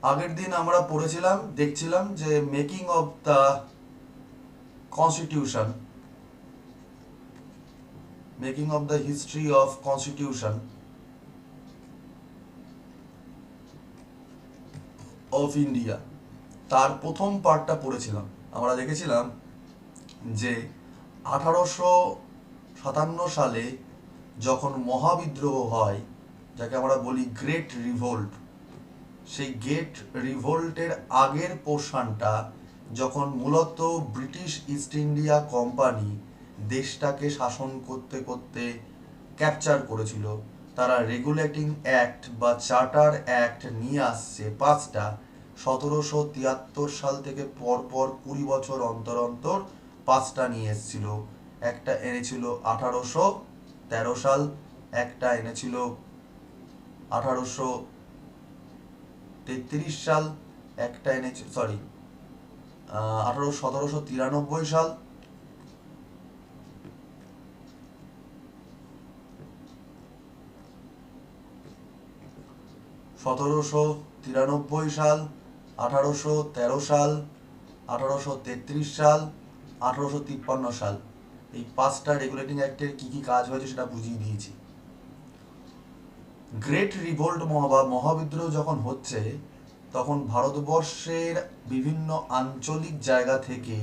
আগের দিন আমরা পড়েছিলাম, দেখছিলাম যে making of the constitution, making of the history of constitution of India, তার প্রথম পার্টটা পড়েছিলাম। আমরা দেখেছিলাম যে 1857 সালে যখন মহাবিদ্রোহ হয়, যাকে আমরা বলি গ্রেট রিভোল্ট, সেই গ্রেট রিভোল্টের আগের পোর্শনটা যখন মূলত ব্রিটিশ ইস্ট ইন্ডিয়া কোম্পানি দেশটাকে শাসন করতে করতে ক্যাপচার করেছিল, তারা রেগুলেটিং অ্যাক্ট বা চার্টার অ্যাক্ট নিয়ে আসছে 5টা। 1773 সাল থেকে পরপর 20 বছর অন্তর অন্তর 5টা নিয়ে এসেছিল। একটা এনেছিল 1813 সাল, একটা এনেছিল 1833 সাল, একটা এনেছিল 1793 সাল, 1793 সাল, 1813 সাল, 1833 সাল, 1853 সাল। এই 5টা রেগুলেটিং অ্যাক্টের কি কি কাজ হয়েছে সেটা বুঝিয়ে দিয়েছি। গ্রেট রিভোল্ট বা মহাবিদ্রোহ যখন হচ্ছে, তখন ভারতবর্ষের বিভিন্ন আঞ্চলিক জায়গা থেকে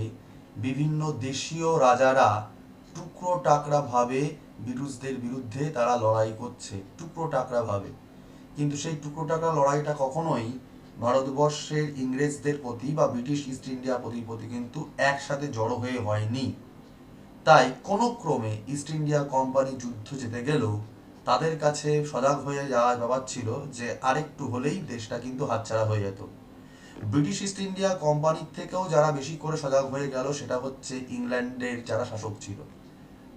বিভিন্ন দেশীয় রাজারা টুকরো টাকরা ভাবে ব্রিটিশদের বিরুদ্ধে তারা লড়াই করছে, টুকরো টাকরা ভাবে। কিন্তু সেই টুকরো টাকরা লড়াইটা কখনোই ভারতবর্ষের ইংরেজদের প্রতি বা ব্রিটিশ ইস্ট ইন্ডিয়া প্রতি কিন্তু একসাথে জড়ো হয়ে হয়নি। তাই কোনো ক্রমে ইস্ট ইন্ডিয়া কোম্পানি যুদ্ধ জিতে গেলেও তাদের কাছে সজাগ হয়ে যাওয়া ব্যাপার ছিল যে আরেকটু হলেই দেশটা কিন্তু হাতছাড়া হয়ে যেত। ব্রিটিশ ইস্ট ইন্ডিয়া কোম্পানির থেকেও যারা বেশি করে সজাগ হয়ে গেল সেটা হচ্ছে ইংল্যান্ডের যারা শাসক ছিল।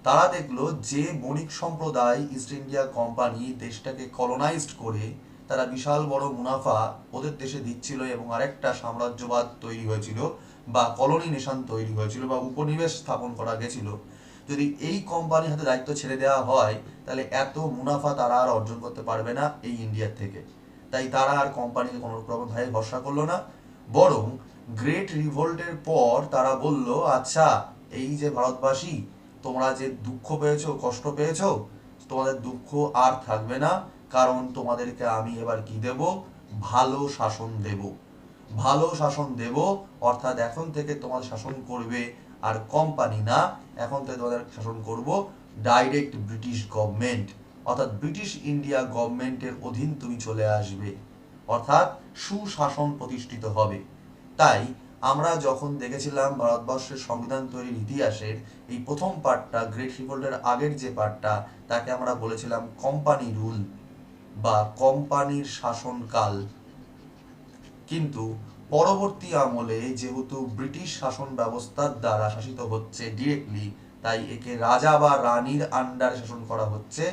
তারা দেখলো যে বণিক সম্প্রদায় ইস্ট ইন্ডিয়া কোম্পানি দেশটাকে কলোনাইজড করে তারা বিশাল বড় মুনাফা ওদের দেশে দিচ্ছিল এবং আরেকটা সাম্রাজ্যবাদ তৈরি হয়েছিল বা কলোনি নেশন তৈরি হয়েছিল বা উপনিবেশ স্থাপন করা গেছিল। যদি এই কোম্পানির হাতে দায়িত্ব ছেড়ে দেওয়া হয় তাহলে এত মুনাফা তারা আর অর্জন করতে পারবে না এই ইন্ডিয়ার থেকে। তাই তারা আর কোম্পানিকে কোনো রকম ভাবে ভরসা করলো না, বরং গ্রেট রিভোল্টের পর তারা বলল, আচ্ছা এই যে ভারতবাসী, তোমরা যে দুঃখ পেয়েছো, কষ্ট পেয়েছো, তোমাদের দুঃখ আর থাকবে না, কারণ তোমাদেরকে আমি এবার কি দেব, ভালো শাসন দেব। ভালো শাসন দেব অর্থাৎ এখন থেকে তোমাদের শাসন করবে আর কোম্পানি না, এখন থেকে তোমাদের শাসন করব ডাইরেক্ট ব্রিটিশ গভর্নমেন্ট, অর্থাৎ ব্রিটিশ ইন্ডিয়া গভর্নমেন্টের অধীন তুমি চলে আসবে, অর্থাৎ সুশাসন প্রতিষ্ঠিত হবে। তাই আমরা যখন দেখেছিলাম ভারতবর্ষের সংবিধান তৈরির ইতিহাসের এই প্রথম পার্টটা, গ্রেট রিভোল্টের আগের যে পার্টটা, তাকে আমরা বলেছিলাম কোম্পানি রুল বা কোম্পানির শাসনকাল। কিন্তু পরবর্তী আমলে যেহেতু ব্রিটিশ শাসন ব্যবস্থার দ্বারা শাসিত হচ্ছে ডিরেক্টলি, তাই একে রাজা বা রানীর আন্ডারে শাসন করা হচ্ছে।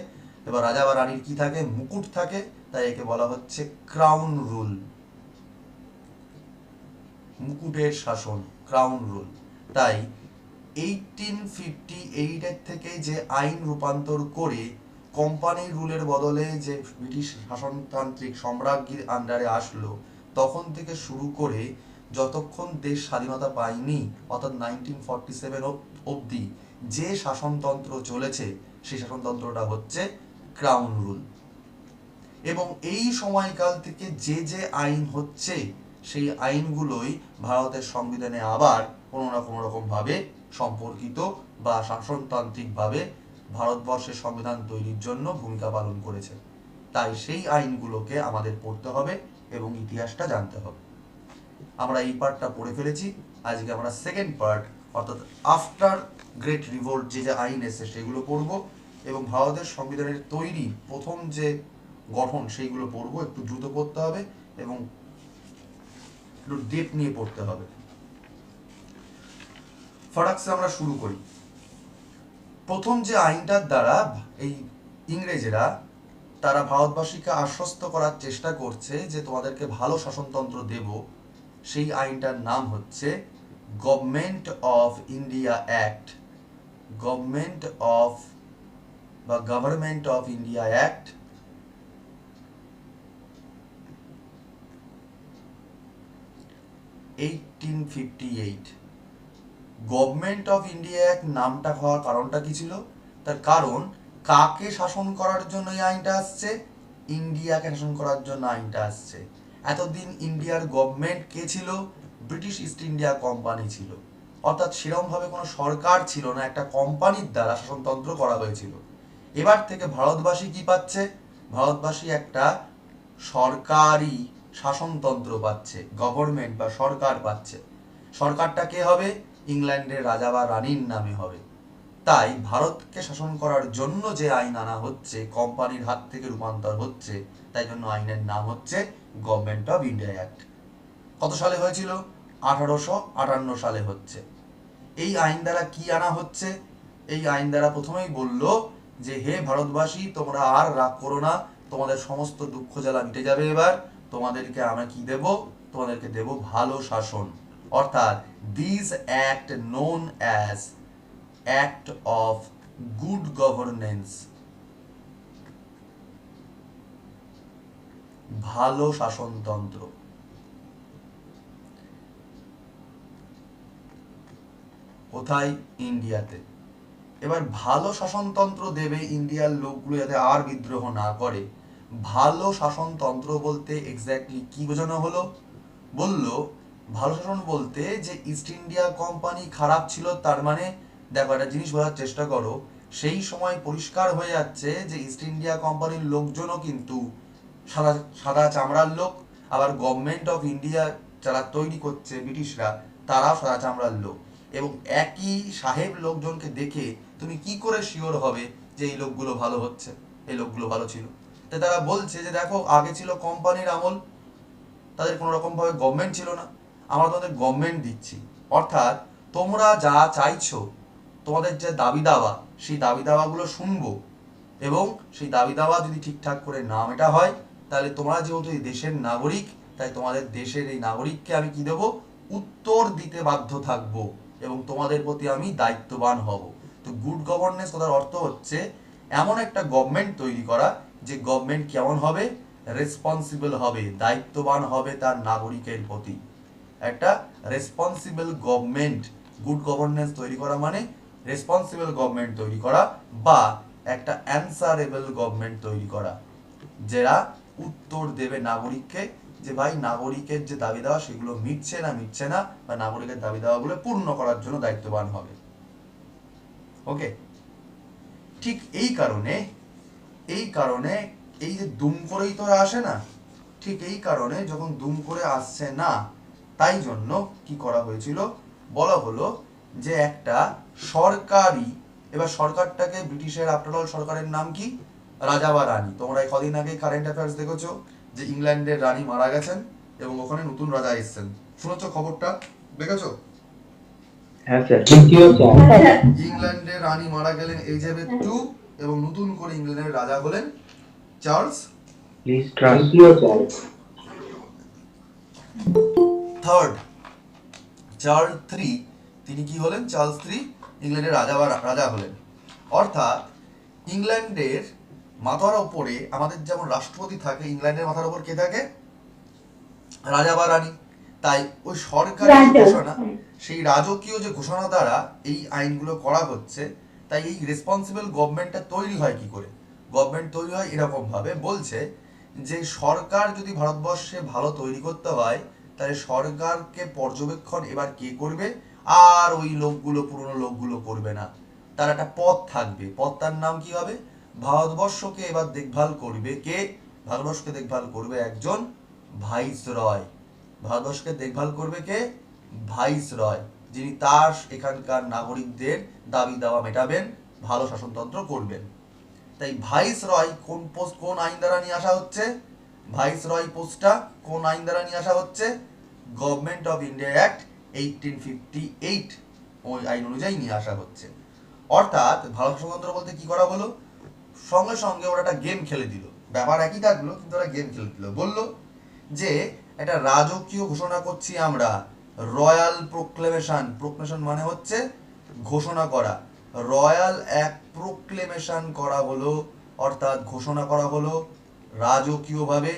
এবার রাজা বা রানীর কি থাকে, মুকুট থাকে, তাই একে বলা হচ্ছে ক্রাউন রুল, মুকুটের শাসন, ক্রাউন রুল। তাই 1858 থেকে যে আইন রূপান্তর করে কোম্পানি রুলের বদলে যে ব্রিটিশ শাসনতান্ত্রিক সম্রাজ্ঞীর আন্ডারে আসলো, তখন থেকে শুরু করে যতক্ষণ দেশ স্বাধীনতা পায়নি, অর্থাৎ 1947 অবধি যে শাসনতন্ত্র চলেছে, সেই শাসনতন্ত্রটা হচ্ছে ক্রাউন রুল। এবং এই সময়কাল থেকে যে যে আইন হচ্ছে, সেই আইনগুলোই ভারতের সংবিধানে আবার কোনো না কোনো রকম ভাবে সম্পর্কিত বা শাসনতান্ত্রিকভাবে ভারতবর্ষের সংবিধান তৈরির জন্য ভূমিকা পালন করেছে। তাই সেই আইনগুলোকে আমাদের পড়তে হবে এবং ইতিহাসটা জানতে হবে। আমরা এই পার্টটা পড়ে ফেলেছি। আজকে আমরা সেকেন্ড পার্ট, অর্থাৎ আফটার গ্রেট রিভোল্ট যে যে আইন এসে সেগুলো পড়ব এবং ভারতের সংবিধানের তৈরি প্রথম যে গঠন সেইগুলো পড়বো। একটু দ্রুত পড়তে হবে এবং একটু ডেট নিয়ে পড়তে হবে। ফারাক্সে আমরা শুরু করি। প্রথম যে আইনটার দ্বারা এই ইংরেজেরা তারা ভারতবাসীকে আশ্বস্ত করার চেষ্টা করছে যে তোমাদেরকে ভালো শাসনতন্ত্র দেব, সেই আইনটার নাম হচ্ছে Government of India Act, government of বা Government of India Act 1858। Government of India Act নামটা হওয়ার কারণটা কি ছিল? তার কারণ কাকে শাসন করার জন্য এই আইনটা আসছে? ইন্ডিয়াকে শাসন করার জন্য আইনটা আসছে। এতদিন ইন্ডিয়ার গভর্নমেন্ট কে ছিল? ব্রিটিশ ইস্ট ইন্ডিয়া কোম্পানি ছিল। অর্থাৎ সেরকমভাবে কোনো সরকার ছিল না, একটা কোম্পানির দ্বারা শাসনতন্ত্র করা হয়েছিল। এবার থেকে ভারতবাসী কি পাচ্ছে? ভারতবাসী একটা সরকারি শাসনতন্ত্র পাচ্ছে, গভর্নমেন্ট বা সরকার পাচ্ছে। সরকারটা কে হবে? ইংল্যান্ডের রাজা বা রানীর নামে হবে। তাই ভারতকে শাসন করার জন্য যে আইন আনা হচ্ছে, কোম্পানির হাত থেকে রূপান্তর হচ্ছে, তাই জন্য আইনের নাম হচ্ছে গভর্নমেন্ট অফ ইন্ডিয়া অ্যাক্ট। কত সালে হয়েছিল? 1858 সালে হচ্ছে। এই আইন দ্বারা কি আনা হচ্ছে? এই আইন দ্বারা প্রথমেই বলল যে হে ভারতবাসী, তোমরা আর রাগ করো না, তোমাদের সমস্ত দুঃখ জ্বালা মিটে যাবে। এবার তোমাদেরকে আমরা কি দেব? তোমাদেরকে দেব ভালো শাসন। অর্থাৎ this act known as act of good governance, ভালো শাসনতন্ত্র। কোথায়? ইন্ডিয়াতে। এবার ভালো শাসনতন্ত্র দেবে ইন্ডিয়ার লোকগুলো যাতে আর বিদ্রোহ না করে। ভালো শাসনতন্ত্র বলতে এক্স্যাক্টলি কি বোঝানো হলো? বলল ভালো শাসন বলতে যে ইস্ট ইন্ডিয়া কোম্পানি খারাপ ছিল, তার মানে দেখো একটা জিনিস বোঝার চেষ্টা করো, সেই সময় পরিষ্কার হয়ে যাচ্ছে যে ইস্ট ইন্ডিয়া কোম্পানির লোকজনও কিন্তু সাদা সাদা চামড়ার লোক, আবার গভর্নমেন্ট অফ ইন্ডিয়া যারা তৈরি করছে ব্রিটিশরা, তারাও সাদা চামড়ার লোক। এবং একই সাহেব লোকজনকে দেখে তুমি কি করে শিওর হবে যে এই লোকগুলো ভালো হচ্ছে, এই লোকগুলো ভালো ছিল? তাই তারা বলছে যে দেখো, আগে ছিল কোম্পানির আমল, তাদের কোনো রকম ভাবে গভর্নমেন্ট ছিল না, আমরা তোমাদের গভর্নমেন্ট দিচ্ছি। অর্থাৎ তোমরা যা চাইছো, তোমাদের যে দাবি দাওয়া, সেই দাবি দাওয়াগুলো শুনবো, এবং সেই দাবি দাওয়া যদি ঠিকঠাক করে না মেটা হয়, তাহলে তোমরা যেহেতু এই দেশের নাগরিক, তাই তোমাদের দেশের এই নাগরিককে আমি কি দেবো? উত্তর দিতে বাধ্য থাকবো, এবং তোমাদের প্রতি আমি দায়িত্ববান হব। তো গুড গভর্নেন্স কথার অর্থ হচ্ছে এমন একটা গভর্নমেন্ট তৈরি করা, যে গভর্নমেন্ট কেমন হবে? রেসপন্সিবল হবে, দায়িত্ববান হবে তার নাগরিকের প্রতি। একটা রেসপন্সিবল গভর্নমেন্ট, গুড গভর্নেন্স তৈরি করা মানে রেসপন্সিবল গভর্নমেন্ট তৈরি করা, বা একটা অ্যানসারেবল গভর্নমেন্ট তৈরি করা, যারা উত্তর দেবে নাগরিককে, যে ভাই নাগরিকের যে দাবি দেওয়া সেগুলো মিটছে না, বা নাগরিকের দাবি দেওয়াগুলো পূর্ণ করার জন্য দায়িত্ববান হবে। ওকে, ঠিক এই কারণে এই যে দুম করেই তো আসে না, ঠিক এই কারণে যখন দুম করে আসছে না, তাই জন্য কি করা হয়েছিল? বলা হলো যে একটা সরকারি, এবার সরকারটাকে ব্রিটিশের, আফটার অল সরকারের নাম কি? রাজা বা রানী। তোমরা কদিন আগে কারেন্ট অ্যাফেয়ার্স দেখেছো যে ইংল্যান্ডের রানী মারা গেছেন এবং ওখানে নতুন রাজা এসেছেন, শুনেছো খবরটা? দেখেছো? হ্যাঁ স্যার, দ্বিতীয় স্যার। ইংল্যান্ডের রানী মারা গেলেন এলিজাবেথ টু, এবং নতুন করে ইংল্যান্ডের রাজা হলেন চার্লস প্লিজ দ্বিতীয় স্যার। থার্ড, চার্লস থ্রি, তিনি কি হলেন? চার্লস থ্রি ইংল্যান্ডের রাজা হলেন। অর্থাৎ ইংল্যান্ডের মাথার ওপরে আমাদের যেমন রাষ্ট্রপতি থাকে, ইংল্যান্ডের মাথার ওপর কে থাকে? রাজা বা রানী। তাই ওই সরকারি ঘোষণা, সেই রাজকীয় যে ঘোষণা দ্বারা এই আইনগুলো করা হচ্ছে। তাই এই রেসপন্সিবল গভর্নমেন্টটা তৈরি হয় কি করে? গভর্নমেন্ট তৈরি হয় এরকম ভাবে, বলছে যে সরকার যদি ভারতবর্ষে ভালো তৈরি করতে হয়, তাহলে সরকারকে পর্যবেক্ষণ এবার কে করবে? আর ওই লোকগুলো, পুরনো লোকগুলো করবে না। তার একটা পদ থাকবে, পদটার নাম কি হবে? ভারতবর্ষকে এবার দেখভাল করবে কে? ভারতবর্ষকে দেখভাল করবে একজন ভাইসরয়। ভারতবর্ষকে দেখভাল করবে কে? ভাইসরয়, যিনি তার এখানকার নাগরিকদের দাবি দাওয়া মেটাবেন, ভালো শাসনতন্ত্র করবেন। তাই ভাইসরয় কোন আইন দ্বারা নিয়ে আসা হচ্ছে? ভাইসরয় পোস্টটা কোন আইন দ্বারা নিয়ে আসা হচ্ছে? গভর্নমেন্ট অফ ইন্ডিয়া অ্যাক্ট 1858 ওই আইন অনুযায়ী নিয়ে আসা হচ্ছে। অর্থাৎ ভালো শাসনতন্ত্র বলতে কি করা হলো? সঙ্গে সঙ্গে ওরা একটা গেম খেলে দিল, ব্যাপার একই থাকলো কিন্তু ওরা গেম খেলে দিল। বললো যে একটা রাজকীয় ঘোষণা করছি আমরা, রয়্যাল প্রোক্লেমেশন। প্রোক্লেমেশন মানে হচ্ছে ঘোষণা করা। রয়্যাল এক প্রোক্লেমেশন করা হলো, অর্থাৎ ঘোষণা করা হলো রাজকীয়ভাবে,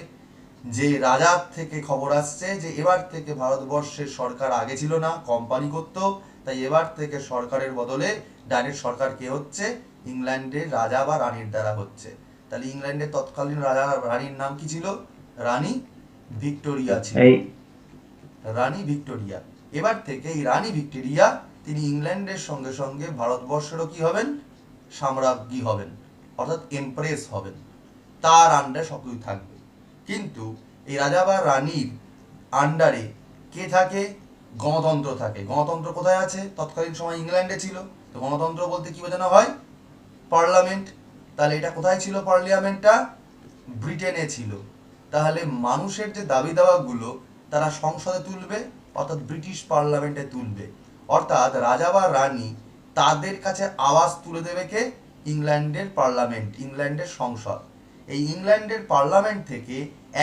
যে রাজার থেকে খবর আসছে যে এবার থেকে ভারতবর্ষের সরকার আগে ছিল না, কোম্পানি করতো, তাই এবার থেকে সরকারের বদলে ডাইরেক্ট সরকার কে হচ্ছে, ইংল্যান্ডের রাজা বা রানীর দ্বারা হচ্ছে। তাহলে ইংল্যান্ডের তৎকালীন রাজা রানীর নাম কি ছিল? রানী ভিক্টোরিয়া ছিল। এই রানী ভিক্টোরিয়া। এবার থেকে এই রানী ভিক্টোরিয়া তিনি ইংল্যান্ডের সঙ্গে সঙ্গে ভারতবর্ষেরও কি হবেন? সাম্রাজ্ঞী হবেন, অর্থাৎ এমপ্রেস হবেন, তার আন্ডারে সবকিছু থাকবে। কিন্তু এই রাজা বা রানীর আন্ডারে কে থাকে? গণতন্ত্র থাকে। গণতন্ত্র কোথায় আছে? তৎকালীন সময় ইংল্যান্ডে ছিল। তো গণতন্ত্র বলতে কি বোঝানো হয়? পার্লামেন্ট। তাহলে এটা কোথায় ছিল পার্লামেন্টটা? ব্রিটেনে ছিল। তাহলে মানুষের যে দাবি দাওয়াগুলো তারা সংসদে তুলবে, অর্থাৎ ব্রিটিশ পার্লামেন্টে তুলবে। অর্থাৎ রাজা বা রানী তাদের কাছে আওয়াজ তুলে দেবে কে? ইংল্যান্ডের পার্লামেন্ট, ইংল্যান্ডের সংসদ। এই ইংল্যান্ডের পার্লামেন্ট থেকে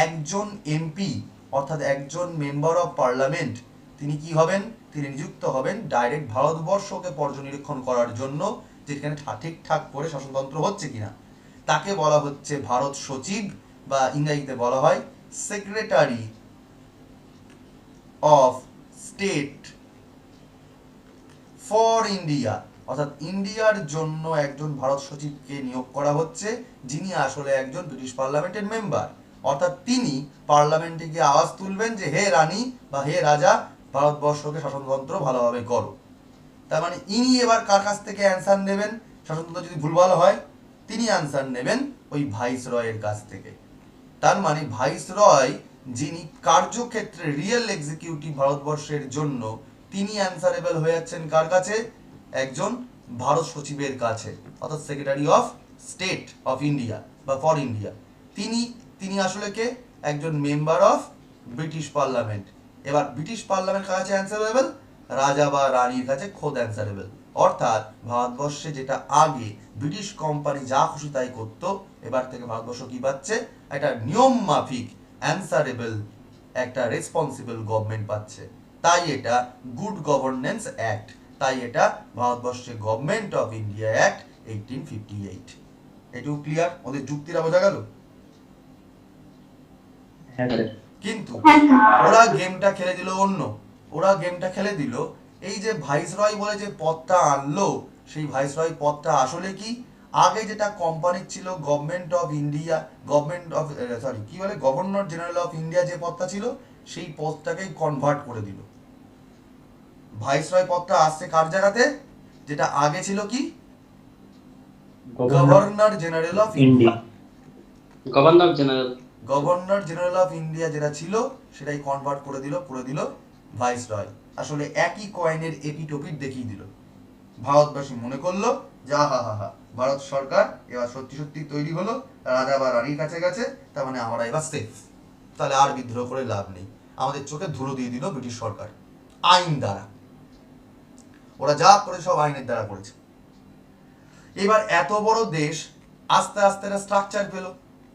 একজন এমপি, অর্থাৎ একজন মেম্বার অফ পার্লামেন্ট, তিনি কি হবেন? তিনি নিযুক্ত হবেন ডাইরেক্ট ভারতবর্ষকে পর্যবেক্ষণ করার জন্য, যেখানে ঠিকঠাক করে শাসনতন্ত্র হচ্ছে কিনা। তাকে বলা হচ্ছে ভারত সচিব, বা ইংরেজিতে বলা হয় secretary of state for India. অর্থাৎ ইন্ডিয়ার জন্য একজন ভারত সচিবকে নিয়োগ করা হচ্ছে, যিনি আসলে একজন ব্রিটিশ পার্লামেন্টের মেম্বার। অর্থাৎ তিনি পার্লামেন্টে গিয়ে আওয়াজ তুলবেন যে হে রানী বা হে রাজা, ভারতবর্ষকে শাসনতন্ত্র ভালোভাবে করো। তার মানে ইনি এবার কার কাছ থেকে অ্যান্সার নেবেন? শাসনতন্ত্র যদি ভুলভাল হয় তিনি অ্যান্সার নেবেন ওই ভাইসরয়ের কাছ থেকে। তার মানে ভাইসরয় যিনি কার্যক্ষেত্রে রিয়েল এক্সিকিউটিভ ভারতবর্ষের জন্য, তিনি অ্যান্সারেবল হয়ে যাচ্ছেন কার কাছে? একজন ভারত সচিবের কাছে, অর্থাৎ secretary of state of India বা ফর ইন্ডিয়া। তিনি তিনি আসলে কে? একজন মেম্বার অফ ব্রিটিশ পার্লামেন্ট। এবার ব্রিটিশ পার্লামেন্ট কাছে অ্যান্সারেবল, রাজা বা রানীর কাছে খোদ অ্যান্সারেবল। অর্থাৎ ভারতবর্ষে যেটা আগে ব্রিটিশ কোম্পানি যা খুশি তাই করতো, এবার থেকে ভারতবর্ষ কি পাচ্ছে? একটা নিয়ম মাফিক অ্যান্সারেবল, একটা রেসপন্সিবল গভর্নমেন্ট পাচ্ছে। তাই এটা গুড গভর্নেন্স অ্যাক্ট, তাই এটা ভারতবর্ষের গভর্নমেন্ট অফ ইন্ডিয়া অ্যাক্ট 1858। এটুকু ক্লিয়ার? ওদের যুক্তিটা বোঝা গেল? হ্যাঁ স্যার। কিন্তু ওরা গেমটা খেলে দিল অন্য। ওরা গেমটা খেলে দিল এই যে ভাইসরয় বলে যে পদটা আনলো, সেই ভাইসরয় পদটা আসলে কি? আগে যেটা কোম্পানির ছিল government of India, government of কি বলে, গভর্নর জেনারেল অফ ইন্ডিয়া যে পদটা ছিল, সেই পদটাকেই কনভার্ট করে দিল। ভাইসরয় পদটা আসছে কার জায়গাতে? যেটা আগে ছিল কি? Governor general of India. Governor general. Governor general of India যেটা ছিল সেটাই কনভার্ট করে দিল ভাইসরয়। আসলে একই কয়েনের এপিটোপিট দেখিয়ে দিল। ভারতবাসী মনে করলো যে হা হা হা, ভারত সরকার এবার সত্যি সত্যি তৈরি হলো, রাজা বা রানীর কাছে গেছে, তার মানে আমরা এবার সেফ। তাহলে আর বিদ্রোহ করে লাভ নেই। আমাদের চোখে ধুলো দিয়ে দিল ব্রিটিশ সরকার আইন দ্বারা। ওরা যা করে সব আইনের দ্বারা করেছে। এবার এত বড় দেশ আস্তে আস্তে একটা স্ট্রাকচার পেল,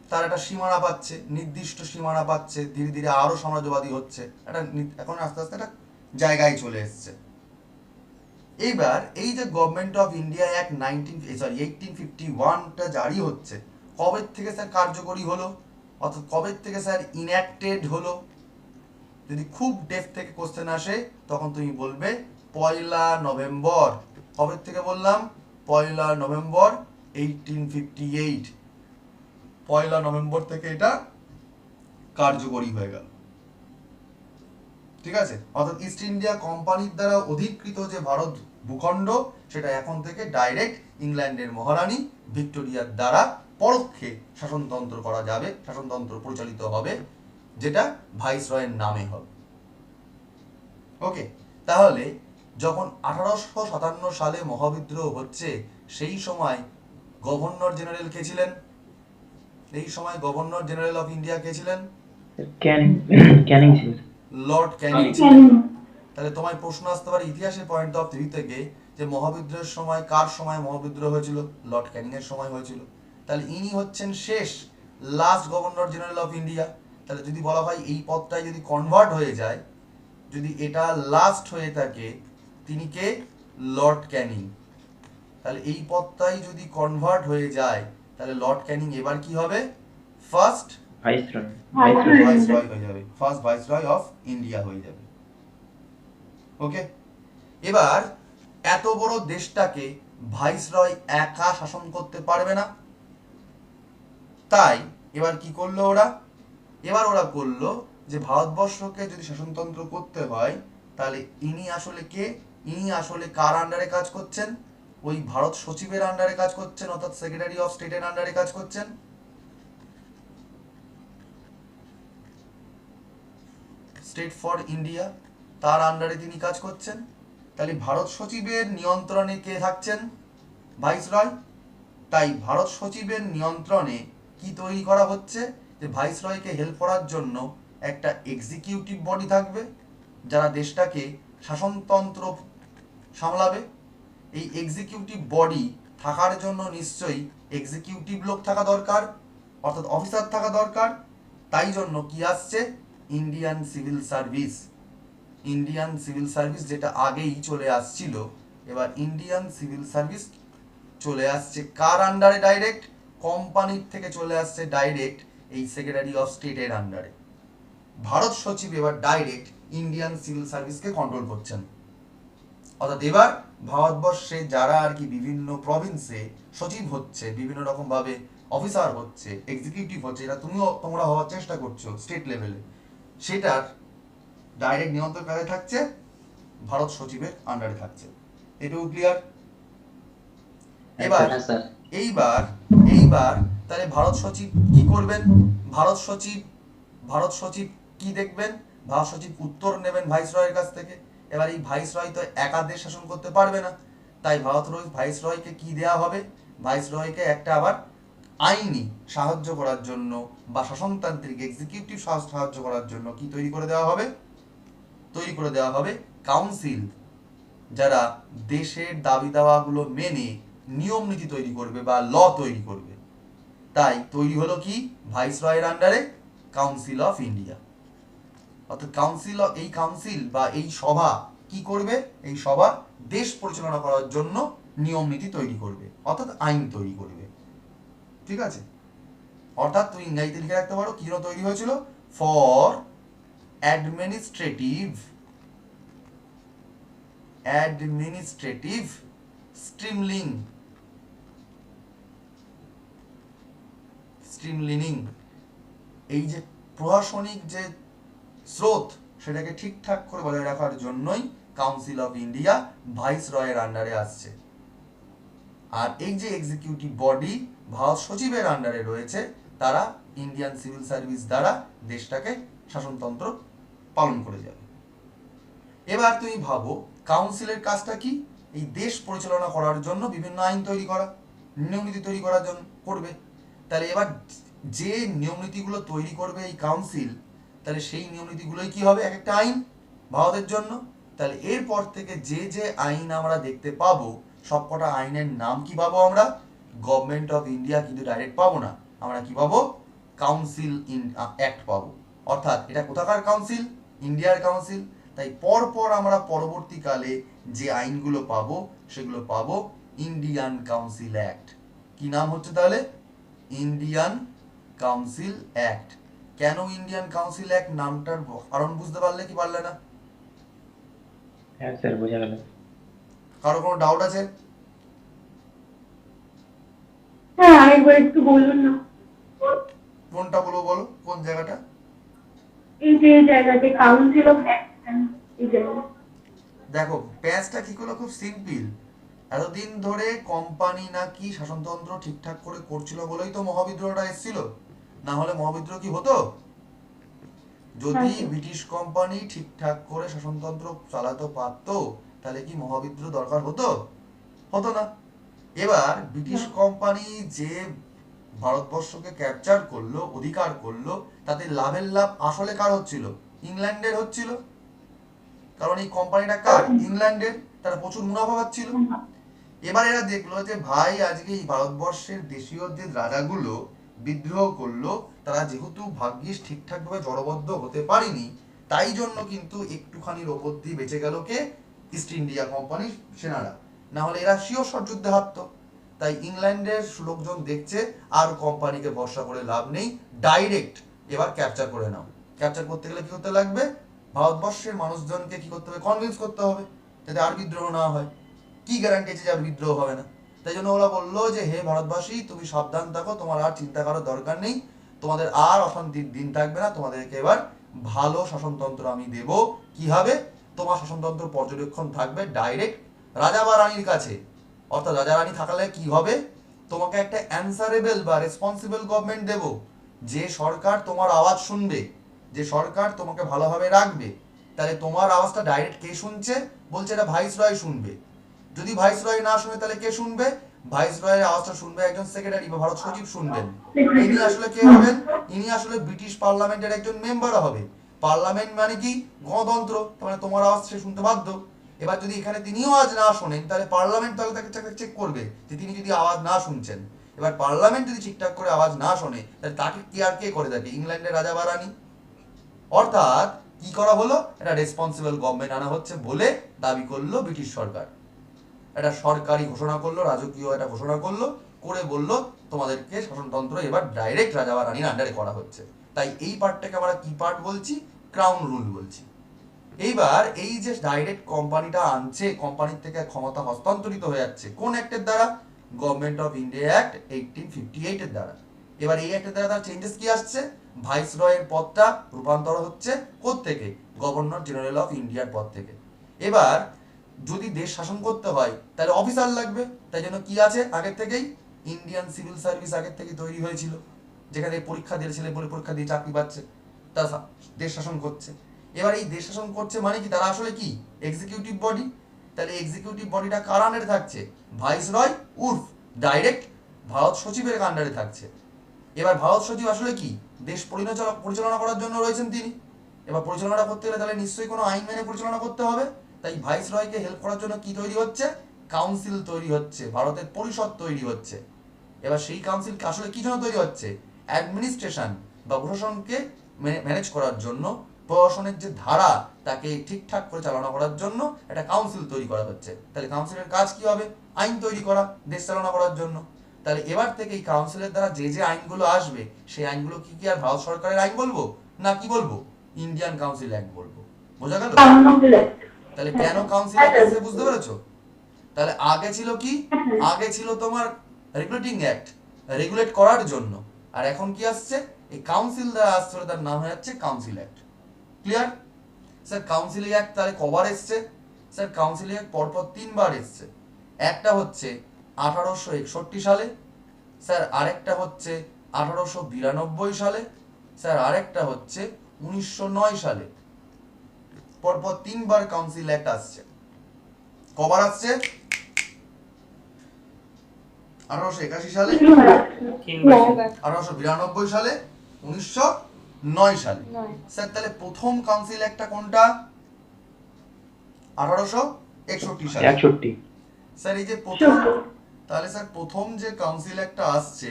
তার একটা সীমানা পাচ্ছে, নির্দিষ্ট সীমানা পাচ্ছে, ধীরে ধীরে আরো সাম্রাজ্যবাদী হচ্ছে, এখন আস্তে আস্তে একটা জায়গায় চলে এসছে। এইবার এই যে গভর্নমেন্ট অফ ইন্ডিয়া অ্যাক্ট 1851টা জারি হচ্ছে, কবে থেকে স্যার কার্যকরী হলো, অর্থাৎ কবে থেকে স্যার ইনঅ্যাক্টেড হলো? যদি খুব ডেপথ থেকে কোশ্চেন আসে তখন তুমি বলবে 1 নভেম্বর। কবে থেকে বললাম? 1 নভেম্বর 1858। 1 নভেম্বর থেকে এটা কার্যকরী হয়ে গেল। ঠিক আছে? অর্থাৎ ইস্ট ইন্ডিয়া কোম্পানির দ্বারা অধিকৃত যে ভারত ভূখণ্ড, সেটা এখন থেকে ডাইরেক্ট ইংল্যান্ডের মহারানী ভিক্টোরিয়ার দ্বারা পরোক্ষে শাসনতন্ত্র করা যাবে, শাসনতন্ত্র পরিচালিত হবে, যেটা ভাইসরয়ের নামে হবে। ওকে, তাহলে যখন 1857 সালে মহাবিদ্রোহ হচ্ছে, সেই সময় গভর্নর জেনারেল কে ছিলেন? এই সময় গভর্নর জেনারেল অফ ইন্ডিয়া কে ছিলেন? ক্যানিং ক্যানিং ছিল। লর্ড ক্যানিং ছিলেন। তাহলে তোমায় প্রশ্ন আসতে পারে ইতিহাসের পয়েন্ট অফ ভিউ থেকে যে মহাবিদ্রোহের সময় কার সময় মহাবিদ্রোহ হয়েছিল? লর্ড ক্যানিং এর সময় হয়েছিল। তাহলে ইনি হচ্ছেন শেষ, last governor general of India. তাহলে যদি বলা হয় এই পদটাই যদি কনভার্ট হয়ে যায়, যদি এটা লাস্ট হয়ে থাকে, তিনি কে? লর্ড ক্যানিং। তাহলে এই পদটাই যদি কনভার্ট হয়ে যায়, তাহলে লর্ড ক্যানিং এবার কি হবে? First viceroy viceroy. ভাইসরয় হয়ে যাবে, ফার্স্ট ভাইসরয় অফ ইন্ডিয়া হয়ে যাবে। ওকে, এবার এত বড় দেশটাকে ভাইসরয় একা শাসন করতে পারবে না, তাই এবার কি করলো ওরা, এবার ওরা করলো যে ভারতবর্ষকে যদি শাসনতন্ত্র করতে হয় তাহলে ইনি আসলে কে, ইনি আসলে কার আন্ডারে কাজ করছেন, ওই ভারত সচিবের আন্ডারে কাজ করছেন, অর্থাৎ সেক্রেটারি অফ স্টেটের আন্ডারে কাজ করছেন। স্টেট ফর ইন্ডিয়া, তার আন্ডারে তিনি কাজ করছেন। তাহলে ভারত সচিবের নিয়ন্ত্রণে কে থাকছেন, ভাইসরয়। তাই ভারত সচিবের নিয়ন্ত্রণে কি তৈরি করা হচ্ছে, যে ভাইসরয়কে হেল্প করার জন্য একটা এক্সিকিউটিভ বডি থাকবে যারা দেশটাকে শাসনতন্ত্র সামলাবে। এই এক্সিকিউটিভ বডি থাকার জন্য নিশ্চয়ই এক্সিকিউটিভ লোক থাকা দরকার, অর্থাৎ অফিসার থাকা দরকার। তাই জন্য কি আসছে, Indian civil service. Indian civil service যেটা আগেই চলে আসছিল, এবার ইন্ডিয়ান সিভিল সার্ভিস চলে আসছে কার আন্ডারে, ডাইরেক্ট কোম্পানির থেকে চলে আসছে ডাইরেক্ট এই সেক্রেটারি অফ স্টেটের আন্ডারে। ভারত সচিব এবার ডাইরেক্ট ইন্ডিয়ান সিভিল সার্ভিসকে কন্ট্রোল করছেন। অর্থাৎ এবার ভারতবর্ষে যারা আর কি বিভিন্ন প্রভিন্সে সচিব হচ্ছে, বিভিন্ন রকম ভাবে অফিসার হচ্ছে, এক্সিকিউটিভ হচ্ছে, এটা তোমরা হওয়ার চেষ্টা করছো স্টেট লেভেলে, সেটার ডাইরেক্ট নিয়ন্ত্রণ কারে থাকছে, ভারত সচিবের আন্ডারে থাকছে। এটুকু ক্লিয়ার? এবার হ্যাঁ স্যার। এইবার এইবার তাহলে ভারত সচিব কি করবেন, ভারত সচিব কি দেখবেন, ভারত সচিব উত্তর নেবেন ভাইসরয়ের কাছ থেকে। এবার এই ভাইসরয় তো একা দেশ শাসন করতে পারবে না, তাই ভাইসরয়কে কি দেয়া হবে, ভাইসরয়কে একটা আবার আইনি সাহায্য করার জন্য বা শাসনতান্ত্রিক এক্সিকিউটিভ সাহায্য করার জন্য কি তৈরি করে দেওয়া হবে, তৈরি করে দেওয়া হবে কাউন্সিল, যারা দেশের দাবি দাওয়াগুলো মেনে নিয়ম নীতি তৈরি করবে বা ল তৈরি করবে। তাই তৈরি হলো কি, ভাইসরয়ের আন্ডারে কাউন্সিল অফ ইন্ডিয়া। অর্থাৎ এই কাউন্সিল বা এই সভা কি করবে, এই সভা দেশ পরিচালনা করার জন্য নিয়ম নীতি তৈরি করবে, অর্থাৎ আইন তৈরি করবে। ঠিক আছে, অর্থাৎ তুমি ইংরেজিতে লিখে রাখতে পারো কি জন্য তৈরি হয়েছিল, ফর অ্যাডমিনিস্ট্রেটিভ স্ট্রিমলিনিং, এই যে প্রশাসনিক যে স্রোত সেটাকে ঠিকঠাক করে বজায় রাখার জন্যই কাউন্সিল অফ ইন্ডিয়া ভাইসরয়ের আন্ডারে আসছে। আর এই যে এক্সিকিউটিভ বডি ভারত সচিবের আন্ডারে রয়েছে, তারা ইন্ডিয়ান সিভিল সার্ভিস দ্বারা দেশটাকে শাসনতন্ত্র পালন করে যাবে। এবার তুমি ভাবো কাউন্সিলের কাজটা কি, এই দেশ পরিচালনা করার জন্য বিভিন্ন আইন তৈরি করা, নিয়মনীতি তৈরি করার জন্য করবে। তাহলে এবার যে নিয়মনীতিগুলো তৈরি করবে এই কাউন্সিল, তাহলে সেই নিয়মনীতিগুলোই কি হবে, এক একটা আইন ভারতের জন্য। তাহলে এরপর থেকে যে যে আইন আমরা দেখতে পাবো, সবকটা আইনের নাম কি পাবো আমরা, গভর্নমেন্ট অফ ইন্ডিয়া কিন্তু ডাইরেক্ট পাবো না, আমরা কি পাবো, কাউন্সিল অ্যাক্ট পাবো। অর্থাৎ এটা কোথাকার কাউন্সিল, ইন্ডিয়ার কাউন্সিল। তাই পরপর আমরা পরবর্তীকালে যে আইনগুলো পাবো সেগুলো পাবো ইন্ডিয়ান কাউন্সিল অ্যাক্ট। কি নাম হচ্ছে তাহলে, ইন্ডিয়ান কাউন্সিল অ্যাক্ট। কেন ইন্ডিয়ান কাউন্সিল অ্যাক্ট নামটার কারণ বুঝতে পারলে কি পারলে না? হ্যাঁ স্যার, বোঝা গেল। কারো কোনো ডাউট আছে? হ্যাঁ, আরেকবার একটু বলুন না। কোনটা বলবো বলো, কোন জায়গাটা? এই যে জায়গাতে কাউন্সিল অফ অ্যাকশন, এই জায়গা। দেখো প্যাচটা কি হলো, খুব সিম্পল। এতদিন ধরে কোম্পানি নাকি শাসনতন্ত্র ঠিকঠাক করে করছিল বলেই তো মহাবিদ্রোহটা এসেছিল, না হলে মহাবিদ্রোহ কি হতো? যদি ব্রিটিশ কোম্পানি ঠিকঠাক করে শাসনতন্ত্র চালাতে পারতো তাহলে কি মহাবিদ্রোহ দরকার হতো? হতো না। এবার ব্রিটিশ কোম্পানি যে ভারতবর্ষকে ক্যাপচার করলো, অধিকার করলো, তাতে লাভের লাভ আসলে কার হচ্ছিল, ইংল্যান্ডের হচ্ছিল। কারণ এই কোম্পানিটা কার, ইংল্যান্ডের, তারা প্রচুর মুনাফা পাচ্ছিল। এবার এরা দেখলো যে ভাই আজকে এই ভারতবর্ষের দেশীয় যে রাজাগুলো বিদ্রোহ করলো, তারা যেহেতু ভাগ্যিস ঠিকঠাক ভাবে জড়বদ্ধ হতে পারেনি, তাই জন্য কিন্তু একটুখানির ওপর দিয়ে বেঁচে গেল কে, ইস্ট ইন্ডিয়া কোম্পানির সেনারা, না হলে এরা শিওর যুদ্ধে হারতো। তাই ইংল্যান্ডের লোকজন দেখছে আর কোম্পানিকে ভরসা করে লাভ নেই, ডাইরেক্ট এবার ক্যাপচার করে নাও। ক্যাপচার করতে গেলে কি করতে লাগবে? ভারতবর্ষের মানুষজনকে কি করতে হবে? কনভিন্স করতে হবে যাতে আর বিদ্রোহ না হয়। কি গ্যারান্টি আছে যে আর বিদ্রোহ হবে না? তাই জন্য ওরা বললো যে হে ভারতবাসী, তুমি সাবধান থাকো, তোমার আর চিন্তা করার দরকার নেই, তোমাদের আর অশান্তির দিন থাকবে না, তোমাদেরকে এবার ভালো শাসনতন্ত্র আমি দেব। কি হবে? তোমার শাসনতন্ত্র পর্যবেক্ষণ থাকবে ডাইরেক্ট রাজা বা রানীর কাছে। অর্থাৎ রাজা রানী থাকলে কি হবে? তোমাকে একটা অ্যানসারেবল বা রেসপন্সিবল গভর্নমেন্ট দেব, যে সরকার তোমার আওয়াজ শুনবে, যে সরকার তোমাকে ভালোভাবে রাখবে। তাহলে তোমার আওয়াজটা ডাইরেক্ট কে শুনছে? বলছে এটা ভাইসরয় শুনবে। যদি ভাইসরয় না শুনে তাহলে কে শুনবে? ভাইসরয়ের আওয়াজটা শুনবে একজন সেক্রেটারি বা ভারত সচিব শুনবেন। ইনি আসলে কে হবেন? ইনি আসলে ব্রিটিশ পার্লামেন্টের একজন মেম্বার হবে। পার্লামেন্ট মানে কি? গণতন্ত্র। মানে তোমার আওয়াজ সে শুনতে বাধ্য। এবার যদি এখানে তিনিও আওয়াজ না শোনেন, তাহলে পার্লামেন্ট তাহলে তাকে চেক করবে যে তিনি যদি আওয়াজ না শুনছেন। এবার পার্লামেন্ট যদি ঠিকঠাক করে আওয়াজ না শোনে, তাহলে তাকে কে আর কে করে থাকে? ইংল্যান্ডের রাজা বা রানী। অর্থাৎ কি করা হলো? এটা রেসপন্সিবল গভর্নমেন্ট আনা হচ্ছে বলে দাবি করলো ব্রিটিশ সরকার। এটা সরকারি ঘোষণা করলো, রাজকীয় এটা ঘোষণা করলো, করে বললো তোমাদেরকে শাসনতন্ত্র এবার ডাইরেক্ট রাজা বা রানীর আন্ডারে করা হচ্ছে। তাই এই পার্টটাকে আমরা কি পার্ট বলছি? ক্রাউন রুল বলছি। এইবার এই যে ডাইরেক্ট কোম্পানিটা আনছে, কোম্পানির থেকে ক্ষমতা হস্তান্তরিত হয়ে যাচ্ছে কোন অ্যাক্টের দ্বারা? গভর্নমেন্ট অফ ইন্ডিয়া অ্যাক্ট 1858 এর দ্বারা। এবার এই অ্যাক্টের দ্বারা তার চেঞ্জেস কি আসছে? ভাইসরয়ের পদটা রূপান্তর হচ্ছে থেকে গভর্নর জেনারেল অফ ইন্ডিয়ার পদ থেকে। এবার যদি দেশ শাসন করতে হয় তাহলে অফিসার লাগবে। তাই জন্য কি আছে আগের থেকেই? ইন্ডিয়ান সিভিল সার্ভিস আগের থেকে তৈরি হয়েছিল, যেখানে পরীক্ষা দিয়ে ছেলে বলে পরীক্ষা দিয়ে চাকরি পাচ্ছে, তারা দেশ শাসন করছে। এবার এই দেশ শাসন করছে মানে কি? তারা আসলে কি? Executive body. তাহলে এক্সিকিউটিভ বডিটা কার আন্ডারে থাকছে? ভাইসরয় উর্ফ ডাইরেক্ট ভারত সচিবের আন্ডারে থাকছে। এবার ভারত সচিব আসলে কি? দেশ পরিচালনা করার জন্য রয়েছেন তিনি। এবার পরিচালনা করতে গেলে তাহলে নিশ্চয়ই কোনো আইন মেনে পরিচালনা করতে হবে। তাই ভাইসরয়কে হেল্প করার জন্য কি তৈরি হচ্ছে? কাউন্সিল তৈরি হচ্ছে, ভারতের পরিষদ তৈরি হচ্ছে। এবার সেই কাউন্সিল আসলে কি জন্য তৈরি হচ্ছে? অ্যাডমিনিস্ট্রেশন বা প্রশাসনকে ম্যানেজ করার জন্য, প্রশাসনের যে ধারা তাকে ঠিকঠাক করে চালনা করার জন্য একটা কাউন্সিল তৈরি করা হচ্ছে। তাহলে কাউন্সিলের কাজ কি হবে? আইন তৈরি করা, দেশ চালনা করার জন্য। তাহলে এবার থেকে এই কাউন্সিলের দ্বারা যে যে আইনগুলো আসবে, সেই আইনগুলো কি আর ভারত সরকারের আইন বলবো, না কি বলবো? ইন্ডিয়ান কাউন্সিল অ্যাক্ট বলবো। বোঝা গেল? তাহলে কেন কাউন্সিল অ্যাক্ট এসে বুঝতে পেরেছো? তাহলে আগে ছিল কি? আগে ছিল তোমার রেগুলেটিং অ্যাক্ট, রেগুলেট করার জন্য। আর এখন কি আসছে? এই কাউন্সিল দ্বারা আসছে, তার নাম হয়ে যাচ্ছে council act. Clear? Sir council act তাহলে কবার এসছে? স্যার কাউন্সিল অ্যাক্ট পরপর 3 বার এসছে। একটা হচ্ছে 1861 সালে, স্যার আরেকটা হচ্ছে 1892 সালে, স্যার আরেকটা হচ্ছে 1909 সালে। পরপর 3 বার কাউন্সিল অ্যাক্ট আসছে। কবার আসছে? 1881 সালে, 1892 সালে, 1909 সালে। স্যার তাহলে প্রথম কাউন্সিল অ্যাক্টটা কোনটা? 1861 সালে। 61। স্যার এই যে প্রথম, তাহলে স্যার প্রথম যে কাউন্সিল অ্যাক্টটা আসছে,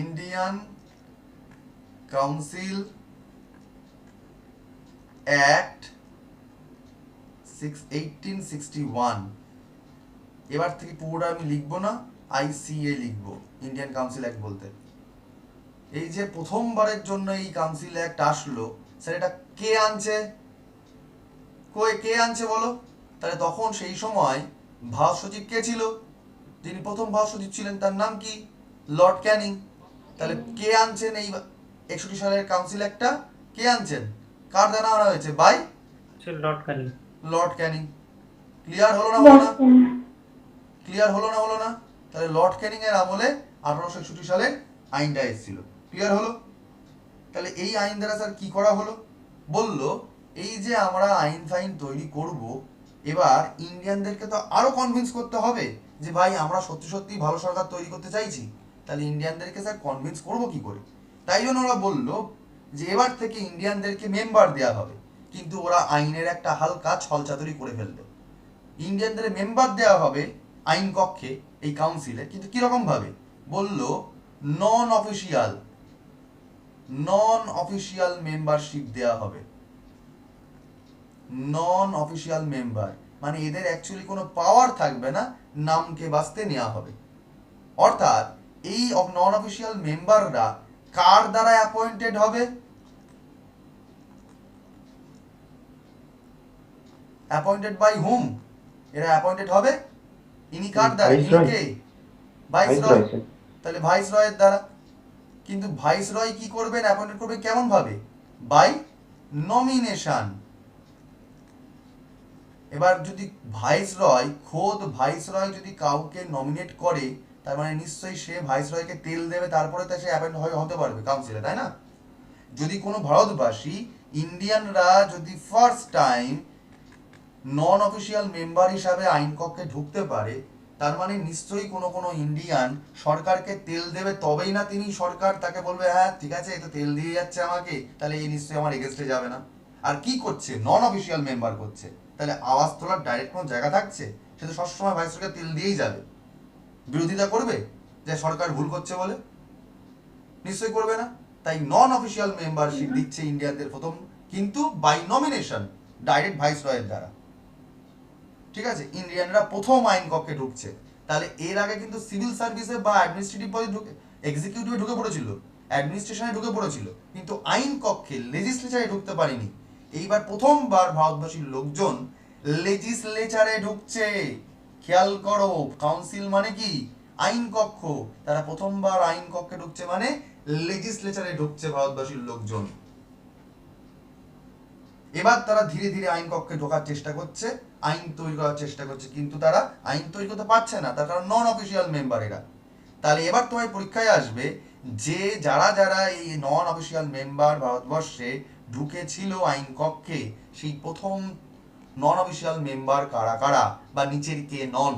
ইন্ডিয়ান কাউন্সিল অ্যাক্ট 1861। এবার থেকে পুরোটা আমি লিখবো না, ICA লিখবো, ইন্ডিয়ান কাউন্সিল অ্যাক্ট বলতে। এই যে প্রথমবারের জন্য এই কাউন্সিল অ্যাক্ট আসলো, স্যার এটা কে আনছে? কে আনছে বলো? তাহলে তখন সেই সময় ভারত সচিব কে ছিল? যিনি প্রথম ভারত সচিব ছিলেন তার নাম কি? লর্ড ক্যানিং। তাহলে কে আনছেন এই 61 সালের কাউন্সিল অ্যাক্টটা? কে আনছেন? কার দ্বারা আনা হয়েছে? By Lord Canning. Lord Canning. Clear হলো না হলো না? ক্লিয়ার হলো না হলো না? তাহলে লর্ড ক্যানিং এর আমলে 1861 সালে আইনটা এসেছিল। ক্লিয়ার হলো? তাহলে এই আইন দ্বারা স্যার কি করা হলো? বললো এই যে আমরা আইন ফাইন তৈরি করব, এবার ইন্ডিয়ানদেরকে তো আরো কনভিন্স করতে হবে যে ভাই আমরা সত্যি সত্যি ভালো সরকার তৈরি করতে চাইছি। তাহলে ইন্ডিয়ানদেরকে স্যার কনভিন্স করব কি করে? তাই জন্য ওরা বললো যে এবার থেকে ইন্ডিয়ানদেরকে মেম্বার দেওয়া হবে। কিন্তু ওরা আইনের একটা হালকা ছলচাতুরি করে ফেললো। ইন্ডিয়ানদের মেম্বার দেওয়া হবে আইন কক্ষে, এই কাউন্সিলে, কিন্তু কিরকম ভাবে? বললো নন অফিসিয়াল মেম্বারশিপ দেওয়া হবে। নন অফিসিয়াল মেম্বার মানে এদের অ্যাকচুয়ালি কোনো পাওয়ার থাকবে না, নামকে বাস্তে নেওয়া হবে। অর্থাৎ এই নন অফিসিয়াল মেম্বাররা কার দ্বারা অ্যাপয়েন্টেড হবে? অ্যাপয়েন্টেড বাই হুম? এরা অ্যাপয়েন্টেড হবে ইনি কার দ্বারা? ইনি ভাইসরয়। কে? ভাইসরয়। Viceroy sir. তাহলে ভাইসরয়ের দ্বারা। কিন্তু ভাইসরয় কি করবেন? অ্যাপয়েন্টেড করবে কেমন ভাবে? By nomination. এবার যদি ভাইসরয়, খোদ ভাইসরয় যদি কাউকে নমিনেট করে, তার মানে নিশ্চয়ই সে ভাইসরয়কে তেল দেবে, তারপরে তো সে অ্যাপয়েন্ট হতে পারবে কাউন্সিলে, তাই না? যদি কোনো ভারতবাসী, ইন্ডিয়ানরা যদি ফার্স্ট টাইম নন অফিসিয়াল মেম্বার হিসাবে আইন কক্ষে ঢুকতে পারে, তার মানে নিশ্চয়ই কোনো কোনো ইন্ডিয়ান সরকারকে তেল দেবে, তবেই না তিনি সরকার তাকে বলবে হ্যাঁ ঠিক আছে এই তো তেল দিয়ে যাচ্ছে আমাকে, তাহলে এই নিশ্চয়ই আমার এগেনস্টে যাবে না। আর কি করছে? নন অফিসিয়াল মেম্বার করছে, তাহলে আওয়াজ তোলার ডাইরেক্ট কোনো জায়গা থাকছে? সে তো সবসময় ভাইসরয়কে তেল দিয়েই যাবে। বিরোধিতা করবে যে সরকার ভুল করছে বলে? নিশ্চয়ই করবে না। তাই নন অফিসিয়াল মেম্বারশিপ দিচ্ছে ইন্ডিয়ানদের প্রথম, কিন্তু বাই নমিনেশন, ডাইরেক্ট ভাইসরয়ের দ্বারা। ঠিক আছে, ইন্ডিয়ানরা প্রথম আইন কক্ষে ঢুকছে। তাহলে এর আগে কিন্তু সিভিল সার্ভিসে বা অ্যাডমিনিস্ট্রেটিভ পদে ঢুকে, এক্সিকিউটিভে ঢুকে পড়েছিল, অ্যাডমিনিস্ট্রেশনে ঢুকে পড়েছিল, কিন্তু আইন কক্ষে লেজিসলেচারে ঢুকতে পারেনি। এইবার প্রথমবার ভারতবাসীর লোকজন লেজিসলেচারে ঢুকছে। খেয়াল করো, কাউন্সিল মানে কি? আইন কক্ষ। তারা প্রথমবার আইন কক্ষে ঢুকছে মানে লেজিসলেচারে ঢুকছে ভারতবাসীর লোকজন। এবার তারা ধীরে ধীরে আইন কক্ষে ঢোকার চেষ্টা করছে, আইন তৈরি করার চেষ্টা করছে, কিন্তু তারা আইন তৈরি করতে পারছে না, তার কারণ নন অফিসিয়াল মেম্বার এরা। তাহলে এবার তোমার পরীক্ষায় আসবে যে যারা যারা এই নন অফিসিয়াল মেম্বার ভারতবর্ষে ঢুকেছিল আইন কক্ষে, সেই প্রথম নন অফিসিয়াল মেম্বার কারা কারা, বা নিচের কে নন?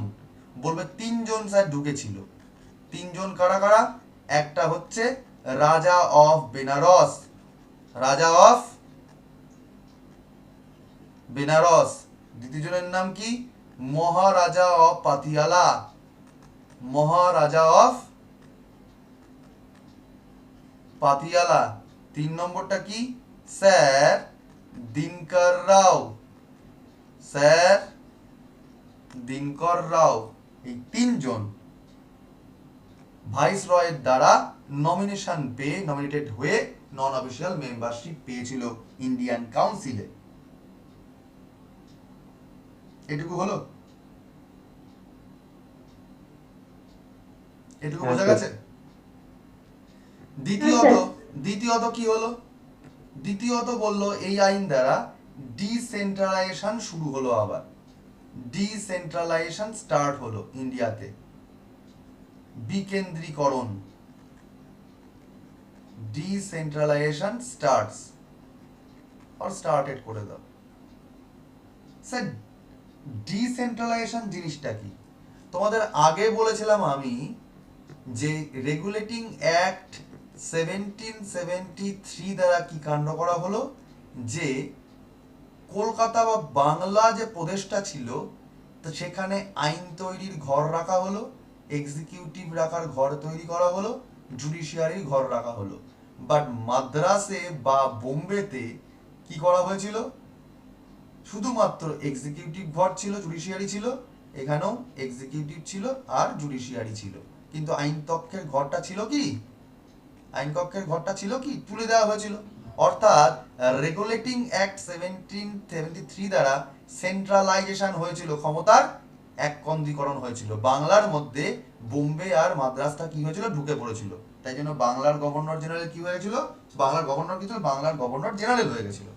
বলবে তিনজন স্যার ঢুকেছিল। তিনজন কারা কারা? একটা হচ্ছে রাজা অফ বেনারস, রাজা অফ বেনারস। দ্বিতীয় জনের নাম কি? Maharaja of Patiala, Maharaja of Patiala. তিন নম্বরটা কি? Sir Dinkar Rao, sir Dinkar Rao. এই তিনজন ভাইসরয়ের দ্বারা নমিনেশন পেয়ে, নমিনেটেড হয়ে নন অফিসিয়াল মেম্বারশিপ পেয়েছিল ইন্ডিয়ান কাউন্সিলে। এটুকু হলো? এটুকু বোঝা গেছে? দ্বিতীয়ত কি হলো? দ্বিতীয়ত বললো এই আইন দ্বারা ডিসেন্ট্রালাইজেশন শুরু হলো, আবার ডিসেন্ট্রালাইজেশন স্টার্ট হলো ইন্ডিয়াতে। বিকেন্দ্রীকরণ, ডিসেন্ট্রালাইজেশন স্টার্টস আর স্টার্টেড করে দাও। স্যার ডিসেন্ট্রালাইজেশন জিনিসটা কি? তোমাদের আগে বলেছিলাম আমি যে রেগুলেটিং অ্যাক্ট 1773 দ্বারা কি কাণ্ড করা হলো, যে কলকাতা বা বাংলা যে প্রদেশটা ছিল, তো সেখানে আইন তৈরির ঘর রাখা হলো, এক্সিকিউটিভ রাখার ঘর তৈরি করা হলো, জুডিশিয়ারির ঘর রাখা হলো। বাট মাদ্রাসে বা বোম্বেতে কি করা হয়েছিল? শুধুমাত্র এক্সিকিউটিভ ঘর ছিল, জুডিশিয়ারি ছিল। এখানেও এক্সিকিউটিভ ছিল আর জুডিশিয়ারি ছিল, কিন্তু আইন কক্ষের ঘরটা ছিল কি? আইন কক্ষের ঘরটা ছিল কি? তুলে দেওয়া হয়েছিল। অর্থাৎ রেগুলেটিং অ্যাক্ট 1773 দ্বারা সেন্ট্রালাইজেশন হয়েছিল, ক্ষমতার এককেন্দ্রীকরণ হয়েছিল। বাংলার মধ্যে বোম্বে আর মাদ্রাসটা কি হয়েছিল? ঢুকে পড়েছিল। তাই জন্য বাংলার গভর্নর জেনারেল কি হয়েছিল? বাংলার গভর্নর কি ছিল? বাংলার গভর্নর জেনারেল হয়ে গেছিল।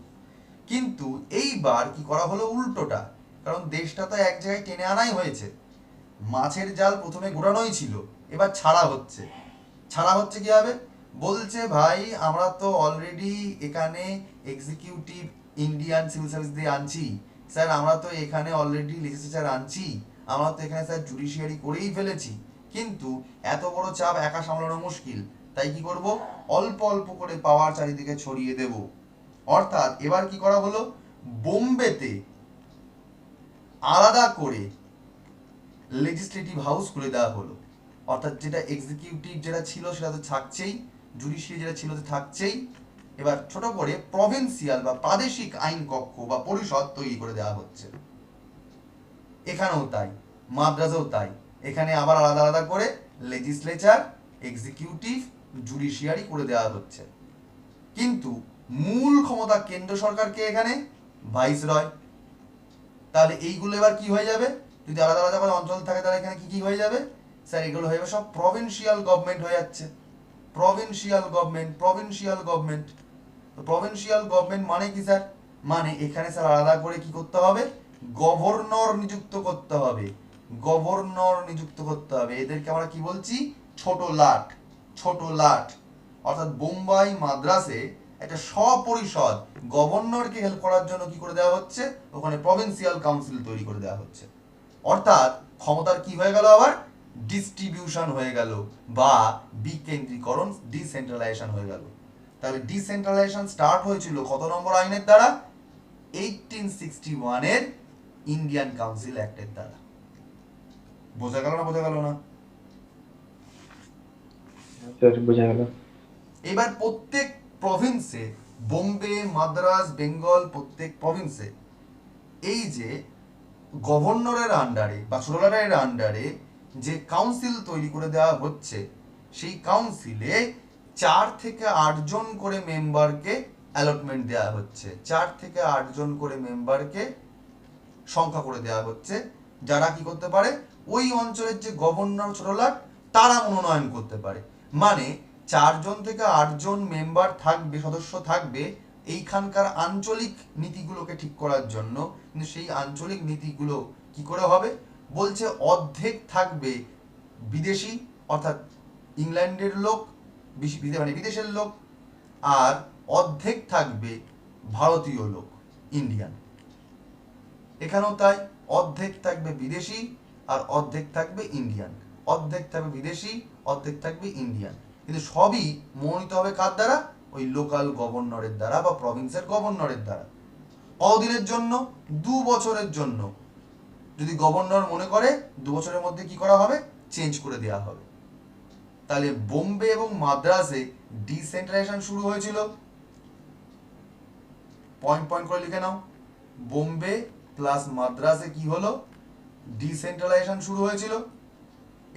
কিন্তু এইবার কি করা হলো? উল্টোটা। কারণ দেশটা তো এক জায়গায় টেনে আনাই হয়েছে, মাছের জাল প্রথমে ঘোরানোই ছিল, এবার ছাড়া হচ্ছে। ছাড়া হচ্ছে কিভাবে? বলছে ভাই আমরা তো অলরেডি এখানে এক্সিকিউটিভ ইন্ডিয়ান সিভিল সার্ভিস দিয়ে আনছি স্যার, আমরা তো এখানে অলরেডি লেজিসলেচার আনছি, আমরা তো এখানে স্যার জুডিশিয়ারি করেই ফেলেছি, কিন্তু এত বড় চাপ একা সামলানো মুশকিল, তাই কি করব? অল্প অল্প করে পাওয়ার চারিদিকে ছড়িয়ে দেব। অর্থাৎ এবার কি করা হলো? বোম্বেতে আলাদা করে লেজিসলেটিভ হাউস খুলে দেওয়া হলো। অর্থাৎ যেটা এক্সিকিউটিভ যেটা ছিল সেটা তো থাকছেই, জুডিশিয়ারি যেটা ছিল তো থাকছেই, এবার ছোট করে প্রভিন্সিয়াল বা প্রাদেশিক আইন কক্ষ বা পরিষদ তৈরি করে দেওয়া হচ্ছে। এখানেও তাই, মাদ্রাজেও তাই। এখানে আবার আলাদা আলাদা করে লেজিসলেচার, এক্সিকিউটিভ জুডিশিয়ারি করে দেওয়া হচ্ছে। কিন্তু মূল ক্ষমতা কেন্দ্র সরকারকে এখানে ভাইসরয়। তাহলে এইগুলো এবার কি হয়ে যাবে, যদি আলাদা আলাদা করে অঞ্চল থাকে তাহলে এখানে কি কি হয়ে যাবে স্যার, এগুলো হয়ে যাবে সব প্রভিন্সিয়াল গভর্নমেন্ট হয়ে যাচ্ছে। Provincial government, provincial government. তো প্রভিন্সিয়াল গভর্নমেন্ট মানে কি স্যার, মানে এখানে স্যার আলাদা করে কি করতে হবে, গভর্নর নিযুক্ত করতে হবে। গভর্নর নিযুক্ত করতে হবে, এদেরকে আমরা কি বলছি, ছোট লাট। ছোট লাট অর্থাৎ বোম্বাই মাদ্রাসে একটা স্বপরিষদ গভর্নরকে হেল্প করার জন্য কি করে দেওয়া হচ্ছে, ওখানে প্রভিন্সিয়াল কাউন্সিল তৈরি করে দেওয়া হচ্ছে। অর্থাৎ ক্ষমতার কি হয়ে গেল, আবার ডিস্ট্রিবিউশন হয়ে গেল বা বিকেন্দ্রীকরণ, ডিসেন্ট্রালাইজেশন হয়ে গেল। তাহলে ডিসেন্ট্রালাইজেশন স্টার্ট হয়েছিল কত নম্বর আইনের দ্বারা, 1861 এর ইন্ডিয়ান কাউন্সিল অ্যাক্টের দ্বারা। বোঝা গেল না, বোঝা গেল না? স্যার বোঝা গেল। এবার প্রত্যেক প্রভিন্সে, বোম্বে, মাদ্রাস, বেঙ্গল, প্রত্যেক প্রভিন্সে এই যে গভর্নরের আন্ডারে বা সোলারের আন্ডারে যে কাউন্সিল তৈরি করে দেওয়া হচ্ছে, সেই কাউন্সিলে 4 থেকে 8 জন করে মেম্বারকে অ্যালটমেন্ট দেওয়া হচ্ছে। 4 থেকে 8 জন করে মেম্বারকে সংখ্যা করে দেওয়া হচ্ছে, যারা কি করতে পারে, ওই অঞ্চলের যে গভর্নর ছোটলাট তারা মনোনয়ন করতে পারে। মানে 4 জন থেকে 8 জন মেম্বার থাকবে, সদস্য থাকবে এইখানকার আঞ্চলিক নীতিগুলোকে ঠিক করার জন্য। কিন্তু সেই আঞ্চলিক নীতিগুলো কি করে হবে, বলছে অর্ধেক থাকবে বিদেশি অর্থাৎ ইংল্যান্ডের লোক, মানে বিদেশের লোক, আর অর্ধেক থাকবে ভারতীয় লোক, ইন্ডিয়ান। এখানেও তাই, অর্ধেক থাকবে বিদেশি আর অর্ধেক থাকবে ইন্ডিয়ান। অর্ধেক থাকবে বিদেশি, অর্ধেক থাকবে ইন্ডিয়ান। কিন্তু সবই মনোনীত হবে কার দ্বারা, ওই লোকাল গভর্নরের দ্বারা বা প্রভিন্সের গভর্নরের দ্বারা। কতদিনের জন্য, 2 বছরের জন্য। যদি গভর্নর মনে করে 2 বছরের মধ্যে কি করা হবে, চেঞ্জ করে দেওয়া হবে। তাহলে বোম্বে এবং মাদ্রাসে ডিসেন্ট্রালাইজেশন শুরু হয়েছিল, পয়েন্ট পয়েন্ট করে লিখে নাও। বোম্বে প্লাস মাদ্রাসে কি হলো, ডিসেন্ট্রালাইজেশন শুরু হয়েছিল।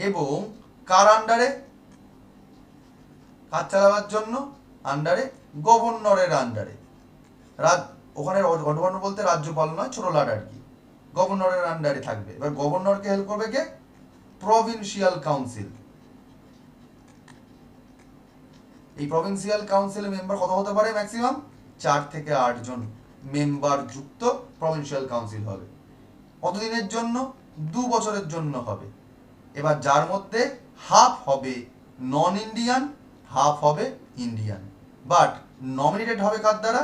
এবং কার আন্ডারে, কাজ চালাবার জন্য, আন্ডারে গভর্নরের আন্ডারে। ওখানে গভর্নর বলতে রাজ্যপাল নয়, ছোট লাট আর কি, গভর্নরের আন্ডারে থাকবে। এবার গভর্নরকে হেল্প করবে কে, প্রভিন্সিয়াল কাউন্সিল। এই প্রভিন্সিয়াল কাউন্সিলের মেম্বার কত হতে পারে, ম্যাক্সিমাম 4 থেকে 8 জন মেম্বার যুক্ত প্রভিন্সিয়াল কাউন্সিল হবে। কতদিনের জন্য, 2 বছরের জন্য হবে। এবার যার মধ্যে হাফ হবে নন ইন্ডিয়ান, হাফ হবে ইন্ডিয়ান। বাট নমিনেটেড হবে কার দ্বারা,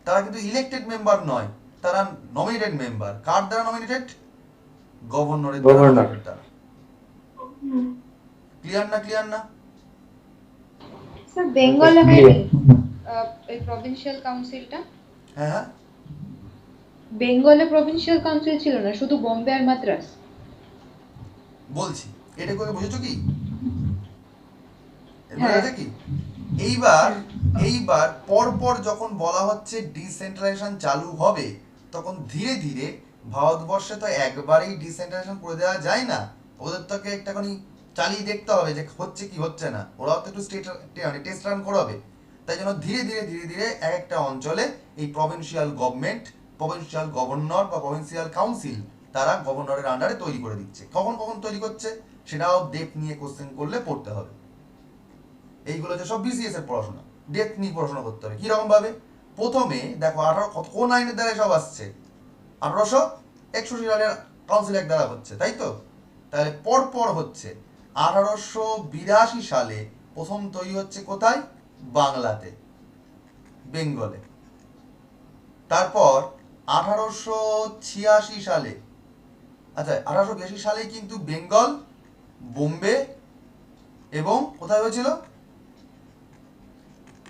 তারা কিন্তু ইলেক্টেড মেম্বার নয়, তারা নমিনেটেড মেম্বার। কার দ্বারা নমিনেটেড, গভর্নরের দ্বারা। ক্লিয়ার না, ক্লিয়ার না? স্যার বেঙ্গলে হয়নি এই প্রভিন্সিয়াল কাউন্সিলটা? হ্যাঁ হ্যাঁ, বেঙ্গলে প্রভিন্সিয়াল কাউন্সিল ছিল না, শুধু বোম্বে আর মাদ্রাস। বলছি এটা করে বুঝেছো কি, হ্যাঁ। বুঝেছো কি? এইবার পরপর যখন বলা হচ্ছে ডিসেন্ট্রালাইজেশন চালু হবে, তখন ধীরে ধীরে ভারতবর্ষে তো একবারেই ডিসেন্ট্রালাইজেশন করে দেওয়া যায় না, ওদের তোকে একটাখানি চালিয়ে দেখতে হবে যে হচ্ছে কি হচ্ছে না, ওরাও তো একটু টেস্ট রান করাবে। তাই জন্য ধীরে ধীরে ধীরে ধীরে এক একটা অঞ্চলে এই প্রভিন্সিয়াল গভর্নমেন্ট, প্রভিন্সিয়াল গভর্নর বা প্রভিন্সিয়াল কাউন্সিল তারা গভর্নরের আন্ডারে তৈরি করে দিচ্ছে। কখন কখন তৈরি করছে সেটাও ডেপ নিয়ে কোশ্চেন করলে পড়তে হবে। এইগুলো যে সব বিসিএস এর পড়াশোনা, ডেপ নিয়ে পড়াশোনা করতে হবে। কিরকম ভাবে, প্রথমে দেখো 18 কোন আইনের দ্বারা সব আসছে, 1861 সালের কাউন্সিল অ্যাক্ট দ্বারা হচ্ছে, তাই তো? তাহলে পরপর হচ্ছে 1882 সালে প্রথম তৈরি হচ্ছে কোথায়, বাংলাতে, বেঙ্গলে। তারপর 1886 সালে, আচ্ছা 1882 সালে কিন্তু বেঙ্গল, বোম্বে এবং কোথায় হয়েছিল,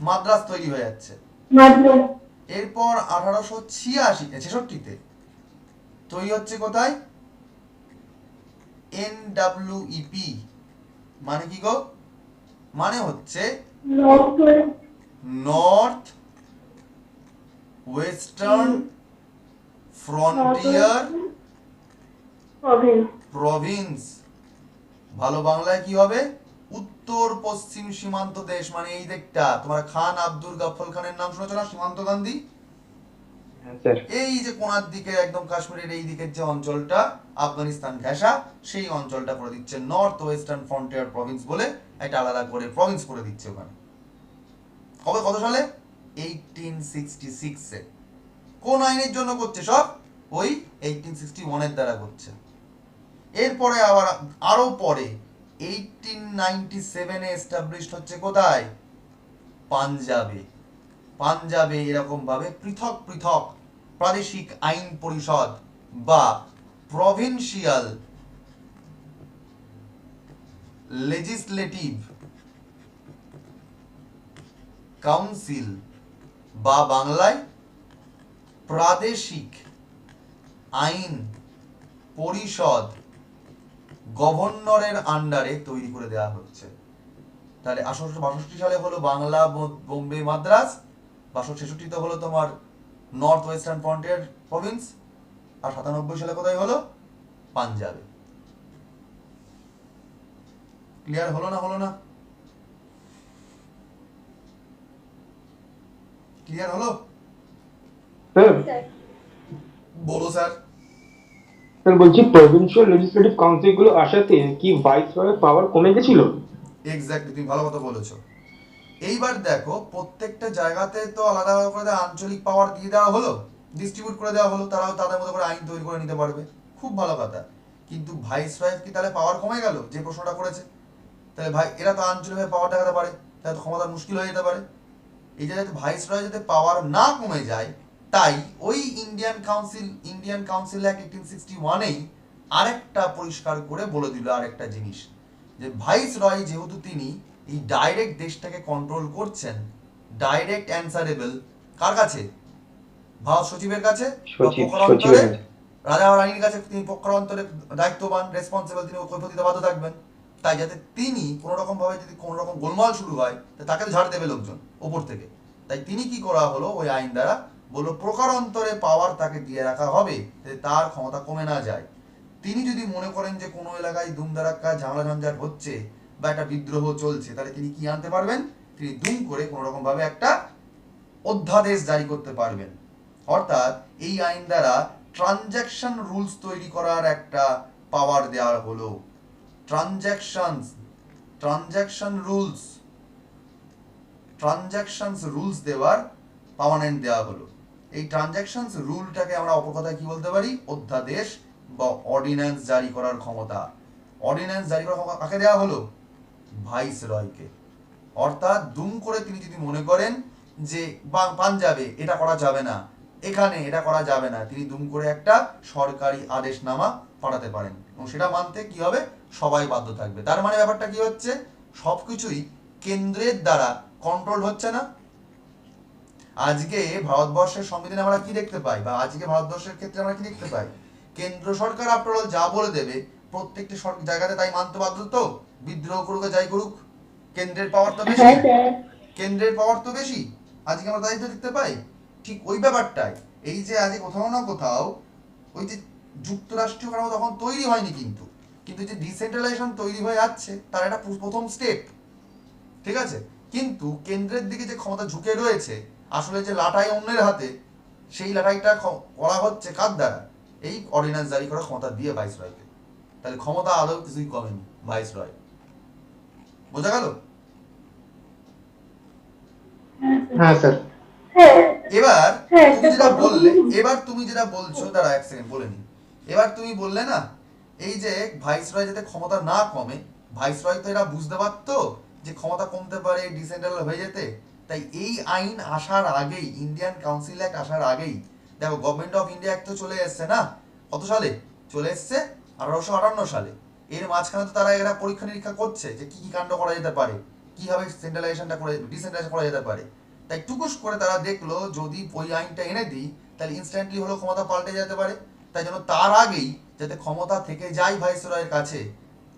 মাদ্রাস তৈরি হয়ে যাচ্ছে। এরপর 1866-তে তৈরি হচ্ছে কোথায়, এনডব্লিউইপি। মানে কি গো, মানে হচ্ছে নর্থ ওয়েস্টার্ন ফ্রন্টিয়ার প্রভিন্স। ভালো বাংলায় কি হবে, উত্তর পশ্চিম সীমান্ত দেশ, মানে এই দিকটা তোমার খান আব্দুল গাফফার খানের নাম শুনেছো না, সীমান্ত গান্ধী? হ্যাঁ স্যার। এই যে কোনার দিকে একদম কাশ্মীরের এই দিকের যে অঞ্চলটা আফগানিস্তান ঘেঁষা, সেই অঞ্চলটা করে দিচ্ছে নর্থ ওয়েস্টার্ন ফ্রন্টিয়ার প্রভিন্স বলে একটা আলাদা করে প্রভিন্স করে দিচ্ছে ওখানে। কবে, কত সালে? 1866 এ। কোন আইনের জন্য করছে সব? ওই 1861 এর দ্বারা করছে। এরপরে আবার আরো পরে 1897 এ এস্টাবলিশড হচ্ছে কোথায়? পাঞ্জাবে। পাঞ্জাবে এরকম ভাবে পৃথক পৃথক প্রাদেশিক আইন পরিষদ বা প্রভিন্সিয়াল লেজিসলেটিভ কাউন্সিল বা বাংলায় প্রাদেশিক আইন পরিষদ গভর্নরের আন্ডারে তৈরি করে দেওয়া হচ্ছে। তাহলে 1862 সালে হলো বাংলা, বোম্বে, মাদ্রাজ। 1866 হলো তোমার নর্থ ওয়েস্টার্ন ফ্রন্টিয়ার প্রভিন্স। আর 97 সালে কোথায় হলো? পাঞ্জাবে। ক্লিয়ার হলো না, হলো না? ক্লিয়ার হলো? স্যার স্যার বলো স্যার। স্যার বলছি প্রভিন্সিয়াল লেজিসলেটিভ কাউন্সিল গুলো আসাতে কি ভাইসরয়ের পাওয়ার কমে গেছিল? এক্স্যাক্টলি, তুমি ভালো কথা বলেছো। এইবার দেখো, প্রত্যেকটা জায়গাতে তো আলাদা আলাদা করে আঞ্চলিক পাওয়ার দিয়ে দেওয়া হলো, ডিস্ট্রিবিউট করে দেওয়া হলো, তারাও তাদের মতো করে আইন তৈরি করে নিতে পারবে। খুব ভালো কথা। কিন্তু ভাইসরয়ের কি তাহলে পাওয়ার কমে গেল? যে প্রশ্নটা করেছে, তাহলে ভাই এরা তো আঞ্চলিকভাবে পাওয়ার দেখাতে পারে, তাহলে তো ক্ষমতা মুশকিল হয়ে যেতে পারে। এই যে যাতে ভাইসরয় যাতে পাওয়ার না কমে যায়, তাই ওই ইন্ডিয়ান কাউন্সিল অ্যাক্ট 1861-এই আরেকটা পরিষ্কার করে বলে দিল আরেকটা জিনিস, যে ভাইসরয় যেহেতু তিনি এই ডাইরেক্ট দেশটাকে কন্ট্রোল করছেন, ডাইরেক্ট অ্যান্সারেবল কার কাছে? ভারত সচিবের কাছে বা পক্ষান্তরে রাজা বা রানীর কাছে। তিনি পক্ষান্তরে দায়িত্ববান, রেসপন্সিবল, তিনি কৈফিয়ত দিতে বাধ্য থাকবেন। তাই যাতে তিনি কোনো রকম ভাবে যদি কোনো রকম গোলমাল শুরু হয়, তাকে তো ঝাড় দেবে লোকজন ওপর থেকে। তাই তিনি কি করা হলো, ওই আইন দ্বারা বললো প্রকারান্তরে পাওয়ার তাকে দিয়ে রাখা হবে, যাতে তার ক্ষমতা কমে না যায়। তিনি যদি মনে করেন যে কোনো এলাকায় ধুমধারাক্কা ঝামেলা ঝঞ্ঝাট হচ্ছে বা একটা বিদ্রোহ চলছে, তাহলে তিনি কি আনতে পারবেন? তিনি দুম করে কোনো রকম ভাবে একটা অধ্যাদেশ জারি করতে পারবেন। অর্থাৎ এই আইন দ্বারা ট্রানজাকশন রুলস তৈরি করার একটা পাওয়ার দেওয়া হলো। ট্রানজাকশন রুলস দেওয়ার পার্মানেন্ট দেওয়া হলো। এই ট্রানজাকশন রুলটাকে আমরা অপর কথায় কি বলতে পারি? অধ্যাদেশ বা অর্ডিন্যান্স জারি করার ক্ষমতা। অর্ডিন্যান্স জারি করার ক্ষমতা কাকে দেওয়া হলো? ভাইসরয়কে। অর্থাৎ দুম করে তিনি যদি মনে করেন যে পাঞ্জাবে এটা করা যাবে না, এখানে এটা করা যাবে না, তিনি দুম করে একটা সরকারি আদেশনামা পাঠাতে পারেন, এবং সেটা মানতে কি হবে? সবাই বাধ্য থাকবে। তার মানে ব্যাপারটা কি হচ্ছে? সবকিছুই কেন্দ্রের দ্বারা কন্ট্রোল হচ্ছে না। আজকে ভারতবর্ষের সংবিধানে আমরা কি দেখতে পাই, বা আজকে ভারতবর্ষের ক্ষেত্রে আমরা কি দেখতে পাই? কেন্দ্র সরকার আফটার অল যা বলে দেবে প্রত্যেকটি জায়গাতে তাই মানতে বাধ্য। তো বিদ্রোহ করুক যাই করুক, কেন্দ্রের পাওয়ার তো বেশি, হ্যাঁ স্যার। কেন্দ্রের পাওয়ার তো বেশি। আজকে আমরা তাই তো দেখতে পাই। ঠিক ওই ব্যাপারটাই, এই যে আজকে কোথাও না কোথাও ওই যে যুক্তরাষ্ট্রীয় কাঠামো তখন তৈরি হয়নি, কিন্তু যে ডিসেন্ট্রালাইজেশন তৈরি হয়ে যাচ্ছে তার একটা প্রথম স্টেপ, ঠিক আছে? কিন্তু কেন্দ্রের দিকে যে ক্ষমতা ঝুঁকে রয়েছে, আসলে যে লাটাই অন্যের হাতে, সেই লাটাইটা করা হচ্ছে কার দ্বারা? এই অর্ডিন্যান্স জারি করার ক্ষমতা দিয়ে ভাইসরয়কে। তাহলে ক্ষমতা আদৌ কিছুই কমেনি ভাইসরয়। বোঝা গেল? হ্যাঁ স্যার। এবার হ্যাঁ, তুমি যেটা একটা বললে, কথা- এবার তুমি যেটা বলছো, দাঁড়া এক সেকেন্ড বলে নি। এবার তুমি বললে না, এই যে ভাইসরয় যাতে ক্ষমতা না কমে, ভাইসরয় তো এরা বুঝতে পারতো যে ক্ষমতা কমতে পারে, ডিসেন্ট্রাল হয়ে যেতে। তাই এই আইন আসার আগেই, ইন্ডিয়ান কাউন্সিল অ্যাক্ট আসার আগেই, দেখো গভর্নমেন্ট অফ ইন্ডিয়া অ্যাক্ট তো চলে এসছে না, কত সালে চলে এসছে? 1858 সালে। এর মাঝখানে তো তারা এরা পরীক্ষা নিরীক্ষা করছে যে কি কি কাণ্ড করা যেতে পারে, কিভাবে সেন্ট্রালাইজেশনটা করে ডিসেন্ট্রালাইজেশন করা যেতে পারে। তাই টুকুস করে তারা দেখলো যদি ওই আইনটা এনে দিই, তাহলে ইনস্ট্যান্টলি হলো ক্ষমতা পাল্টে যেতে পারে। তাই জন্য তার আগেই যাতে ক্ষমতা থেকে যায় ভাইসরয়ের কাছে,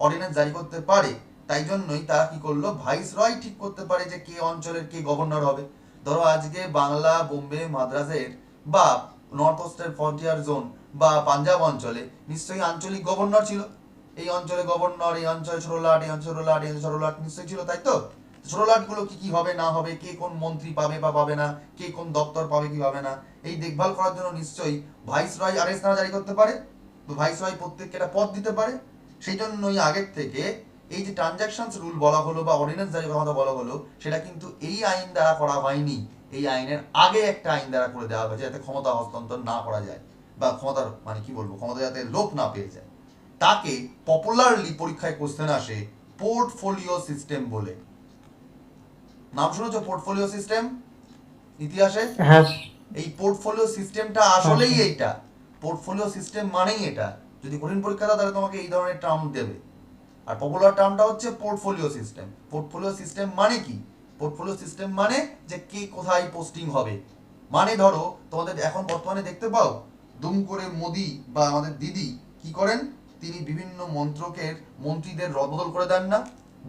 অর্ডিন্যান্স জারি করতে পারে, তাই জন্যই তারা কি করলো, ভাইসরয় ঠিক করতে পারে যে কে অঞ্চলের কে গভর্নর হবে। ধরো আজকে বাংলা, বোম্বে, মাদ্রাজের বা নর্থ ওয়েস্টের ফ্রন্টিয়ার জোন বা পাঞ্জাব অঞ্চলে নিশ্চয়ই আঞ্চলিক গভর্নর ছিল, এই অঞ্চলে গভর্নর, এই অঞ্চলে ছোট লাট, এই অঞ্চলে ছোট লাট, এই অঞ্চলে ছোট লাট নিশ্চয়ই ছিল, তাই তো? ছোট লাট গুলো কি কি হবে না হবে, কে কোন মন্ত্রী পাবে বা পাবে না, কে কোন দপ্তর পাবে কি পাবে না, এই দেখভাল করার জন্য নিশ্চয়ই ভাইসরয় আদেশনামা জারি করতে পারে, তো ভাইসরয় প্রত্যেককে একটা পদ দিতে পারে। সেই জন্যই আগের থেকে এই যে ট্রানজাকশনস রুল বলা হলো বা অর্ডিন্যান্স জারি করার কথা বলা হলো, সেটা কিন্তু এই আইন দ্বারা করা হয়নি, এই আইনের আগে একটা আইন দ্বারা করে দেওয়া হয়েছে, যাতে ক্ষমতা হস্তান্তর না করা যায় বা ক্ষমতার মানে কি বলবো, ক্ষমতা যাতে লোপ না পেয়ে যায়। তাকে পপুলারলি পরীক্ষায় কোশ্চেন আসে পোর্টফোলিও সিস্টেম বলে। নাম শুনেছো পোর্টফোলিও সিস্টেম ইতিহাসে? হ্যাঁ এই পোর্টফোলিও সিস্টেমটা আসলেই এইটা, পোর্টফোলিও সিস্টেম মানেই এটা। যদি কঠিন পরীক্ষা দাও তাহলে তোমাকে এই ধরনের টার্ম দেবে, আর পপুলার টার্মটা হচ্ছে পোর্টফোলিও সিস্টেম। পোর্টফোলিও সিস্টেম মানে কি? পোর্টফোলিও সিস্টেম মানে যে কে কোথায় পোস্টিং হবে। মানে ধরো তোমাদের এখন বর্তমানে দেখতে পাও দুম করে মোদি বা আমাদের দিদি কি করেন, তিনি বিভিন্ন মন্ত্রকের মন্ত্রীদের রদবদল করে দেন না?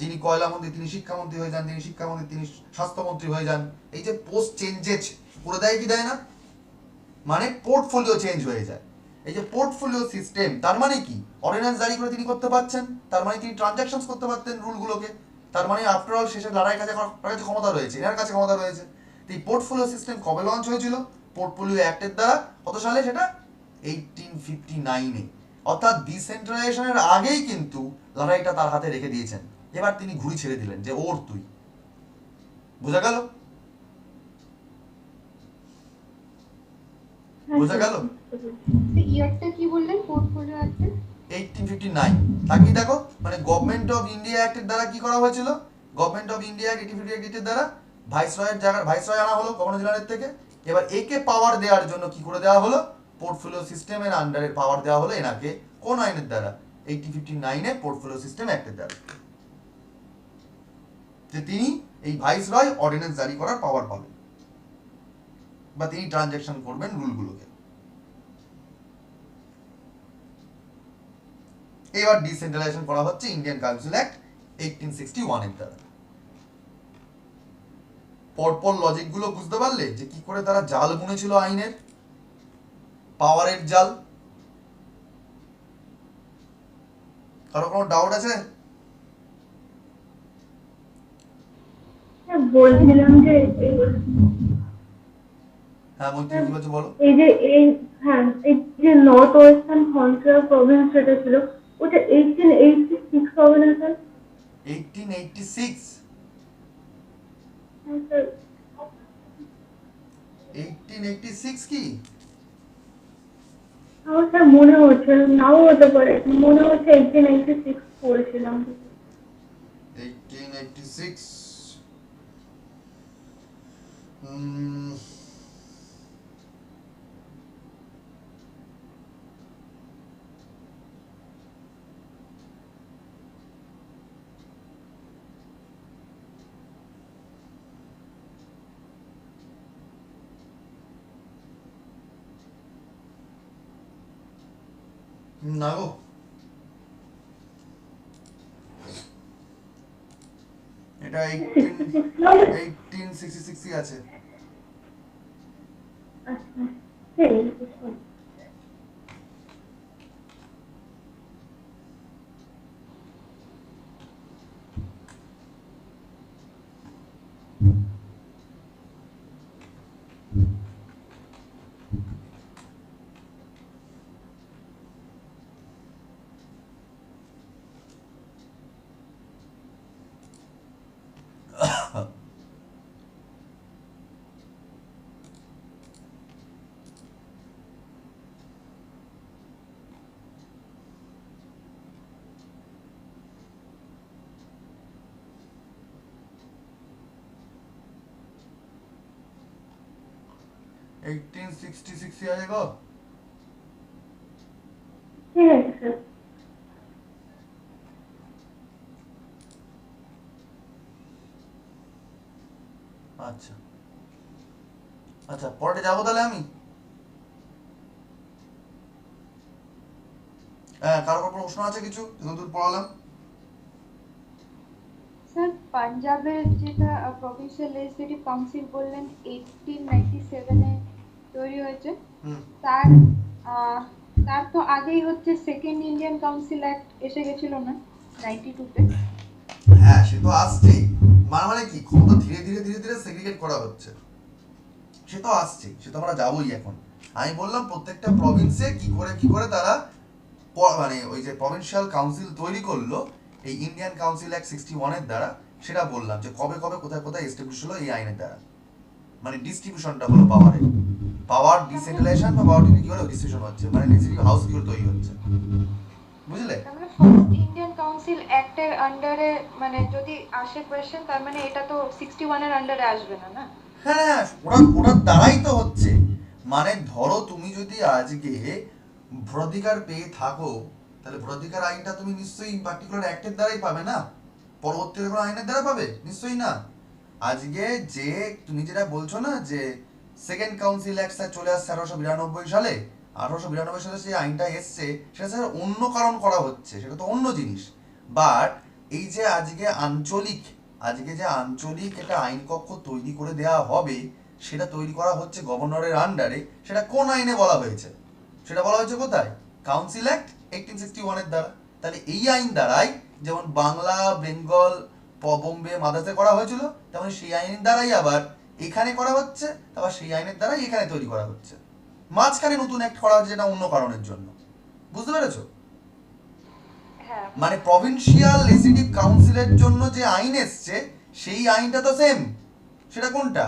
যিনি কয়লা মন্ত্রী তিনি শিক্ষামন্ত্রী হয়ে যান, যিনি শিক্ষামন্ত্রী তিনি স্বাস্থ্যমন্ত্রী হয়ে যান। এই যে পোস্ট চেঞ্জেস করে দেয় কি দেয় না, মানে পোর্টফোলিও চেঞ্জ হয়ে যায়। এই যে পোর্টফোলিও সিস্টেম তার মানে কি, অর্ডিন্যান্স জারি করে তিনি করতে পারছেন, তার মানে তিনি ট্রানজাকশনস করতে পারতেন রুলগুলোকে, তার মানে আফটার অল শেষে লড়াই কাছে কাছে ক্ষমতা রয়েছে, এনার কাছে ক্ষমতা রয়েছে। তো এই পোর্টফোলিও সিস্টেম কবে লঞ্চ হয়েছিল? পোর্টফোলিও অ্যাক্টের দ্বারা। কত সালে সেটা? 1859-এ। অর্থাৎ ডিসেন্ট্রালাইজেশনের আগেই কিন্তু লড়াইটা তার হাতে রেখে দিয়েছেন, এবার তিনি ঘুড়ি ছেড়ে দিলেন যে ওর তুই। বোঝা গেল? বোঝা গেল? ইয়ারটা কি বললেন পোর্টফোলিও অ্যাক্টে? 1859। তাকিয়ে দেখো, মানে গভর্নমেন্ট অফ ইন্ডিয়া অ্যাক্টের দ্বারা কি করা হয়েছিল? গভর্নমেন্ট অফ ইন্ডিয়া 1858 এর দ্বারা ভাইসরয়ের জায়গায় ভাইসরয় আনা হলো গভর্নর জেনারেল থেকে। এবার একে পাওয়ার দেওয়ার জন্য কি করে দেওয়া হলো? পোর্টফোলিও সিস্টেমের আন্ডারে পাওয়ার দেওয়া হলো এনাকে। কোন আইনের দ্বারা? 1859 এ পোর্টফোলিও সিস্টেম অ্যাক্টের দ্বারা, যে তিনি এই ভাইসরয় অর্ডিন্যান্স জারি করার পাওয়ার পাবেন বা তিনি ট্রানজাকশন করবেন রুলগুলোকে। এবার ডিসেন্ট্রালাইজেশন করা হচ্ছে ইন্ডিয়ান কাউন্সিল অ্যাক্ট 1861 এর দ্বারা। পরপর লজিক গুলো বুঝতে পারলে যে কি করে তারা জাল বুনেছিল আইনের, পাওয়ারের জাল? কারো কোনো ডাউট আছে? হ্যাঁ, বলছিলাম যে হ্যাঁ মৈত্রী কি বলছো বলো। এই যে হ্যাঁ এই যে নর্থ ওয়েস্টার্ন ফ্রন্টিয়ার প্রভিন্স যেটা ছিল, ওটা 1886 হবে না স্যার? 1886? হ্যাঁ স্যার। 1886 কি? আমার স্যার মনে হচ্ছে, নাও হতে পারে, মনে হচ্ছে 1886 পড়েছিলাম। 1886 না গো, এটা 1866 আছে। আচ্ছা ঠিক আছে। এইটিন সিক্সটি সিক্সটি আছে গো। ঠিক আছে স্যার। আচ্ছা আচ্ছা, পরে যাবো তাহলে আমি। হ্যাঁ, কারো কোনো প্রশ্ন আছে কিছু নতুন পড়ালাম? স্যার পাঞ্জাবের যেটা প্রভিন্সিয়াল লেজিসলেটিভ কাউন্সিল বললেন 1897-এ তৈরি হয়েছে, হুম। তার তার তো আগেই হচ্ছে সেকেন্ড ইন্ডিয়ান কাউন্সিল অ্যাক্ট এসে গেছিল না 92-তে? হ্যাঁ, সে তো আসছেই। মানে কি ক্ষমতা ধীরে ধীরে ধীরে ধীরে সেগ্রিগেট করা হচ্ছে, সে তো আসছেই, সে তো আমরা যাবোই এখন। আমি বললাম প্রত্যেকটা প্রভিন্সে কি করে তারা মানে ওই যে প্রভিন্সিয়াল কাউন্সিল তৈরি করলো এই ইন্ডিয়ান কাউন্সিল অ্যাক্ট 61 এর দ্বারা, সেটা বললাম যে কবে কবে কোথায় কোথায় এস্টাবলিশ হলো এই আইনের দ্বারা। মানে ডিস্ট্রিবিউশনটা হলো পাওয়ারের, পাওয়ার ডিসেন্ট্রালাইজেশন বা পাওয়ার কি করে ডিস্ট্রিবিউশন হচ্ছে, মানে লেজিসলেটিভ হাউস কি করে তৈরি হচ্ছে, বুঝলে? তার মানে ফার্স্ট ইন্ডিয়ান কাউন্সিল অ্যাক্টের আন্ডারে মানে যদি আসে কোয়েশ্চেন, তার মানে এটা তো 61 এর আন্ডারে আসবে না, না? হ্যাঁ, ওটার দ্বারাই তো হচ্ছে। মানে ধরো তুমি যদি আজকে ভোটাধিকার পেয়ে থাকো, তাহলে ভোটাধিকার আইনটা তুমি নিশ্চয়ই পার্টিকুলার অ্যাক্টের দ্বারাই পাবে না, পরবর্তী কোনো আইনের দ্বারা পাবে নিশ্চয়ই না। আজকে যে তুমি যেটা বলছো না যে সেকেন্ড কাউন্সিল অ্যাক্ট চলে আসছে 1892 সালে, 1892 সালে সেই আইনটা এসছে, সেটা স্যার অন্য কারণ করা হচ্ছে, সেটা তো অন্য জিনিস। বাট এই যে আজকে যে আঞ্চলিক একটা আইন কক্ষ তৈরি করে দেওয়া হবে, সেটা তৈরি করা হচ্ছে গভর্নরের আন্ডারে, সেটা কোন আইনে বলা হয়েছে? সেটা বলা হয়েছে কোথায়? কাউন্সিল অ্যাক্ট 1861 এর দ্বারা। তাহলে এই আইন দ্বারাই যেমন বাংলা, বেঙ্গল, বোম্বে, মাদ্রাসে করা হয়েছিল, তেমন সেই আইনের দ্বারাই আবার এখানে করা হচ্ছে, আবার সেই আইনের দ্বারাই এখানে তৈরি করা হচ্ছে। মাঝখানে নতুন অ্যাক্ট করা হচ্ছে যেটা অন্য কারণের জন্য, বুঝতে পেরেছো? হ্যাঁ। মানে প্রভিন্সিয়াল লেজিসলেটিভ কাউন্সিলের জন্য যে আইন এসছে সেই আইনটা তো সেম, সেটা কোনটা?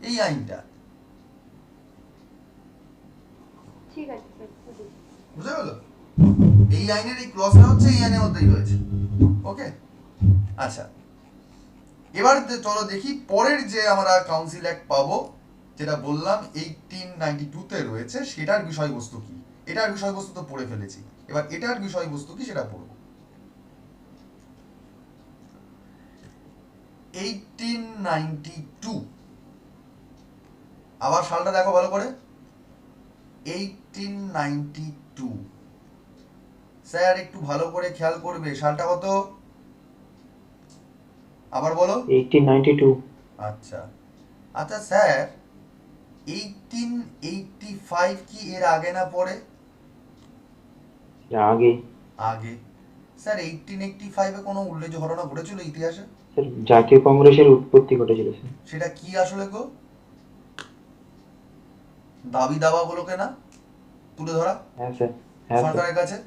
এই আইনটা। ঠিক আছে স্যার, বুঝেছি। বুঝতে গেল? এই আইনের এই ক্লজটা হচ্ছে এই আইনের মধ্যেই রয়েছে। ওকে, আচ্ছা, এবার চলো দেখি পরের যে আমরা কাউন্সিল অ্যাক্ট পাবো, যেটা বললাম 1892 তে রয়েছে, সেটার বিষয়বস্তু কি। এটার বিষয়বস্তু তো পড়ে ফেলেছি, এবার এটার বিষয়বস্তু কি সেটা পড়বো। 1892, আবার সালটা দেখো ভালো করে, 1892। স্যার একটু ভালো করে খেয়াল করবে, সালটা কত আবার বলো? 1892। আচ্ছা আচ্ছা স্যার, 1885 কি এর আগে না পরে? আগে। আগে। স্যার 1885 এ কোনো উল্লেখযোগ্য ঘটনা ঘটেছিল ইতিহাসে? স্যার জাতীয় কংগ্রেসের উৎপত্তি ঘটেছিল স্যার। সেটা কি আসলে গো? দাবি দাওয়াগুলোকে না তুলে ধরা হ্যাঁ স্যার, হ্যাঁ স্যার। সরকারের কাছে।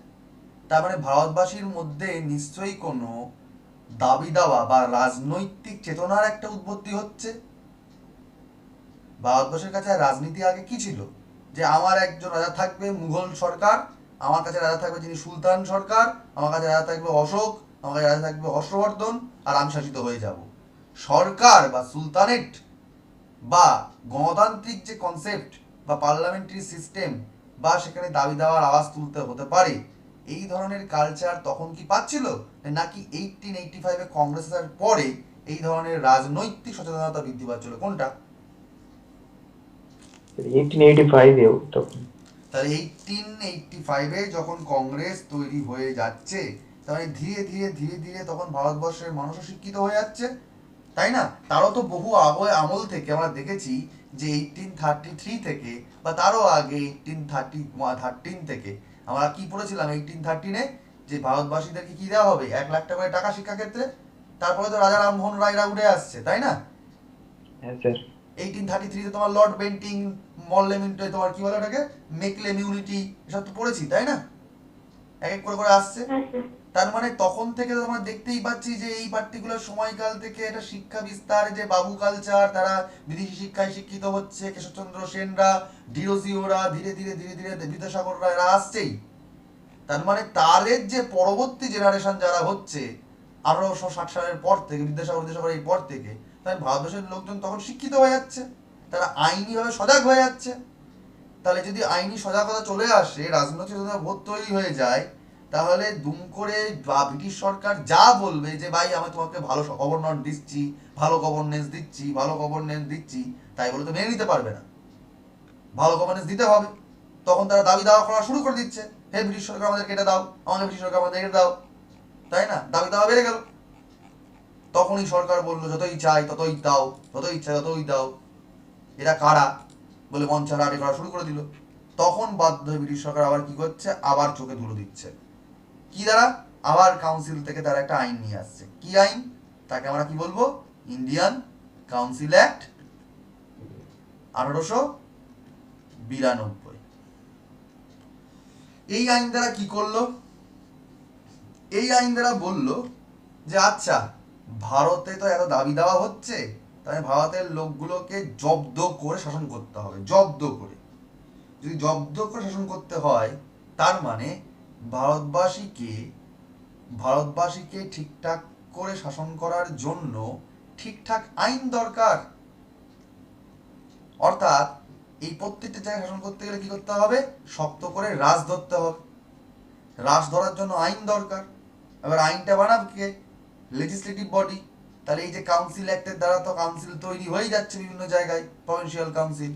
তার মানে ভারতবাসীর মধ্যে নিশ্চয়ই কোনো দাবি দাওয়া বা রাজনৈতিক চেতনার একটা উৎপত্তি হচ্ছে। ভারতবর্ষের কাছে রাজনীতি আগে কি ছিল? যে আমার একজন রাজা থাকবে মুঘল সরকার, আমার কাছে রাজা থাকবে যিনি সুলতান সরকার, আমার কাছে রাজা থাকবে অশোক, আমার কাছে রাজা থাকবে হর্ষবর্ধন, আর আমি শাসিত হয়ে যাব। সরকার বা সুলতানেট বা গণতান্ত্রিক যে কনসেপ্ট বা পার্লামেন্টারি সিস্টেম বা সেখানে দাবি দেওয়ার আওয়াজ তুলতে হতে পারে, এই ধরনের কালচার তখন কি পাচ্ছিল, নাকি 1885 কংগ্রেস আসার পরে এই ধরনের রাজনৈতিক সচেতনতা বৃদ্ধি পাচ্ছিল, কোনটা? 1885 তখন। তাহলে 1885 যখন কংগ্রেস তৈরি হয়ে যাচ্ছে, তাহলে ধীরে ধীরে ধীরে ধীরে তখন ভারতবর্ষের মানুষও শিক্ষিত হয়ে যাচ্ছে, তাই না? তারও তো বহু আগে আমল থেকে আমরা দেখেছি যে 1833 থেকে বা তারও আগে 1813 থেকে আমরা কি পড়েছিলাম 1813-এ, যে ভারতবাসীদেরকে কি দেওয়া হবে, 1 লাখ টাকা করে টাকা শিক্ষাক্ষেত্রে। তারপরে তো রাজা রামমোহন রায়রা উঠে আসছে, তাই না? হ্যাঁ স্যার। 1833-তে তোমার লর্ড বেন্টিং, মরলেমিন্টন, তোমার কি বলে ওটাকে, মেকলেম ইউনিটি, এসব তো পড়েছি, তাই না? এক এক করে করে আসছে। হ্যাঁ স্যার। তার মানে তখন থেকে তো আমরা দেখতেই পাচ্ছি যে এই পার্টিকুলার সময়কাল থেকে এটা শিক্ষা বিস্তার, যে বাবু কালচার, তারা বিদেশি শিক্ষায় শিক্ষিত হচ্ছে, কেশবচন্দ্র সেনরা, ডিরোজিওরা, ধীরে ধীরে ধীরে ধীরে বিদ্যাসাগররা, এরা আসছেই। তার মানে তাদের যে পরবর্তী জেনারেশন যারা হচ্ছে 1860 সালের পর থেকে, বিদ্যাসাগরের পর থেকে, তাই ভারতবর্ষের লোকজন তখন শিক্ষিত হয়ে যাচ্ছে, তারা আইনিভাবে সজাগ হয়ে যাচ্ছে। তাহলে যদি আইনি সজাগতা চলে আসে, রাজনৈতিক বোধ তৈরি হয়ে যায়, তাহলে দুম করে বা ব্রিটিশ সরকার যা বলবে যে ভাই আমি তোমাকে ভালো গভর্নর দিচ্ছি, ভালো গভর্নেন্স দিচ্ছি, তাই বলে তো মেনে নিতে পারবে না, ভালো গভর্নেন্স দিতে হবে। তখন তারা দাবি দাওয়া করা শুরু করে দিচ্ছে, হে ব্রিটিশ সরকার আমাদেরকে এটা দাও, আমাকে ব্রিটিশ সরকার আমাদের এটা দাও, তাই না? দাবি দাওয়া বেড়ে গেল। তখনই সরকার বললো যতই চাই ততই দাও, যতই ইচ্ছা ততই দাও। এরা কারা বলে মঞ্চারা আটে করা শুরু করে দিল। তখন বাধ্য হয়ে ব্রিটিশ সরকার আবার কি করছে, আবার চোখে ধুলো দিচ্ছে। কি দ্বারা? আবার কাউন্সিল থেকে তারা একটা আইন নিয়ে আসছে। কি আইন? তাকে আমরা কি বলবো? Indian council act 1892। এই আইন দ্বারা কি করলো? এই আইন দ্বারা বললো যে আচ্ছা, ভারতে তো এত দাবি দেওয়া হচ্ছে, তাই ভারতের লোকগুলোকে জব্দ করে শাসন করতে হবে। জব্দ করে, যদি জব্দ করে শাসন করতে হয়, তার মানে ভারতবাসীকে ঠিকঠাক করে শাসন করার জন্য ঠিকঠাক আইন দরকার। অর্থাৎ এই প্রত্যেকটা জায়গায় শাসন করতে গেলে কি করতে হবে? শক্ত করে রাজ ধরতে হবে। রাজ ধরার জন্য আইন দরকার। এবার আইনটা বানাবে কে? Legislative body. তাহলে এই যে কাউন্সিল অ্যাক্টের দ্বারা তো কাউন্সিল তৈরি হয়ে যাচ্ছে বিভিন্ন জায়গায়, প্রভিন্সিয়াল কাউন্সিল।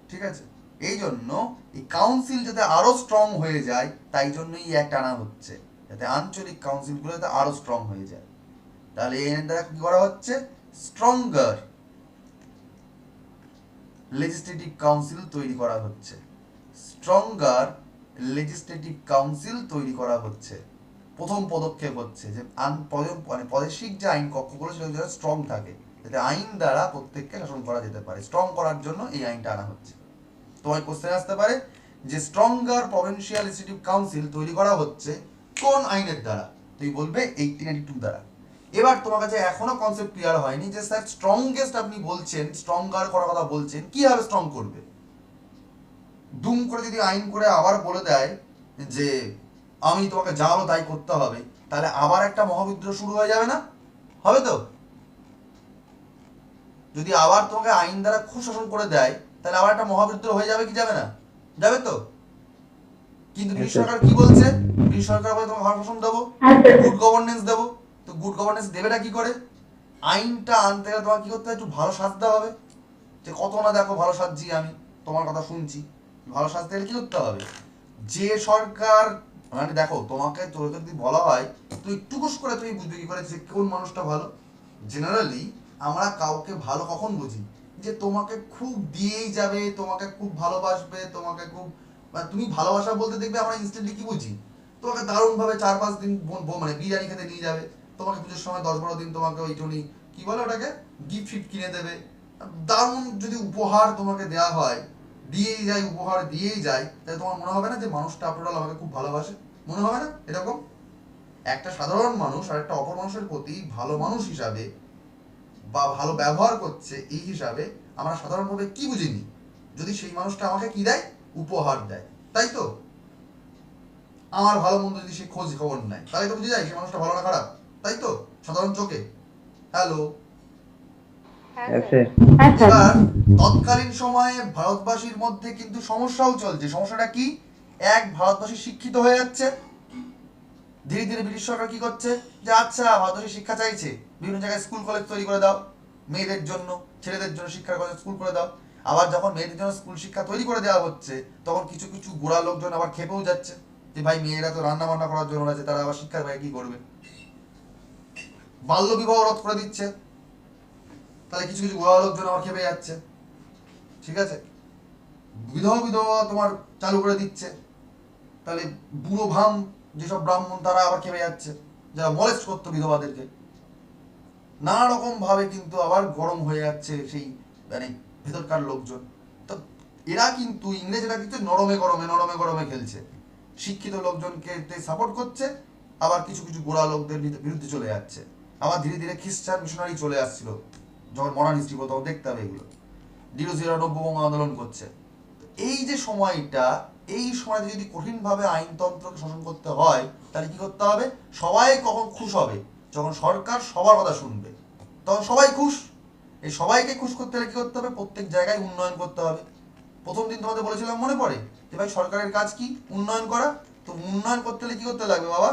ঠিক আছে, এই জন্য এই কাউন্সিল যাতে আরো স্ট্রং হয়ে যায়, তাই জন্যই এই অ্যাক্ট আনা হচ্ছে, যাতে আঞ্চলিক কাউন্সিলগুলো যাতে আরো স্ট্রং হয়ে যায়। তাহলে এই আইনের দ্বারা কি করা হচ্ছে? স্ট্রঙ্গার লেজিসলেটিভ কাউন্সিল তৈরি করা হচ্ছে। স্ট্রঙ্গার লেজিসলেটিভ কাউন্সিল তৈরি করা হচ্ছে। প্রথম পদক্ষেপ হচ্ছে যে প্রাদেশিক যে আইন কক্ষগুলো সেগুলো যাতে স্ট্রং থাকে, যাতে আইন দ্বারা প্রত্যেককে শাসন করা যেতে পারে। স্ট্রং করার জন্য এই আইনটা আনা হচ্ছে। তোমার কোশ্চেন আসতে পারে যে স্ট্রঙ্গার প্রভিন্সিয়াল লেজিসলেটিভ কাউন্সিল তৈরি করা হচ্ছে কোন আইনের দ্বারা? তুই বলবে 1892 দ্বারা। এবার তোমার কাছে এখনো কনসেপ্ট ক্লিয়ার হয়নি যে স্যার স্ট্রংগেস্ট আপনি বলছেন, স্ট্রঙ্গার করার কথা বলছেন, কিভাবে স্ট্রং করবে? দুম করে যদি আইন করে আবার বলে দেয় যে আমি তোমাকে যা হলো তাই করতে হবে, তাহলে আবার একটা মহাবিদ্রোহ শুরু হয়ে যাবে না? হবে তো? যদি আবার তোমাকে আইন দ্বারা খুব শাসন করে দেয়, তাহলে আবার একটা মহাবিদ্রোহ হয়ে যাবে কি যাবে না? যাবে তো। কিন্তু ব্রিটিশ সরকার কি বলছে? ব্রিটিশ সরকার বলে তোমাকে ভালো শাসন দেবো, গুড গভর্নেন্স দেবো। তো গুড গভর্নেন্স দেবেটা কি করে? আইনটা আনতে গেলে তোমাকে কি করতে হবে? একটু ভালো সাজতে হবে। যে কত না দেখো ভালো সাজছি, আমি তোমার কথা শুনছি। ভালো সাজতে গেলে কি করতে হবে? যে সরকার, মানে দেখো তোমাকে যদি বলা হয়, তুই টুকুস করে তুমি বুঝবে কি করে যে কোন মানুষটা ভালো? জেনারেলি আমরা কাউকে ভালো কখন বুঝি? যে তোমাকে খুব দিয়েই যাবে, তোমাকে খুব ভালোবাসবে, তোমাকে খুব, মানে তুমি ভালোবাসা বলতে দেখবে আমরা ইনস্ট্যান্টলি কি বুঝি? তোমাকে দারুণভাবে 4-5 দিন মানে বিরিয়ানি খেতে নিয়ে যাবে, তোমাকে পুজোর সময় 10-12 দিন তোমাকে ওইটুনি কি বলে ওটাকে, গিফট ফিফট কিনে দেবে। দারুণ যদি উপহার তোমাকে দেওয়া হয়, দিয়েই যায়, উপহার দিয়েই যায়, তাহলে তোমার মনে হবে না যে মানুষটা আপনারা আমাকে খুব ভালোবাসে? মনে হবে না এরকম? একটা সাধারণ মানুষ আর একটা অপর মানুষের প্রতি ভালো মানুষ হিসাবে বা ভালো ব্যবহার করছে এই হিসাবে আমরা সাধারণভাবে কি বুঝিনি? যদি সেই মানুষটা আমাকে কি দেয়? উপহার দেয়, তাই তো? আমার ভালো মন্দ যদি সে খোঁজ খবর নেয়, তাহলে তো বুঝে যায় সেই মানুষটা ভালো না খারাপ, তাই তো? সাধারণ চোখে। হ্যালো। হ্যাঁ Yes, স্যার। sir. এবার তৎকালীন সময়ে ভারতবাসীর মধ্যে কিন্তু সমস্যাও চলছে। সমস্যাটা কি? এক, ভারতবাসী শিক্ষিত হয়ে যাচ্ছে। ধীরে ধীরে ব্রিটিশ সরকার কি করছে যে আচ্ছা ভারতবাসী শিক্ষা চাইছে, বিভিন্ন জায়গায় স্কুল কলেজ তৈরি করে দাও, মেয়েদের জন্য ছেলেদের জন্য শিক্ষার কথা স্কুল করে দাও। আবার যখন মেয়েদের জন্য স্কুল শিক্ষা তৈরি করে দেওয়া হচ্ছে, তখন কিছু কিছু গোড়া লোকজন আবার খেপেও যাচ্ছে যে ভাই মেয়েরা তো রান্না বান্না করার জন্য আছে, তারা আবার শিক্ষার ভাই কি করবে? বাল্য বিবাহ রোধ করে দিচ্ছে। তাহলে কিছু কিছু গোড়া লোকজন আবার খেপে যাচ্ছে। ঠিক আছে, বিধবা তোমার চালু করে দিচ্ছে। তাহলে বুড়ো ভাম যেসব ব্রাহ্মণ, তারা আবার খেপে যাচ্ছে, যারা মলেস্ট করতো বিধবাদেরকে। নানা রকম ভাবে কিন্তু আবার গরম হয়ে যাচ্ছে সেই মানে ভেতরকার লোকজন। তো এরা কিন্তু ইংরেজরা কিন্তু নরমে গরমে খেলছে। শিক্ষিত লোকজনকে সাপোর্ট করছে, আবার কিছু কিছু গোড়া লোকদের বিরুদ্ধে চলে যাচ্ছে। আবার ধীরে ধীরে খ্রিস্টান মিশনারি চলে আসছিল। যখন মডার্ন হিস্ট্রি বলতে তখন দেখতে হবে এগুলো। 1890 আন্দোলন করছে। এই যে সময়টা, এই সময়টা যদি কঠিনভাবে আইনতন্ত্রকে শাসন করতে হয়, তাহলে কি করতে হবে? সবাই কখন খুশ হবে? যখন সরকার সবার কথা শুনবে, তখন সবাই খুশ। এই সবাইকে খুশ করতে হলে কি করতে হবে? প্রত্যেক জায়গায় উন্নয়ন করতে হবে। প্রথম দিন তোমাদের বলেছিলাম, মনে পড়ে যে ভাই সরকারের কাজ কি? উন্নয়ন করা। তো উন্নয়ন করতে হলে কি করতে লাগবে বাবা?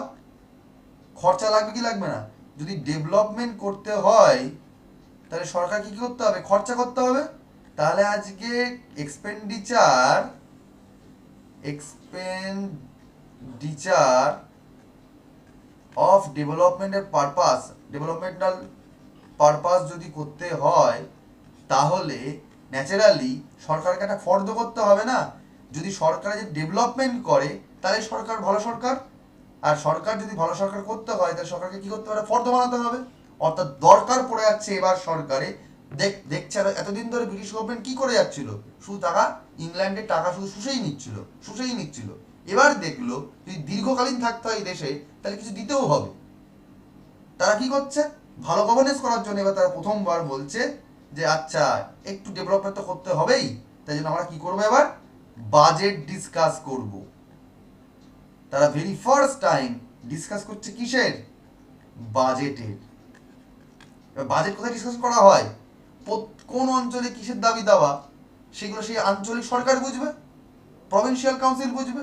খরচা লাগবে কি লাগবে না? যদি ডেভেলপমেন্ট করতে হয়, তাহলে সরকার কি করতে হবে? খরচা করতে হবে। তাহলে আজকে এক্সপেন্ডিচার অফ ডেভেলপমেন্টাল পারপাস যদি করতে হয়, তাহলে ন্যাচারালি সরকারকে একটা ফর্দ করতে হবে না, যদি সরকার যে ডেভেলপমেন্ট করে তাহলে সরকার ভালো সরকার, আর সরকার যদি ভালো সরকার করতে হয় তাহলে সরকারকে কি করতে পারে, ফর্দ বানাতে হবে। অর্থাৎ দরকার পড়ে যাচ্ছে এবার সরকারে, দেখছে এতদিন ধরে ব্রিটিশ গভর্নমেন্ট কি করে যাচ্ছিল, শুধু টাকা, ইংল্যান্ডের টাকা শুধু শুষেই নিচ্ছিল। এবার দেখলো যদি দীর্ঘকালীন থাকতে হয় দেশে তাহলে কিছু দিতেও হবে। তারা কি করছে, ভালো গভর্নেন্স করার জন্য এবার তারা প্রথমবার বলছে যে আচ্ছা একটু ডেভেলপমেন্ট তো করতে হবেই, তাই জন্য আমরা কি করবো, এবার বাজেট ডিসকাস করব। তারা ভেরি ফার্স্ট টাইম ডিসকাস করছে কিসের, বাজেটের। বাজেট কোথায় ডিসকাস করা হয়, কোন অঞ্চলে কিসের দাবি দাওয়া সেগুলো সেই আঞ্চলিক সরকার বুঝবে, প্রভিন্সিয়াল কাউন্সিল বুঝবে।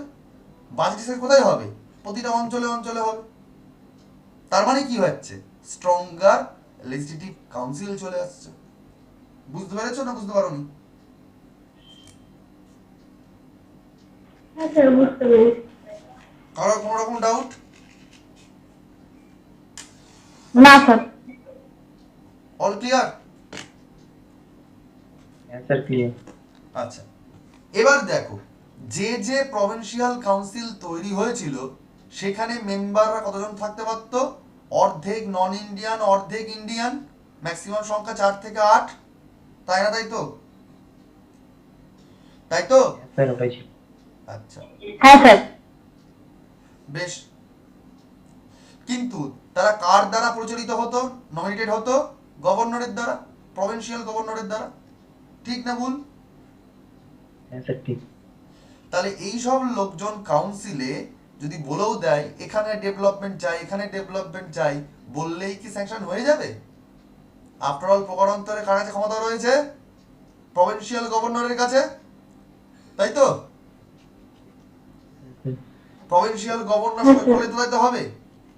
বাজেট ডিসকাস কোথায় হবে, প্রতিটা অঞ্চলে অঞ্চলে হবে। তার মানে কি হচ্ছে, স্ট্রঙ্গার লেজিসলেটিভ কাউন্সিল চলে আসছে। বুঝতে পেরেছো না বুঝতে পারোনি? হ্যাঁ স্যার, বুঝতে পেরেছি। কারোর কোনো রকম ডাউট? না sir. All clear? Answer clear. আচ্ছা, এবার দেখো যে প্রভিন্সিয়াল কাউন্সিল তৈরি হয়েছিল সেখানে মেম্বাররা কতজন থাকতে পারতো, অর্ধেক নন ইন্ডিয়ান অর্ধেক ইন্ডিয়ান, ম্যাক্সিমাম সংখ্যা 4 থেকে 8, তাই না? তাই তো? স্যার ওটাই ছিল। আচ্ছা হ্যাঁ স্যার। বেশ, কিন্তু তারা কার দ্বারা পরিচালিত হতো, নমিনেটেড হতো, গভর্নরের দ্বারা, প্রভিন্সিয়াল গভর্নরের দ্বারা। ঠিক না ভুল? অ্যান্সার ঠিক। তাহলে এই সব লোকজন কাউন্সিলে যদি বলেও দেয় এখানে ডেভেলপমেন্ট চাই, এখানে ডেভেলপমেন্ট চাই, বললেই কি স্যাংশন হয়ে যাবে? আফটার অল প্রকারান্তরে কার কাছে ক্ষমতা রয়েছে, প্রভিন্সিয়াল গভর্নরের কাছে, তাই তো? প্রভিন্সিয়াল গভর্নর করে তোলাতে হবে।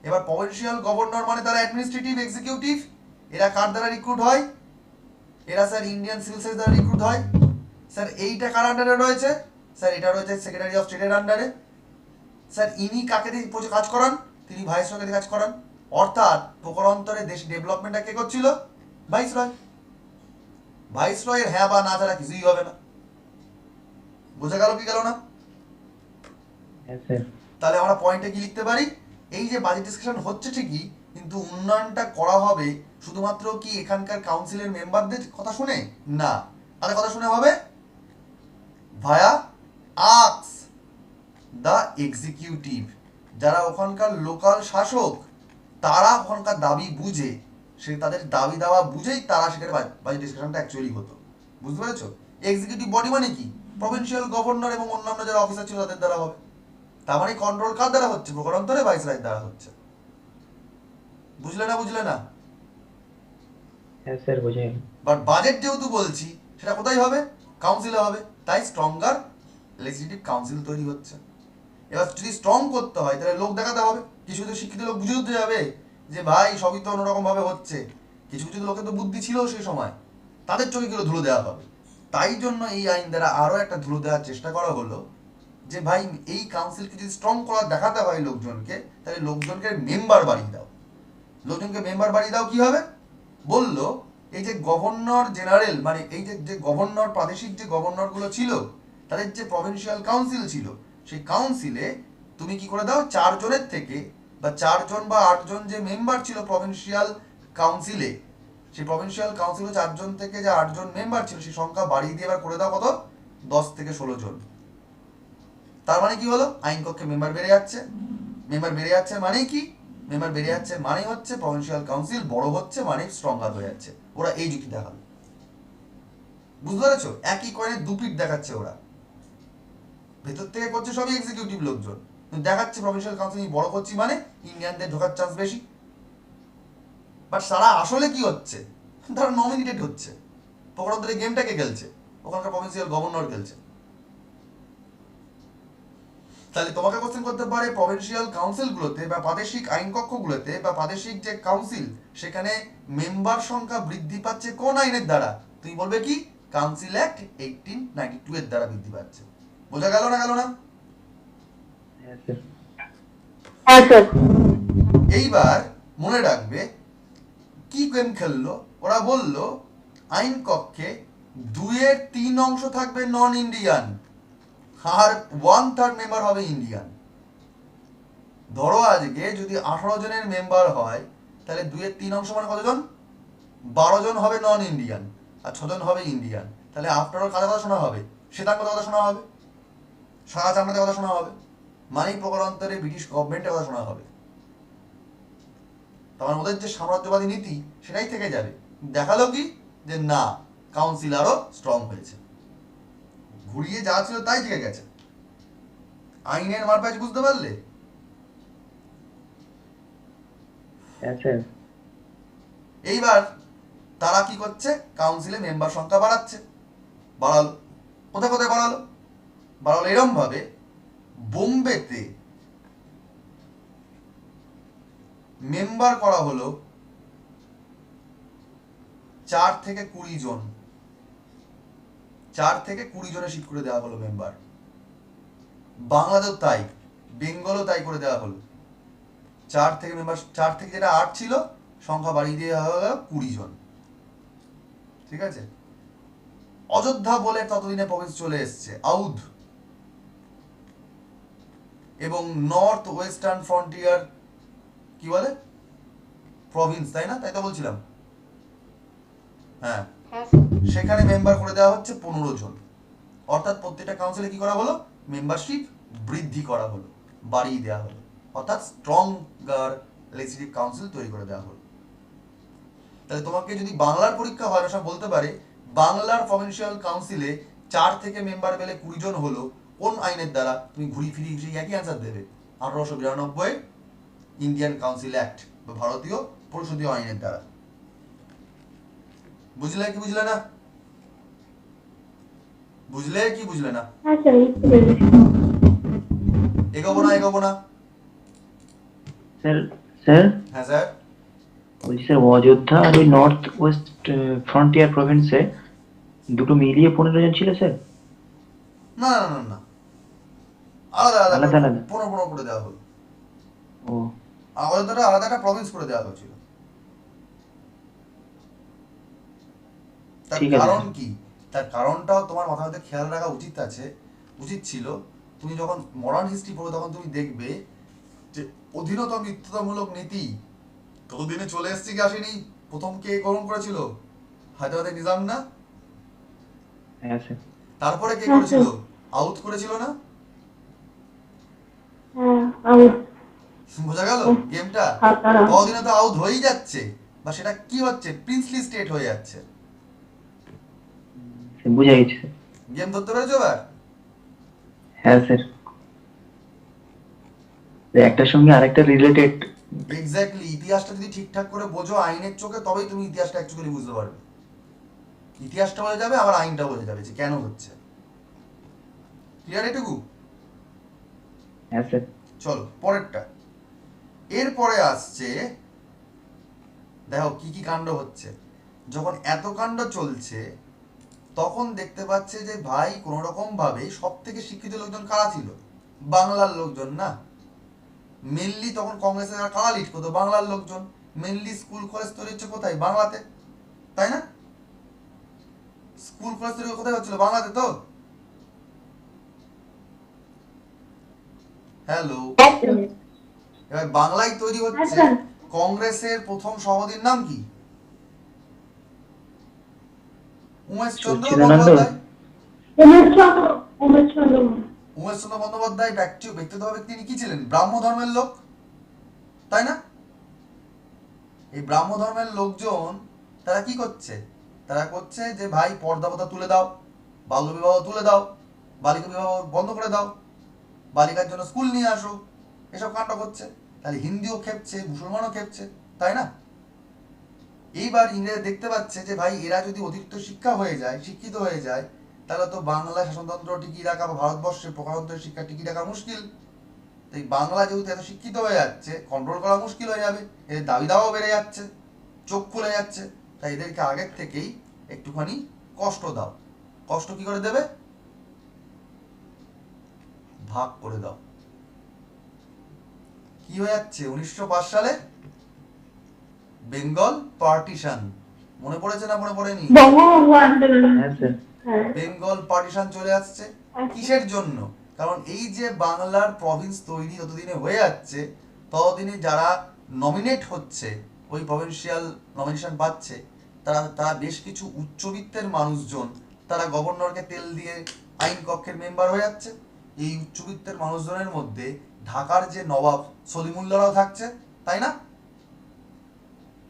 এবার প্রভিন্সিয়াল গভর্নর মানে তারা অ্যাডমিনিস্ট্রেটিভ এক্সিকিউটিভ। এরা কার দ্বারা রিক্রুট হয়, এরা স্যার ইন্ডিয়ান সিভিল সার্ভিস দ্বারা রিক্রুট হয়। স্যার এইটা কার আন্ডারে রয়েছে, স্যার এটা রয়েছে সেক্রেটারি অফ স্টেটের আন্ডারে। স্যার ইনি কাকে দিয়ে কাজ করান, তিনি ভাইসরয়কে দিয়ে কাজ করান। অর্থাৎ প্রকারান্তরে দেশ ডেভেলপমেন্টটা কে করছিল, ভাইসরয়। ভাইসরয়ের হ্যাঁ বা না ছাড়া কিছুই হবে না। বোঝা গেল কি গেল না? তাহলে আমরা পয়েন্টে কি লিখতে পারি, এই যে বাজেট ডিসকাশন হচ্ছে ঠিকই, কিন্তু উন্নয়নটা করা হবে শুধুমাত্র কি এখানকার কাউন্সিলের মেম্বারদের কথা শুনে না, তাদের কথা শুনে হবে ভায়া আক্স দ্য এক্সিকিউটিভ। যারা ওখানকার লোকাল শাসক তারা ওখানকার দাবি বুঝে, সে তাদের দাবি দাওয়া বুঝেই তারা সেখানে বাজেট ডিসকাশনটা অ্যাকচুয়ালি হতো। বুঝতে পেরেছো? এক্সিকিউটিভ বডি মানে কি, প্রভিন্সিয়াল গভর্নর এবং অন্যান্য যারা অফিসার ছিল তাদের দ্বারা হবে। তার মানে কন্ট্রোল কার দ্বারা হচ্ছে, প্রকারান্তরে ভাইসরয়ের দ্বারা হচ্ছে। বুঝলে না বুঝলে না? হ্যাঁ স্যার বুঝে। বাট বাজেট যেহেতু বলছি সেটা কোথায় হবে, কাউন্সিলে হবে। তাই স্ট্রঙ্গার লেজিসলেটিভ কাউন্সিল তৈরি হচ্ছে। এবার যদি স্ট্রং করতে হয় তাহলে লোক দেখাতে হবে, কিছু কিছু শিক্ষিত লোক বুঝে উঠতে যাবে যে ভাই সবই তো অন্যরকম ভাবে হচ্ছে। কিছু কিছু লোকের তো বুদ্ধি ছিল সেই সময়, তাদের চোখে গুলো ধুলো দেওয়া হবে। তাই জন্য এই আইন দ্বারা আরো একটা ধুলো দেওয়ার চেষ্টা করা হলো যে ভাই এই কাউন্সিলকে যদি স্ট্রং করা দেখাতে হয় লোকজনকে, তাহলে লোকজনকে মেম্বার বাড়িয়ে দাও। লোকজনকে মেম্বার বাড়িয়ে দাও কি হবে, বললো এই যে গভর্নর জেনারেল মানে এই যে গভর্নর, প্রাদেশিক যে গভর্নরগুলো ছিল তাদের যে প্রভিন্সিয়াল কাউন্সিল ছিল, সেই কাউন্সিলে তুমি কি করে দাও, 4 জনের থেকে বা 4 জন বা 8 জন যে মেম্বার ছিল প্রভিন্সিয়াল কাউন্সিলে, সেই প্রভিন্সিয়াল কাউন্সিলে 4 জন থেকে যে 8 জন মেম্বার ছিল সেই সংখ্যা বাড়িয়ে দিয়ে এবার করে দাও কত, 10 থেকে 16 জন। তার মানে কি হলো, আইন কক্ষে মেম্বার বেড়ে যাচ্ছে। মেম্বার বেড়ে যাচ্ছে মানে কি, মেম্বার বেড়ে যাচ্ছে মানে হচ্ছে প্রভিন্সিয়াল কাউন্সিল বড় হচ্ছে মানে স্ট্রঙ্গার হয়ে যাচ্ছে। ওরা এই যুক্তি দেখাবে। বুঝতে পেরেছো? একই কয়েনের দুপিট দেখাচ্ছে ওরা। ভেতর থেকে করছে সবই এক্সিকিউটিভ লোকজন, দেখাচ্ছে প্রভিন্সিয়াল কাউন্সিল বড় করছি মানে ইন্ডিয়ানদের ঢোকার চান্স বেশি। বাট সারা আসলে কি হচ্ছে, তারা নমিনেটেড হচ্ছে। প্রকারান্তরে গেমটাকে খেলছে, ওখানকার প্রভিন্সিয়াল গভর্নর খেলছে। তাহলে তোমাকে কোশ্চেন করতে পারে প্রভিন্সিয়াল কাউন্সিলগুলোতে বা প্রাদেশিক আইন কক্ষগুলোতে বা প্রাদেশিক যে কাউন্সিল সেখানে মেম্বার সংখ্যা বৃদ্ধি পাচ্ছে কোন আইনের দ্বারা, তুমি বলবে কি কাউন্সিল অ্যাক্ট 1892 এর দ্বারা বৃদ্ধি পাচ্ছে। বোঝা গেল না গেল না? হ্যাঁ স্যার। এইবার মনে রাখবে কি গেম খেললো, ওরা বলল আইন কক্ষে 2/3 অংশ থাকবে নন ইন্ডিয়ান আর 1/3 মেম্বার হবে ইন্ডিয়ান। ধরো আজকে যদি 18 জনের মেম্বার হয়, তাহলে 2/3 মানে কতজন? 12 জন হবে নন ইন্ডিয়ান আর 6 জন হবে ইন্ডিয়ান। তাহলে আফটার কাদের কথা শোনা হবে? শ্বেতাঙ্গদের কথা শোনা হবে, সাদা চামড়াদের কথা শোনা হবে, মানিক প্রকারান্তরে ব্রিটিশ গভর্নমেন্টের কথা শোনা হবে। তোমার ওদের যে সাম্রাজ্যবাদী নীতি সেটাই থেকে যাবে। দেখালো কি যে না, কাউন্সিল আরো স্ট্রং হয়েছে, ঘুরিয়ে যা ছিল তাই থেকে গেছে। আইনের মারপ্যাচ বুঝতে পারলে? হ্যাঁ স্যার। এইবার তারা কি করছে? কাউন্সিলে মেম্বার সংখ্যা বাড়াচ্ছে। বাড়ালো কোথায় কোথায় বাড়ালো? বাড়ালো এরম ভাবে, বোম্বেতে মেম্বার করা হলো 4 থেকে 20 জন, 4 থেকে 20 জনে সিট করে দেওয়া হলো মেম্বার। বাংলাদেশেও তাই, বেঙ্গলও তাই করে দেওয়া হলো। 4 থেকে মেম্বার, 4 থেকে যেটা 8 ছিল সংখ্যা বাড়িয়ে দেওয়া হলো 20 জন। ঠিক আছে? অযোধ্যা বলে ততদিনে প্রভিন্স চলে এসছে, আউধ, এবং নর্থ ওয়েস্টার্ন ফ্রন্টিয়ার কি বলে প্রভিন্স, তাই না? তাই তো বলছিলাম। হ্যাঁ, হ্যাঁ স্যার। সেখানে মেম্বার করে দেওয়া হচ্ছে 15 জন। অর্থাৎ প্রত্যেকটা কাউন্সিলে কি করা হলো? মেম্বারশিপ বৃদ্ধি করা হলো, বাড়িয়ে দেওয়া হলো। অর্থাৎ স্ট্রঙ্গার লেজিসলেটিভ কাউন্সিল তৈরি করে দেওয়া হলো। তাহলে তোমাকে যদি বাংলার পরীক্ষা হয়, সব বলতে পারে বাংলার প্রভিন্সিয়াল কাউন্সিলে 4 থেকে মেম্বার পেলে 20 জন হলো কোন আইনের দ্বারা? তুমি ঘুরি ফিরি সেই একই অ্যান্সার দেবে, 1892 ইন্ডিয়ান কাউন্সিল অ্যাক্ট বা ভারতীয় পরিষদীয় আইনের দ্বারা। বুঝলে কি বুঝলে না? বুঝলে কি বুঝলে না? হ্যাঁ স্যার, বুঝতে পেরেছি। এগোবো না এগোবো না? স্যার স্যার হ্যাঁ স্যার। বলছি স্যার, অযোধ্যা আর ওই নর্থ ওয়েস্ট ফ্রন্টিয়ার প্রভিন্সে দুটো মিলিয়ে 15 জন ছিল স্যার? না না না না, আলাদা আলাদা আলাদা আলাদা? 15 করে দেওয়া হলো। ও আলাদা আলাদা একটা প্রভিন্স করে দেওয়া হয়েছিল। তার ঠিক আছে। কারণ কি? তার কারণটাও তোমার মাথার মধ্যে খেয়াল রাখা উচিত ছিল। তুমি যখন মডার্ন হিস্ট্রি পড়ো তখন তুমি দেখবে যে অধীনতা মিত্রতামূলক নীতি ততদিনে চলে এসছে কি আসেনি? প্রথম কে গ্রহণ করেছিল? হায়দ্রাবাদের নিজাম না? হ্যাঁ স্যার। তারপরে কে করেছিল? আউট করেছিল না? হ্যাঁ, আউট। বোঝা গেল গেমটা? হাতারা। ততদিনে তো আউট হয়েই যাচ্ছে, বা সেটা কি হচ্ছে? প্রিন্সলি স্টেট হয়ে যাচ্ছে। বুঝা গেছে স্যার। গেম ধরতে পেরেছো এবার? হ্যাঁ স্যার, একটার সঙ্গে আরেকটা রিলেটেড। এক্স্যাক্টলি। ইতিহাসটা যদি ঠিকঠাক করে বোঝো আইনের চোখে, তবেই তুমি ইতিহাসটা অ্যাকচুয়ালি বুঝতে পারবে। ইতিহাসটা বোঝা যাবে, আবার আইনটা বোঝা যাবে যে কেন হচ্ছে। ক্লিয়ার এটুকু? হ্যাঁ স্যার। চলো পরেরটা। এরপরে আসছে, দেখো কি কি কাণ্ড হচ্ছে। যখন এত কাণ্ড চলছে তখন দেখতে পাচ্ছে যে ভাই কোন রকম ভাবে সব থেকে শিক্ষিত লোকজন কারা ছিল? বাংলার লোকজন না? মেনলি তখন কংগ্রেসের কারা লিড করতো? বাংলার লোকজন। মেনলি স্কুল কলেজ তৈরি হচ্ছে কোথায়? বাংলাতে, তাই না? স্কুল কলেজ তৈরি কোথায় হচ্ছিল? বাংলাতে তো। হ্যালো, এবার বাংলায় তৈরি হচ্ছে। আচ্ছা। কংগ্রেসের প্রথম সভাপতির নাম কি? উমেশচন্দ্র সচ্চিদানন্দ। বন্দ্যোপাধ্যায়। উমেশচন্দ্র। উমেশচন্দ্র বন্দ্যোপাধ্যায় ব্যক্তিগতভাবে তিনি কি ছিলেন? ব্রাহ্ম ধর্মের লোক, তাই না? এই ব্রাহ্ম ধর্মের লোকজন তারা কি করছে? তারা করছে যে ভাই পর্দা প্রথা তুলে দাও, বাল্য বিবাহ তুলে দাও, বালিকা বিবাহ বন্ধ করে দাও, বালিকার জন্য স্কুল নিয়ে আসো, এসব কাণ্ড করছে। তাহলে হিন্দুও খেপছে, মুসলমানও খেপছে, তাই না? এইবার ইংরেজ দেখতে পাচ্ছে যে ভাই এরা যদি অতিরিক্ত শিক্ষিত হয়ে যায় তাহলে তো বাংলা শাসনতন্ত্র টিকিয়ে রাখা বা ভারতবর্ষে প্রকারান্তরে শিক্ষা টিকিয়ে রাখা মুশকিল। তাই বাংলা যেহেতু এত শিক্ষিত হয়ে যাচ্ছে, কন্ট্রোল করা মুশকিল হয়ে যাবে, এদের দাবি দাওয়াও বেড়ে যাচ্ছে, চোখ খুলে যাচ্ছে। তাই এদেরকে আগের থেকেই একটুখানি কষ্ট দাও। কষ্ট কি করে দেবে? ভাগ করে দাও। কি হয়ে যাচ্ছে? 1905 সালে বেঙ্গল পার্টিশন। মনে পড়েছে না মনে পড়েনি? বঙ্গভঙ্গ আন্দোলন। হ্যাঁ স্যার। হ্যাঁ বেঙ্গল পার্টিশন চলে আসছে কিসের জন্য? কারণ এই যে বাংলার প্রভিন্স তৈরি যতদিনে হয়ে যাচ্ছে ততদিনে যারা নমিনেট হচ্ছে ওই প্রভিন্সিয়াল নমিনেশন পাচ্ছে তারা তারা বেশ কিছু উচ্চবিত্তের মানুষজন তারা গভর্নরকে তেল দিয়ে আইন কক্ষের মেম্বার হয়ে যাচ্ছে। এই উচ্চবিত্তের মানুষজনের মধ্যে ঢাকার যে নবাব সলিমুল্লাহরাও থাকছে, তাই না?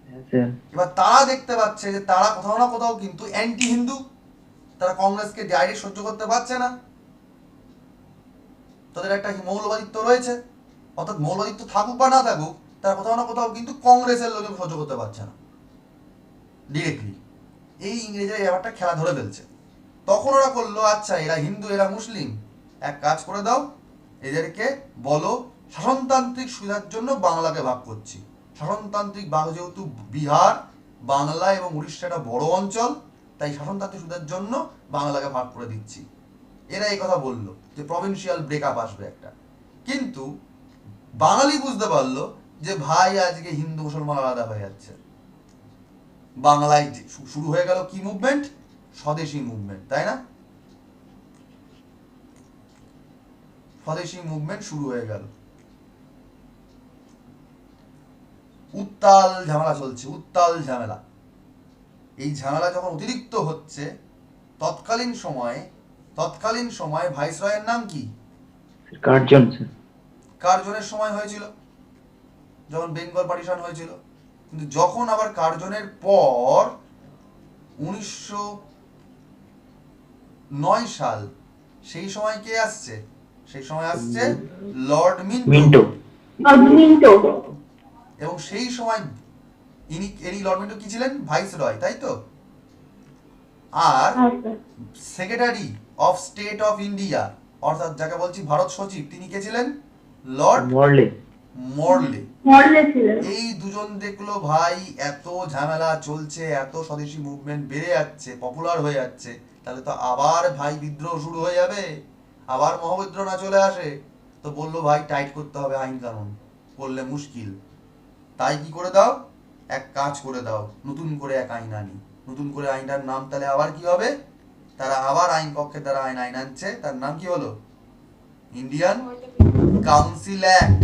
হ্যাঁ স্যার। এবার তারা দেখতে পাচ্ছে যে তারা কোথাও না কোথাও কিন্তু অ্যান্টি হিন্দু, তারা কংগ্রেসকে ডাইরেক্ট সহ্য করতে পারছে না, তাদের একটা মৌলবাদিত্ব রয়েছে। অর্থাৎ মৌলবাদিত্ব থাকুক বা না থাকুক তারা কোথাও না কোথাও কিন্তু কংগ্রেসের লোকজন সহ্য করতে পারছে না ডিরেক্টলি। এই ইংরেজরা এই ব্যাপারটা খেলা ধরে ফেলছে। তখন ওরা করলো, আচ্ছা এরা হিন্দু এরা মুসলিম, এক কাজ করে দাও, এদেরকে বলো শাসনতান্ত্রিক সুবিধার জন্য বাংলাকে ভাগ করছি। শাসনতান্ত্রিক ভাগ যেহেতু বিহার, বাংলা এবং উড়িষ্যা একটা বড় অঞ্চল, তাই শাসনতান্ত্রিক সুবিধার জন্য বাংলাকে ভাগ করে দিচ্ছি। এরা এই কথা বললো যে প্রভিন্সিয়াল ব্রেকআপ আসবে একটা। কিন্তু বাঙালি বুঝতে পারলো যে ভাই আজকে হিন্দু মুসলমান আলাদা হয়ে যাচ্ছে। বাংলায় শুরু হয়ে গেল কি মুভমেন্ট? স্বদেশী মুভমেন্ট, তাই না? স্বদেশী মুভমেন্ট শুরু হয়ে গেল। উত্তাল ঝামেলা চলছে, উত্তাল ঝামেলা। এই ঝামেলা যখন অতিরিক্ত হচ্ছে তৎকালীন সময়ে ভাইসরয়ের নাম কি? Curzon sir. কার্জনের সময় হয়েছিল যখন বেঙ্গল পার্টিশন হয়েছিল। কিন্তু যখন আবার কার্জনের পর 1909 সাল, সেই সময় কে আসছে? সেই সময় আসছে লর্ড মিন্টো। মিন্টো। মিন্টো। এবং সেই সময় ইনি লর্ড মিন্টো কি ছিলেন? ভাইসরয়, তাই তো? আর secretary of state of India, অর্থাৎ যাকে বলছি ভারত সচিব, তিনি কে ছিলেন? লর্ড মরলে। মরলে ছিলেন। এই দুজন দেখলো ভাই এত ঝামেলা চলছে, এত স্বদেশী মুভমেন্ট বেড়ে যাচ্ছে, পপুলার হয়ে যাচ্ছে, তাহলে তো আবার ভাই বিদ্রোহ শুরু হয়ে যাবে, আবার মহাবিদ্রোহ না চলে আসে। তো বললো ভাই টাইট করতে হবে আইন কানুন, করলে মুশকিল। তাই কি করে দাও, এক কাজ করে দাও, নতুন করে এক আইন আনি। নতুন করে আইনটার নাম তাহলে আবার কি হবে? তারা আবার আইন কক্ষে তারা আইন আনছে, তার নাম কি হলো? Indian council act.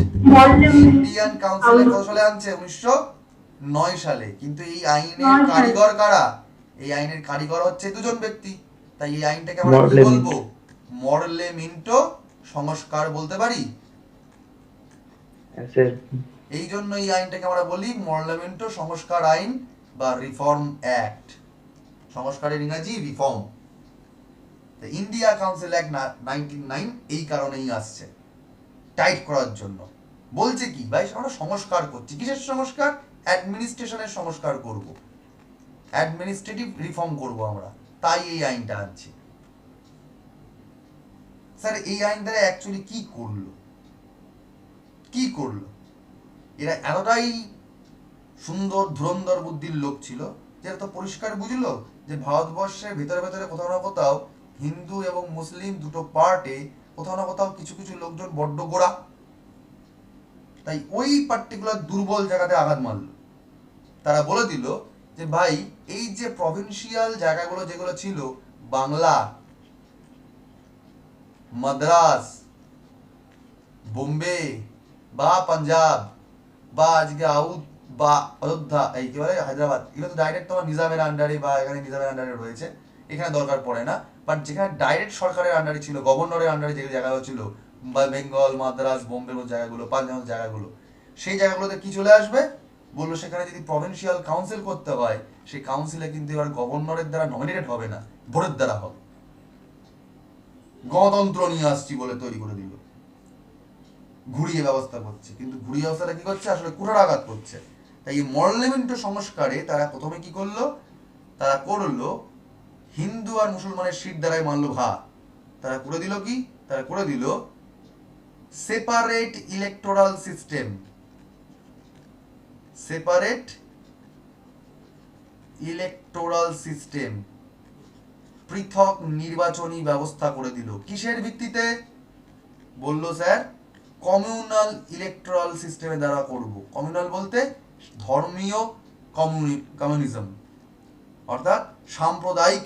Indian council act কত সালে আনছে? 1909 সালে। কিন্তু এই আইনের কারিগর কারা? এই আইনের কারিগর হচ্ছে দুজন ব্যক্তি। তাই এই আইনটাকে আমরা কি বলবো? মরলে মিন্টো সংস্কার বলতে পারি। এই জন্য এই আইনটাকে আমরা বলি মরলে মিন্টো সংস্কার আইন বা রিফর্ম অ্যাক্ট। সংস্কারের ইংরেজি রিফর্ম। ইন্ডিয়া কাউন্সিল অ্যাক্ট 1909 এই কারণেই আসছে, টাইট করার জন্য। বলছে কি ভাই আমরা সংস্কার করছি। কিসের সংস্কার? অ্যাডমিনিস্ট্রেশনের সংস্কার করব, অ্যাডমিনিস্ট্রেটিভ রিফর্ম করব আমরা, তাই এই আইনটা আনছি। স্যার এই আইন দ্বারা অ্যাকচুয়ালি কি করলো? কি করলো? এরা এতটাই সুন্দর ধুরন্ধর বুদ্ধির লোক ছিল যে তো পরিষ্কার বুঝলো যে ভারতবর্ষের ভেতরে ভেতরে কোথাও না কোথাও হিন্দু এবং মুসলিম দুটো পার্টে কোথাও না কোথাও কিছু কিছু লোকজন বড্ড গোড়া। তাই ওই পার্টিকুলার দুর্বল জায়গাতে আঘাত মারল। তারা বলে দিল যে ভাই এই যে প্রভিন্সিয়াল জায়গাগুলো যেগুলো ছিল, বাংলা, মাদ্রাস, বোম্বে বা পাঞ্জাব বা আজকে আউট বা অযোধ্যা, এই কি বলে হায়দ্রাবাদ, এগুলো তো ডাইরেক্ট তোমার নিজামের আন্ডারে বা এখানে নিজামের আন্ডারে রয়েছে, এখানে দরকার পড়ে না। বাট যেখানে ডাইরেক্ট সরকারের আন্ডারে ছিল, গভর্নরের আন্ডারে যে জায়গাগুলো ছিল, বা বেঙ্গল, মাদ্রাস, বোম্বের জায়গাগুলো, পাঞ্জাবের জায়গাগুলো, সেই জায়গাগুলোতে কি চলে আসবে? বললো সেখানে যদি প্রভিন্সিয়াল কাউন্সিল করতে হয়, সেই কাউন্সিলে কিন্তু এবার গভর্নরের দ্বারা নমিনেটেড হবে না, ভোটের দ্বারা হবে। গণতন্ত্র নিয়ে আসছি বলে তৈরি করে দিল, ঘুরিয়ে ব্যবস্থা করছে। কিন্তু ঘুরিয়ে ব্যবস্থাটা কি করছে? আসলে কুঠারাঘাত করছে। তাই এই মরলে মিন্টো সংস্কারে তারা প্রথমে কি করলো? তারা করলো হিন্দু আর মুসলমানের সিট দ্বারাই মানলো ভাগ। তারা করে দিল কি? তারা করে দিল separate electoral system. Separate electoral system, পৃথক নির্বাচনী ব্যবস্থা করে দিল। কিসের ভিত্তিতে? বলল স্যার কমিউনাল ইলেকটোরাল সিস্টেমের দ্বারা করব। কমিউনাল বলতে ধর্মীয় কমিউনিজম, অর্থাৎ সাম্প্রদায়িক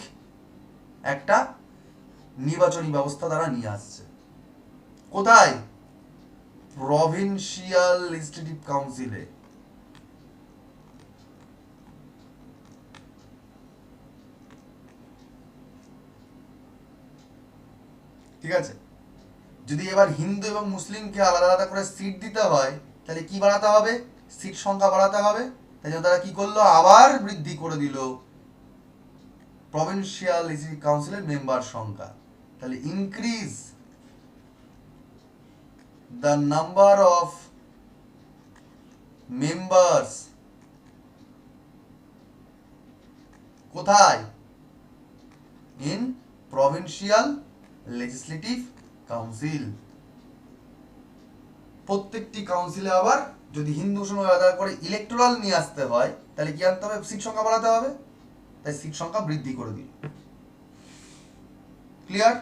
একটা নির্বাচনী ব্যবস্থা তারা নিয়ে আসছে। কোথায়? প্রভিন্সিয়াল লেজিসলেটিভ কাউন্সিলে। ঠিক আছে, যদি এবার হিন্দু এবং মুসলিমকে আলাদা আলাদা করে সিট দিতে হয় তাহলে কি বাড়াতে হবে? সিট সংখ্যা বাড়াতে হবে। তাই জন্য তারা কি করলো? আবার বৃদ্ধি করে দিল প্রভিন্সিয়াল লেজিসলেটিভ কাউন্সিলের মেম্বার সংখ্যা। তাহলে increase the number of members. কোথায়? In provincial legislative council. প্রত্যেকটি কাউন্সিলে আবার যদি হিন্দু মুসলমান আলাদা করে ইলেকটোরাল নিয়ে আসতে হয় তাহলে কি আনতে হবে? সিট সংখ্যা বাড়াতে হবে। তাই সিট সংখ্যা বৃদ্ধি করে দিল। ক্লিয়ার?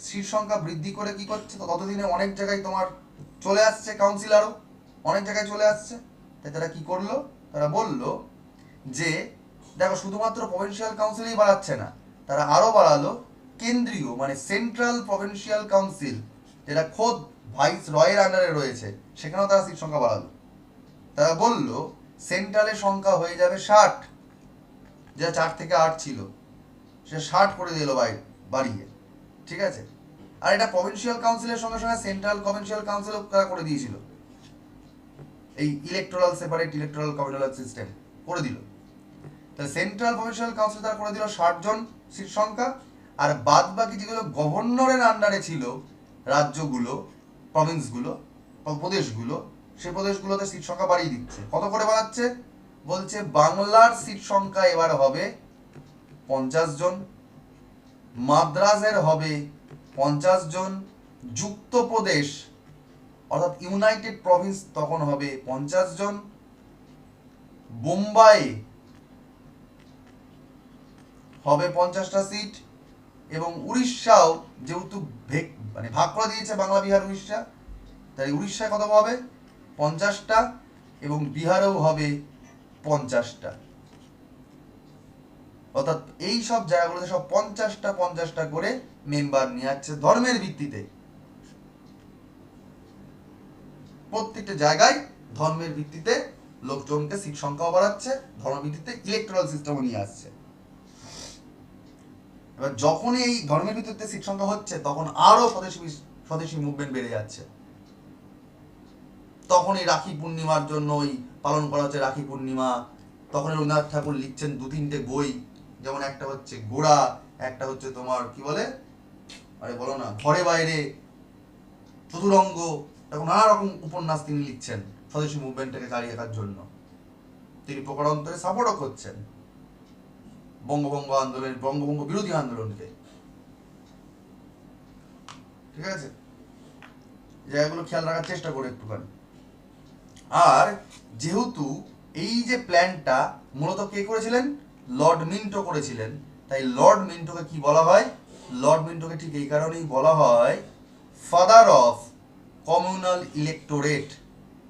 সিট সংখ্যা বৃদ্ধি করে কি করছে? তো ততদিনে অনেক জায়গায় তোমার চলে আসছে কাউন্সিলরও, অনেক জায়গায় চলে আসছে। তাই তারা কি করলো? তারা বলল যে দেখো শুধুমাত্র প্রভিন্সিয়াল কাউন্সিলই বাড়াচ্ছে না, তারা আরো বাড়ালো কেন্দ্রীয় মানে সেন্ট্রাল প্রভিন্সিয়াল কাউন্সিল, যেটা খোদ ভাইস রয়ের আন্ডারে রয়েছে, সেখানেও তারা সিট সংখ্যা বাড়ালো। তারা বলল সেন্ট্রালের সংখ্যা হয়ে যাবে 60, যেটা 4 থেকে 8 ছিল, সে 60 করে দিল বাড়িয়ে। ঠিক আছে, আর এটা প্রভিন্সিয়াল কাউন্সিলের সঙ্গে সঙ্গে সেন্ট্রাল প্রভিন্সিয়াল কাউন্সিলও তারা করে দিয়েছিল, এই electoral separate electoral communal system করে দিল। তাহলে সেন্ট্রাল প্রভিন্সিয়াল কাউন্সিল তারা করে দিল 60 জন সিট সংখ্যা, আর বাদ বাকি যেগুলো গভর্নরের আন্ডারে ছিল রাজ্যগুলো, প্রভিন্সগুলো, প্রদেশগুলো, সেই প্রদেশগুলোতে সিট সংখ্যা বাড়িয়ে দিচ্ছে। কত করে বাড়াচ্ছে? বলছে বাংলার সিট সংখ্যা এবার হবে 50 জন, মাদ্রাজের হবে 50 জন, যুক্ত প্রদেশ অর্থাৎ ইউনাইটেড প্রভিন্স তখন হবে 50 জন, বোম্বাই হবে 50টা সিট, এবং উড়িষ্যাও যেহেতু ভাগ করে দিয়েছে বাংলা বিহার উড়িষ্যা, তাই উড়িষ্যায় কত হবে? 50টা, এবং বিহারেও হবে 50টা। অর্থাৎ এই সব জায়গাগুলোতে সব 50টা করে মেম্বার নিয়ে যাচ্ছে ধর্মের ভিত্তিতে। প্রত্যেকটা জায়গায় ধর্মের ভিত্তিতে লোকজনকে সিট সংখ্যাও বাড়াচ্ছে, ধর্ম ভিত্তিতে ইলেকটোরাল সিস্টেমও নিয়ে আসছে। এবার যখনই এই ধর্মের ভিত্তিতে সিট সংখ্যা হচ্ছে তখন আরো স্বদেশী মুভমেন্ট বেড়ে যাচ্ছে। তখন এই রাখি পূর্ণিমার জন্য ওই পালন করা হচ্ছে রাখি পূর্ণিমা। তখন রবীন্দ্রনাথ ঠাকুর লিখছেন 2-3টে বই, যেমন একটা হচ্ছে গোড়া, একটা হচ্ছে তোমার কি বলে, আরে বলো না, ঘরে বাইরে, চতুরঙ্গ, এরকম নানা রকম উপন্যাস তিনি লিখছেন স্বদেশী মুভমেন্টটাকে চালিয়ে রাখার জন্য। তিনি প্রকারান্তরে সাপোর্টও করছেন বঙ্গভঙ্গ আন্দোলন, বঙ্গভঙ্গ বিরোধী আন্দোলনকে। ঠিক আছে, জায়গাগুলো খেয়াল রাখার চেষ্টা করে একটুখানি। আর যেহেতু এই যে প্ল্যানটা মূলত কে করেছিলেন? লর্ড মিন্টো করেছিলেন। তাই লর্ড মিন্টোকে কি বলা হয়? লর্ড মিন্টোকে ঠিক এই কারণেই বলা হয় ফাদার অফ কমিউনাল ইলেকটোরেট।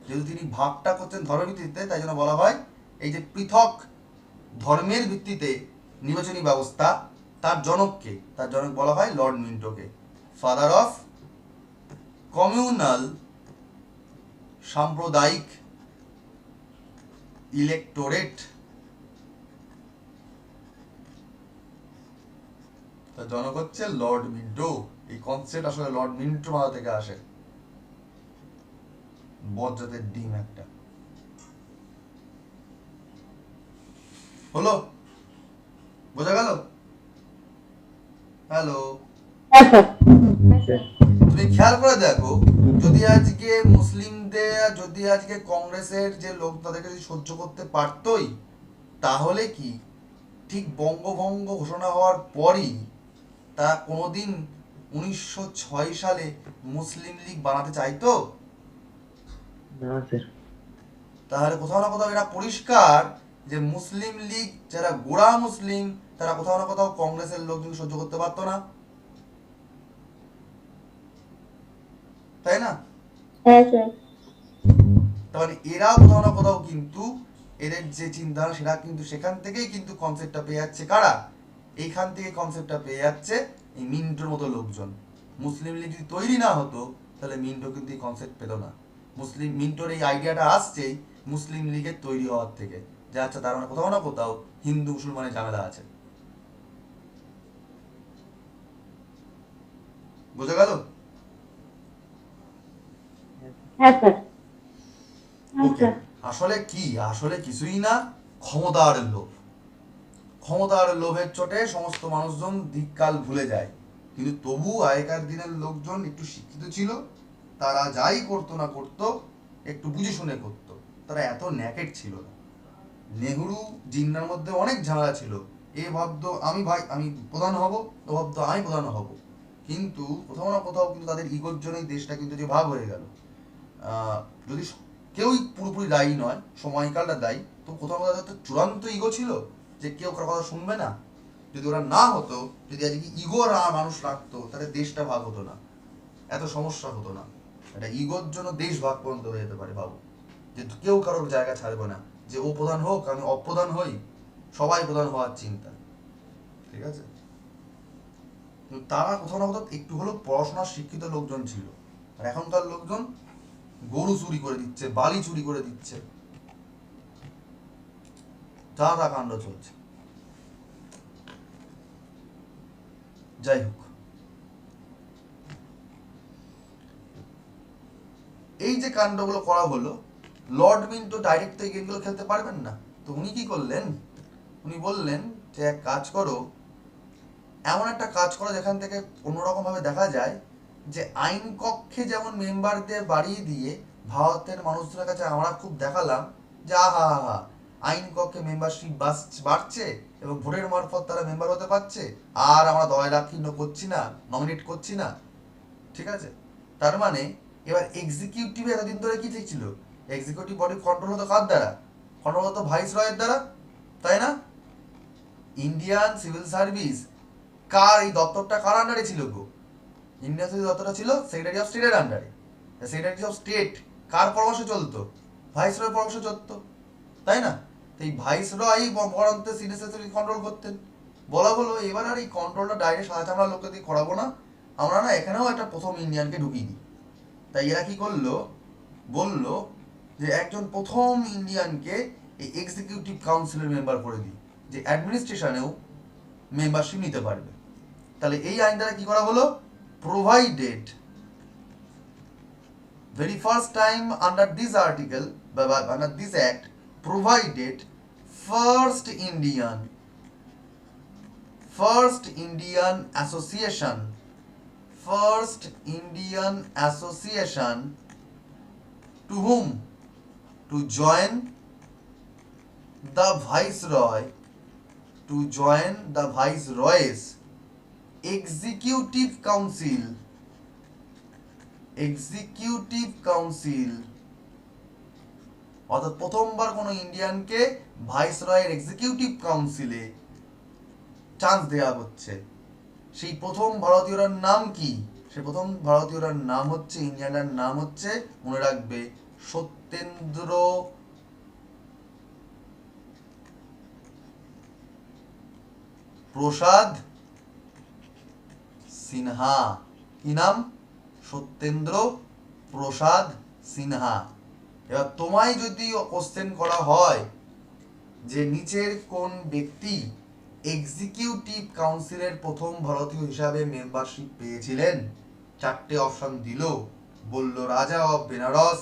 যেহেতু তিনি ভাগটা করছেন ধর্মের ভিত্তিতে, তাই জন্য বলা হয় এই যে পৃথক ধর্মের ভিত্তিতে নির্বাচনী ব্যবস্থা, তার জনক বলা হয় লর্ড মিন্টোকে, ফাদার অফ কমিউনাল সাম্প্রদায়িক ইলেকটোরেট। তার জনক হচ্ছে লর্ড মিন্টো। এই কনসেপ্ট আসলে লর্ড মিন্টো মাথা থেকে আসে, বজ্জাতের ডিম একটা। হলো? বোঝা গেল? হ্যালো, তুমি খেয়াল করে দেখো, যদি আজকে মুসলিমদের, যদি আজকে কংগ্রেসের যে লোক তাদেরকে যদি সহ্য করতে পারতই, তাহলে কি ঠিক বঙ্গভঙ্গ ঘোষণা হওয়ার পরই তারা কোনোদিন 1906 সালে মুসলিম লীগ বানাতে চাইতো? না স্যার। তাহলে কোথাও না কোথাও এটা পরিষ্কার যে মুসলিম লীগ যারা গোড়া মুসলিম, তারা কোথাও না কোথাও কংগ্রেসের লোকজন সহ্য করতে পারতো না, তাই না? হ্যাঁ স্যার। তাহলে এরা কোথাও না কোথাও কিন্তু এদের যে চিন্তা সেটা কিন্তু সেখান থেকেই কিন্তু কনসেপ্টটা পেয়ে যাচ্ছে কারা? এইখান থেকে কনসেপ্টটা পেয়ে যাচ্ছে এই মিন্টোর মতো লোকজন। মুসলিম লীগ যদি তৈরি না হতো তাহলে মিন্টো কিন্তু এই কনসেপ্ট পেত না। মিন্টোর এই আইডিয়াটা আসছেই মুসলিম লীগের তৈরি হওয়ার থেকে, যে আচ্ছা তার মানে কোথাও না কোথাও হিন্দু মুসলমানের ঝামেলা আছে। বুঝে গেল? হ্যাঁ স্যার। ওকে, আসলে কি, আসলে কিছুই না, ক্ষমতার লোভ। ক্ষমতার লোভের চোটে সমস্ত মানুষজন দিককাল ভুলে যায়। কিন্তু তবু আগেকার দিনের লোকজন একটু শিক্ষিত ছিল, তারা যাই করতো না করতো একটু বুঝে শুনে করতো, তারা এত ন্যাকেট ছিল না। নেহরু জিন্নার মধ্যে অনেক ঝামেলা ছিল, এ ভাবতো আমি প্রধান হব, ও ভাবতো আমি প্রধান হব, কিন্তু কোথাও না কোথাও কিন্তু তাদের ইগোর জন্যই দেশটা কিন্তু যে ভাগ হয়ে গেল। যদি কেউই পুরোপুরি দায়ী নয়, সময়কালটা দায়ী, তো কোথাও কোথাও তো চূড়ান্ত ইগো ছিল যে কেউ কারো কথা শুনবে না। যদি ওরা না হতো, যদি আজকে ইগো মানুষ রাখতো, তাহলে দেশটা ভাগ হতো না, এত সমস্যা হতো না। এটা ইগোর জন্য দেশ ভাগ পর্যন্ত হয়ে যেতে পারে বাবু, যে কেউ কারোর জায়গা ছাড়বে না, যে ও প্রধান হোক আমি অপ্রধান হই, সবাই প্রধান হওয়ার চিন্তা। ঠিক আছে? কিন্তু তারা কোথাও না কোথাও একটু হলেও পড়াশোনার শিক্ষিত লোকজন ছিল। আর এখনকার লোকজন গরু চুরি করে দিচ্ছে, বালি চুরি করে দিচ্ছে, যা তা কাণ্ড চলছে। যাই হোক, এই যে কাণ্ডগুলো করা হলো, লর্ড মিন্টো ডাইরেক্ট তো এই গেমগুলো খেলতে পারবেন না, তো উনি কি করলেন, উনি বললেন যে এক কাজ করো, এমন একটা কাজ করো যেখান থেকে অন্যরকম ভাবে দেখা যায় যে আইন কক্ষে যেমন মেম্বারদের বাড়িয়ে দিয়ে ভারতের মানুষদের কাছে আমরা খুব দেখালাম যে আহা হা আইন কক্ষে মেম্বারশিপ বাড়ছে এবং ভোটের মারফত তারা মেম্বার হতে পারছে, আর আমরা দয়লাক্ষিণ্য করছি না, নমিনেট করছি না। ঠিক আছে? তার মানে এবার এক্সিকিউটিভ এতদিন ধরে কি ঠিক ছিল, এক্সিকিউটিভ বডি কন্ট্রোল হতো কার দ্বারা? কন্ট্রোল হতো ভাইস রয়ের দ্বারা, তাই না? ইন্ডিয়ান সিভিল সার্ভিস কার এই দপ্তরটা কার আন্ডারে ছিল গো? ইন্ডিয়ান সিভিল দপ্তরটা ছিল সেক্রেটারি অফ স্টেটের আন্ডারে। সেক্রেটারি অফ স্টেট কার পরামর্শে চলতো? ভাইস রয়ের পরামর্শে চলতো, তাই না? এই ভাইস রয় বরন্তে সিনিয়র কন্ট্রোল করতেন। বলা হলো এবার আর এই কন্ট্রোলটা ডাইরেক্ট সাদা চামড়া লোককে দিয়ে করাবো না, আমরা না এখানেও একটা প্রথম ইন্ডিয়ানকে ঢুকিয়ে দিই। তাই এরা কি করলো, বললো যে একজন প্রথম ইন্ডিয়ানকে এই এক্সিকিউটিভ কাউন্সিলের মেম্বার করে দিই, যে অ্যাডমিনিস্ট্রেশনেও মেম্বারশিপ নিতে পারবে। তাহলে এই আইন দ্বারা কি করা হলো, provided very first time under this article, under this act, provided first Indian association to whom? To join the viceroy's executive council, অর্থাৎ প্রথমবার কোন ইন্ডিয়ানকে ভাইসরয়ের এক্সিকিউটিভ কাউন্সিলে চান্স দেওয়া হচ্ছে। সেই প্রথম ভারতীয়রার নাম কি? সেই প্রথম ভারতীয়রার নাম হচ্ছে, ইন্ডিয়ানের নাম হচ্ছে, মনে রাখবে, সত্যেন্দ্র প্রসাদ সিনহা। কি নাম? সত্যেন্দ্র প্রসাদ সিনহা। এবার তোমায় যদি কোশ্চেন করা হয় যে নিচের কোন ব্যক্তি এক্সিকিউটিভ কাউন্সিলের প্রথম ভারতীয় হিসাবে মেম্বারশিপ পেয়েছিলেন, চারটে অপশন দিল, বলল রাজা অফ বেনারস,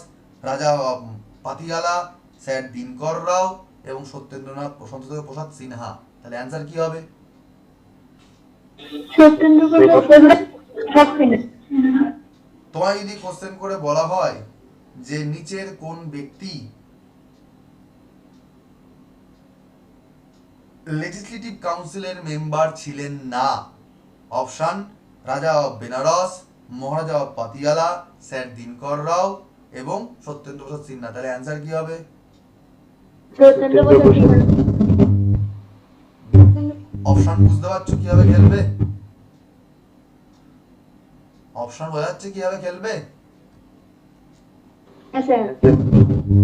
রাজা অফ পাতিয়ালা, স্যার দিনকর রাও এবং সত্যেন্দ্রনাথ প্রসাদ সিনহা। তাহলে অ্যান্সার কি হবে? সত্যেন্দ্র প্রসাদ সিনহা। তোমায় যদি কোশ্চেন করে বলা হয় যে নিচের কোন ব্যক্তি লেজিসলেটিভ কাউন্সিলের মেম্বার ছিলেন না, option Raja of Benares, Maharaja of Patiala, sir Dinkar Rao এবং সত্যেন্দ্র প্রসাদ সিনহা। তাহলে অ্যান্সার কি হবে? অপশন বুঝতে পারছো কিভাবে খেলবে? অপশন বোঝা যাচ্ছে কিভাবে খেলবে?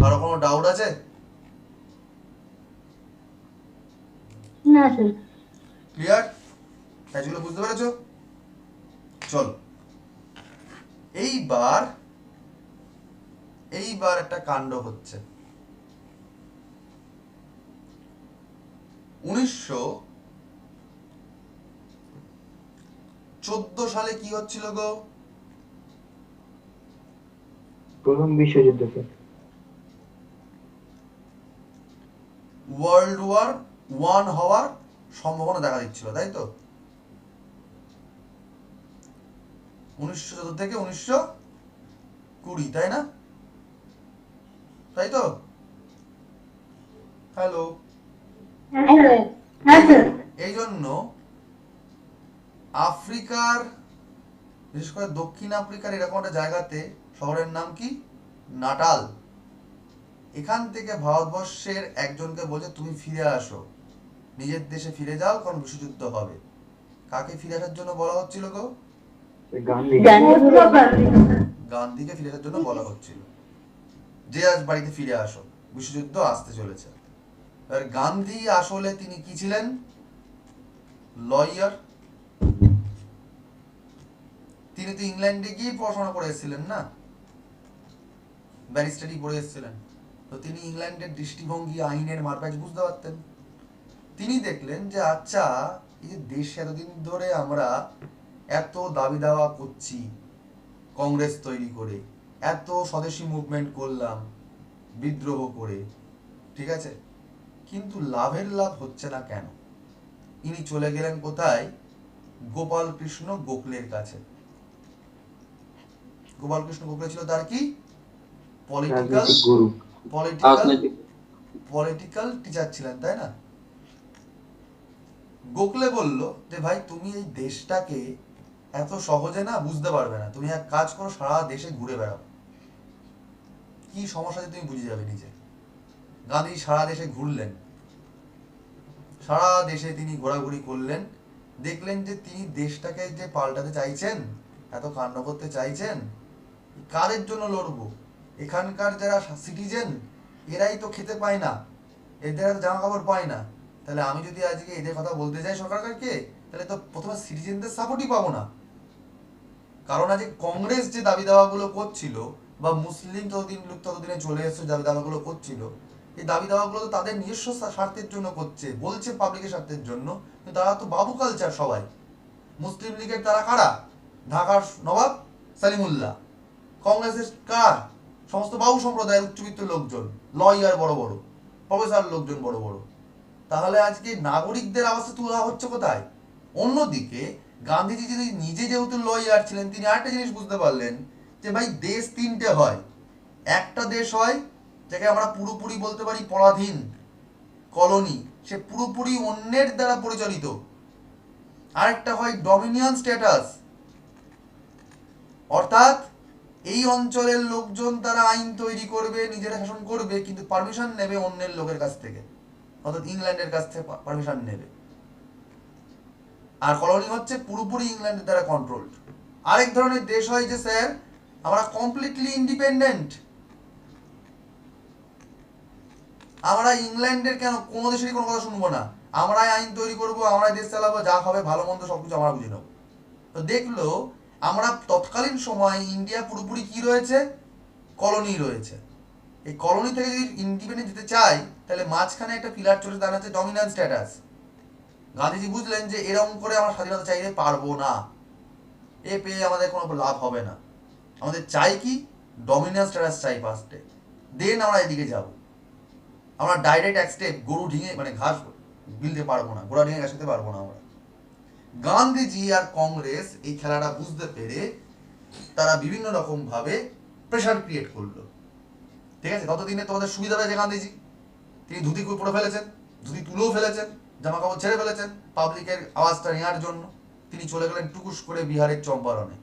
কারো কোনো ডাউট আছে? না স্যার। ক্লিয়ার? স্যাচগুলো বুঝতে পেরেছো? চলো এইবার একটা কাণ্ড হচ্ছে। 1914 সালে কি হচ্ছিল গো? প্রথম বিশ্বযুদ্ধ স্যার। ওয়ার্ল্ড ওয়ার 1 হওয়ার সম্ভাবনা দেখা দিচ্ছিল, তাই তো? 1914 থেকে 1920, তাই না? তাই তো? হ্যালো, হ্যাঁ স্যার, হ্যাঁ স্যার। এই জন্য আফ্রিকার, বিশেষ করে দক্ষিণ আফ্রিকার এরকম একটা জায়গাতে, শহরের নাম কি? নাটাল। এখান থেকে ভারতবর্ষের একজনকে বলছে তুমি ফিরে আসো, নিজের দেশে ফিরে যাও, কারণ বিশ্বযুদ্ধ হবে। কাকে ফিরে আসার জন্য বলা হচ্ছিল গো? গান্ধী। মহাত্মা গান্ধী। গান্ধীকে ফিরে আসার জন্য বলা হচ্ছিল, যে আজ বাড়িতে ফিরে আসো, বিশ্বযুদ্ধ আসতে চলেছে। আর গান্ধী আসলে তিনি কি ছিলেন? লয়ার। তিনি তো ইংল্যান্ডে গিয়ে পড়াশোনা করে এসেছিলেন না, ব্যারিস্টারি পড়ে এসেছিলেন। তো তিনি ইংল্যান্ডের দৃষ্টিভঙ্গি, আইনের মারপ্যাচ বুঝতে পারতেন। তিনি দেখলেন যে আচ্ছা, এই যে দেশে এতদিন ধরে আমরা এত দাবি দাওয়া করছি, কংগ্রেস তৈরি করে এত স্বদেশী মুভমেন্ট করলাম, বিদ্রোহ করে, ঠিক আছে, কিন্তু লাভের লাভ হচ্ছে না কেন? ইনি চলে গেলেন কোথায়? গোপাল কৃষ্ণ গোখলের কাছে। গোপাল কৃষ্ণ গোখলে ছিল তার কি? রাজনৈতিক গুরু। পলিটিক্যাল টিচার ছিলেন, তাই না? গোখলে বলল যে ভাই তুমি এই দেশটাকে এত সহজে না বুঝতে পারবে না, তুমি এক কাজ করো, সারা দেশে ঘুরে বেড়াও, কি সমস্যা আছে তুমি বুঝে যাবে নিজে। গান্ধী সারা দেশে ঘুরলেন, সারা দেশে তিনি ঘোরাঘুরি করলেন, দেখলেন যে তিনি দেশটাকে যে পাল্টাতে চাইছেন, এত কাণ্ড করতে চাইছেন, কাদের জন্য লড়বো? এখানকার যারা সিটিজেন, এরাই তো খেতে পায় না, এদের জামা কাপড় পায় না, তাহলে আমি যদি আজকে এদের কথা বলতে যাই সরকারকে, তাহলে তো প্রথমে সিটিজেনদের সাপোর্টই পাবো না। কারণ আজকে কংগ্রেস যে দাবি দাওয়াগুলো করছিল, বা মুসলিম ততদিনে চলে এসে দাবি দাওয়াগুলো করছিল, এই দাবি দাওয়াগুলো তো তাদের নিজস্ব স্বার্থের জন্য করছে, বলছে পাবলিকের স্বার্থের জন্য, কিন্তু তারা তো বাবু কালচার সবাই। মুসলিম লীগের তারা কারা? ঢাকার নবাব সালিমুল্লাহ। কংগ্রেসের কারা? সমস্ত বাবু সম্প্রদায়ের উচ্চবিত্ত লোকজন, লয়ার বড় বড়, প্রফেসর লোকজন বড় বড়। তাহলে আজকে নাগরিকদের আওয়াজ তোলা হচ্ছে কোথায়? অন্যদিকে গান্ধীজি যদি নিজে যেহেতু লয়ার ছিলেন, তিনি আরেকটা জিনিস বুঝতে পারলেন যে ভাই দেশ তিনটে হয়। একটা দেশ হয় যাকে আমরা পুরোপুরি বলতে পারি পরাধীন, কলোনি, সে পুরোপুরি অন্যের দ্বারা পরিচালিত। আরেকটা হয় ডমিনিয়ন স্ট্যাটাস, অর্থাৎ এই অঞ্চলের লোকজন তারা আইন তৈরি করবে, নিজেরা শাসন করবে, কিন্তু পারমিশন নেবে অন্যের লোকের কাছ থেকে, অর্থাৎ ইংল্যান্ডের কাছ থেকে পারমিশন নেবে। আর কলোনি হচ্ছে পুরোপুরি ইংল্যান্ডের দ্বারা কন্ট্রোলড। আরেক ধরনের দেশ হয় যে স্যার আমরা কমপ্লিটলি ইন্ডিপেন্ডেন্ট, আমরা ইংল্যান্ডের কেন কোনো দেশেরই কোনো কথা শুনবো না, আমরাই আইন তৈরি করবো, আমরাই দেশ চালাবো, যা হবে ভালো মন্দ সবকিছু আমরা বুঝে নেবো। তো দেখলো আমরা তৎকালীন সময় ইন্ডিয়া পুরোপুরি কি রয়েছে? কলোনি রয়েছে। এই কলোনি থেকে যদি ইন্ডিপেন্ডেন্ট যেতে চাই, তাহলে মাঝখানে একটা পিলার চলে দাঁড়াচ্ছে ডমিনেন্ট স্ট্যাটাস। গান্ধীজি বুঝলেন যে এরকম করে আমরা স্বাধীনতা চাইতে পারবো না, এ পেয়ে আমাদের কোনো লাভ হবে না, আমাদের চাই কি? ডমিনেন্ট স্ট্যাটাস চাই ফার্স্টে, দেন আমরা এদিকে যাব। আমরা ডাইরেক্ট এক স্টেপ গরু ঢিঙে মানে ঘাস গিলতে পারবো না, ঘোড়া ঢিঙে ঘাস খেতে পারবো না আমরা। গান্ধীজি আর কংগ্রেস এই খেলাটা বুঝতে পেরে তারা বিভিন্ন রকম ভাবে প্রেশার ক্রিয়েট করলো, ঠিক আছে? ততদিনে তোমাদের সুবিধা পেয়েছে গান্ধীজি, তিনি ধুতি পরে ফেলেছেন, ধুতি তুলেও ফেলেছেন, জামা কাপড় ছেড়ে ফেলেছেন পাবলিকের আওয়াজটা নেওয়ার জন্য। তিনি চলে গেলেন টুকুস করে বিহারের চম্পারণে,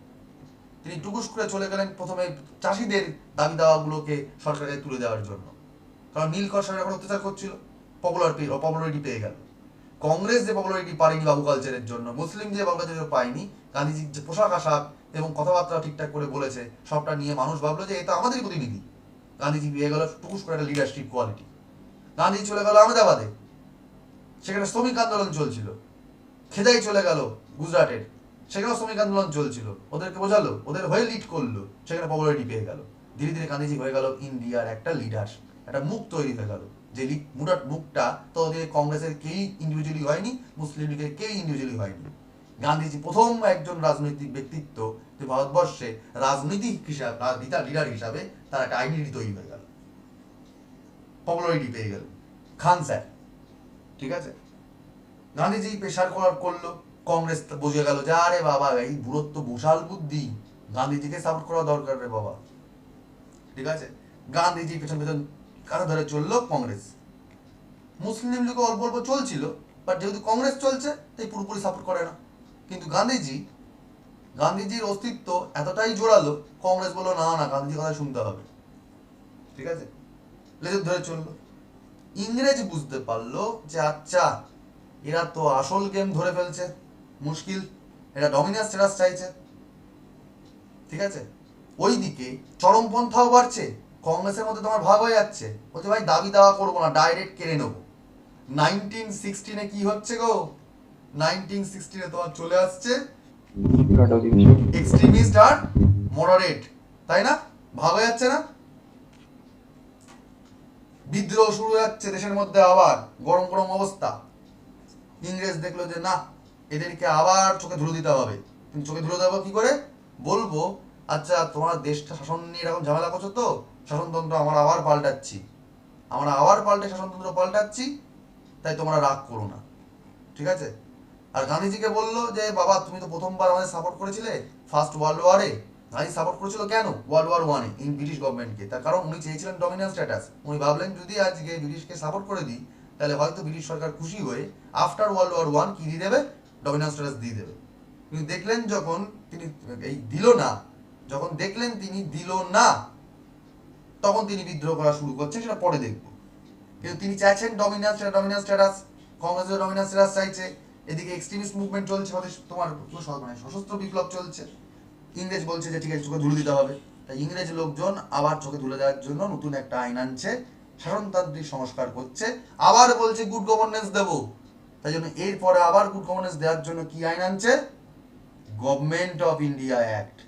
তিনি টুকুস করে চলে গেলেন প্রথমে চাষিদের দাবি দাওয়াগুলোকে সরকারকে তুলে দেওয়ার জন্য, কারণ নীল কর্ষকের এখন অত্যাচার করছিল, পপুলারিটি পেয়ে গেল। কংগ্রেস যে পপুলারিটি পায়নি বাবু কালচারের জন্য, মুসলিম যে বাবু কালচারের পায়নি, গান্ধীজি যে পোশাক আশাক এবং কথাবার্তা ঠিকঠাক করে বলেছে, সবটা নিয়ে মানুষ ভাবলো যে এটা আমাদেরই প্রতিনিধি। গান্ধীজি পেয়ে গেল টুকুস করে একটা লিডারশিপ কোয়ালিটি। গান্ধীজি চলে গেল আহমেদাবাদে, সেখানে শ্রমিক আন্দোলন চলছিল। খেদাই চলে গেল গুজরাটের, সেখানেও শ্রমিক আন্দোলন চলছিল, ওদেরকে বোঝালো, ওদের হয়ে লিড করলো, সেখানে পপুলারিটি পেয়ে গেল। ধীরে ধীরে গান্ধীজি হয়ে গেল ইন্ডিয়ার একটা লিডার, একটা মুখ তৈরি হয়ে গেল, যে মুখটা তো ওদের কংগ্রেসের কেউই ইন্ডিভিজুয়ালি হয়নি, মুসলিম লীগের কেউই ইন্ডিভিজুয়ালি হয়নি। গান্ধীজি প্রথম একজন রাজনৈতিক ব্যক্তিত্ব যে ভারতবর্ষে রাজনৈতিক হিসাবে, লিডার হিসাবে তার একটা আইডেন্টিটি তৈরি হয়ে গেল, পপুলারিটি পেয়ে গেল, খান স্যার। ঠিক আছে, গান্ধীজি প্রেশার করলো, কংগ্রেস বুঝে গেল যে আরে বাবা এই বুড়োর তো বিশাল বুদ্ধি, গান্ধীজিকে সাপোর্ট করা দরকার রে বাবা। ঠিক আছে, গান্ধীজি পেছন পেছন কারা ধরে চললো কংগ্রেস। মুসলিম লীগ অল্প অল্প চলছিল, বাট যেহেতু কংগ্রেস চলছে তাই পুরোপুরি সাপোর্ট করে না। কিন্তু গান্ধীজির অস্তিত্ব এতটাই জোরালো, কংগ্রেস বললো না না, গান্ধীজির কথা শুনতে হবে। ঠিক আছে, লেজর ধরে চললো। ইংরেজ বুঝতে পারলো যে আচ্ছা এরা তো আসল গেম ধরে ফেলছে, মুশকিল, এরা ডমিনেন্স স্ট্যাটাস চাইছে। ঠিক আছে, ওইদিকে চরমপন্থাও বাড়ছে, কংগ্রেসের মধ্যে তোমার ভাগ হয়ে যাচ্ছে, বলছে ভাই দাবি দাওয়া করবো না, ডাইরেক্ট কেড়ে নেবো। 1916 কি হচ্ছে গো, 1916 তোমার চলে আসছে এক্সট্রিমিস্ট আর মডারেট, তাই না? ভাগ হয়ে যাচ্ছে না, বিদ্রোহ শুরু হয়ে যাচ্ছে দেশের মধ্যে, আবার গরম গরম অবস্থা। ইংরেজ দেখলো যে না, এদেরকে আবার চোখে ধুলো দিতে হবে। কিন্তু চোখে ধুলো দেবো কি করে? বলবো আচ্ছা তোমার দেশটা শাসন নিয়ে এরকম ঝামেলা করছো তো, শাসনতন্ত্র আমরা আবার পাল্টাচ্ছি, আমরা আবার শাসনতন্ত্র পাল্টাচ্ছি, তাই তোমরা রাগ করো না। ঠিক আছে, আর গান্ধীজিকে বললো যে বাবা তুমি তো প্রথমবার আমাদের সাপোর্ট করেছিলে ফার্স্ট ওয়ার্ল্ড ওয়ারে। গান্ধী সাপোর্ট করেছিল কেন ওয়ার্ল্ড ওয়ার 1-এ ইন ব্রিটিশ গভর্নমেন্টকে? তার কারণ উনি চেয়েছিলেন ডমিনেন্স স্ট্যাটাস। উনি ভাবলেন যদি আজকে ব্রিটিশকে সাপোর্ট করে দিই তাহলে হয়তো ব্রিটিশ সরকার খুশি হয়ে আফটার ওয়ার্ল্ড ওয়ার 1 কি দিয়ে দেবে, ডমিনেন্স স্ট্যাটাস দিয়ে দেবে। কিন্তু দেখলেন যখন তিনি দিল না, যখন দেখলেন তিনি দিল না, তখন তিনি বিদ্রোহ করা শুরু করছেন, সেটা পরে দেখব। কিন্তু তিনি চাইছেন ডমিনেন্স স্ট্যাটাস, কংগ্রেসের ডমিনেন্স স্ট্যাটাস চাইছে, এদিকে এক্সট্রিমিস্ট মুভমেন্ট চলছে, তোমার মানে সশস্ত্র বিপ্লব চলছে। ইংরেজ বলছে যে ঠিক আছে চোখে ধুলে দিতে হবে, তাই ইংরেজ লোকজন আবার চোখে ধুলে দেওয়ার জন্য নতুন একটা আইন আনছে, শাসনতান্ত্রিক সংস্কার করছে, আবার বলছে গুড গভর্নেন্স দেব। তাই জন্য এরপরে আবার গুড গভর্নেন্স দেওয়ার জন্য কি আইন আনছে? Government of India act.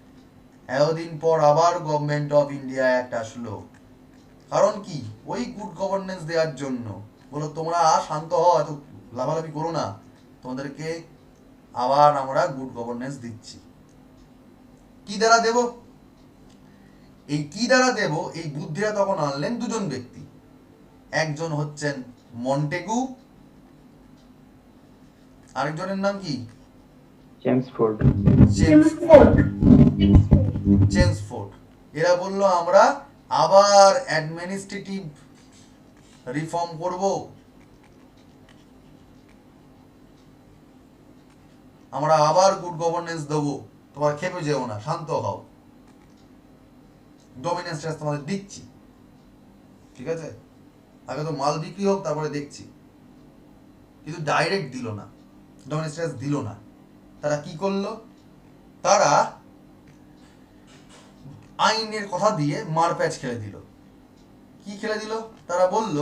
এতদিন পর আবার গভর্নমেন্ট অফ ইন্ডিয়া অ্যাক্ট আসলো, কারণ কি? ওই গুড গভর্নেন্স দেওয়ার জন্য। বলো তোমরা শান্ত হও, এত লাভালাভি করো না, তোমাদেরকে আবার আমরা গুড গভর্নেন্স দিচ্ছি। কি দ্বারা দেব? এই কি দ্বারা দেব এই বুদ্ধিরা তখন আনলেন দুজন ব্যক্তি। একজন হচ্ছেন মন্টেগু, আরেকজনের নাম কি? চেমসফোর্ড। চেমসফোর্ড। এরা বলল আমরা আবার অ্যাডমিনিস্ট্রেটিভ রিফর্ম করব, আমরা আবার গুড গভর্নেন্স দেবো, তোমার খেপে যেও না, শান্ত হও, ডমিনেন্স স্ট্যাটাস তোমাদের দিচ্ছি। ঠিক আছে, আগে তো মাল বিক্রি হোক তারপরে দেখছি। কিন্তু ডাইরেক্ট দিল না, ডমিনেন্স স্ট্যাটাস দিল না। তারা কি করলো? তারা আইনের কথা দিয়ে মারপ্যাচ খেলে দিল। কি খেলে দিল? তারা বলল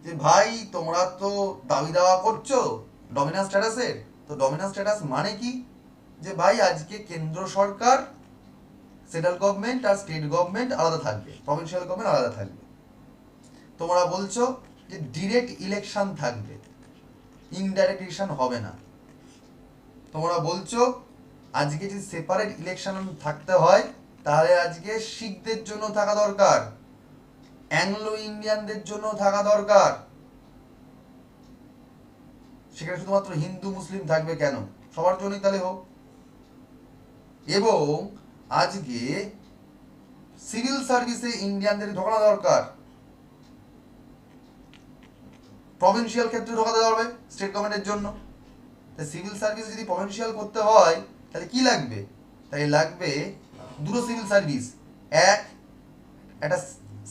যে ভাই তোমরা তো দাবি দাওয়া করছো ডমিনেন্স স্ট্যাটাসের, তো ডমিনেন্স স্ট্যাটাস মানে কি? যে ভাই আজকে কেন্দ্র সরকার, সেন্ট্রাল গভর্নমেন্ট আর স্টেট গভর্নমেন্ট আলাদা থাকবে, প্রভিন্সিয়াল গভর্নমেন্ট আলাদা থাকবে। তোমরা বলছো যে ডিরেক্ট ইলেকশন থাকবে, ইনডাইরেক্ট ইলেকশন হবে না। তোমরা বলছো আজকে যদি সেপারেট ইলেকশন থাকতে হয় তাহলে আজকে শিখদের জন্য থাকা দরকার, অ্যাংলো ইন্ডিয়ানদের জন্য থাকা দরকার, সেখানে শুধুমাত্র হিন্দু মুসলিম থাকবে কেন? সবার জন্যই তাহলে হোক। এবং আজকে সিভিল সার্ভিসে ইন্ডিয়ানদের ঢোকানো দরকার, প্রভিন্সিয়াল ক্ষেত্রে ঢোকাতে হবে স্টেট গভর্নমেন্টের জন্য। সিভিল সার্ভিস যদি প্রভিন্সিয়াল করতে হয় তাহলে কি লাগবে? তাই লাগবে দুটো সিভিল সার্ভিস, একটা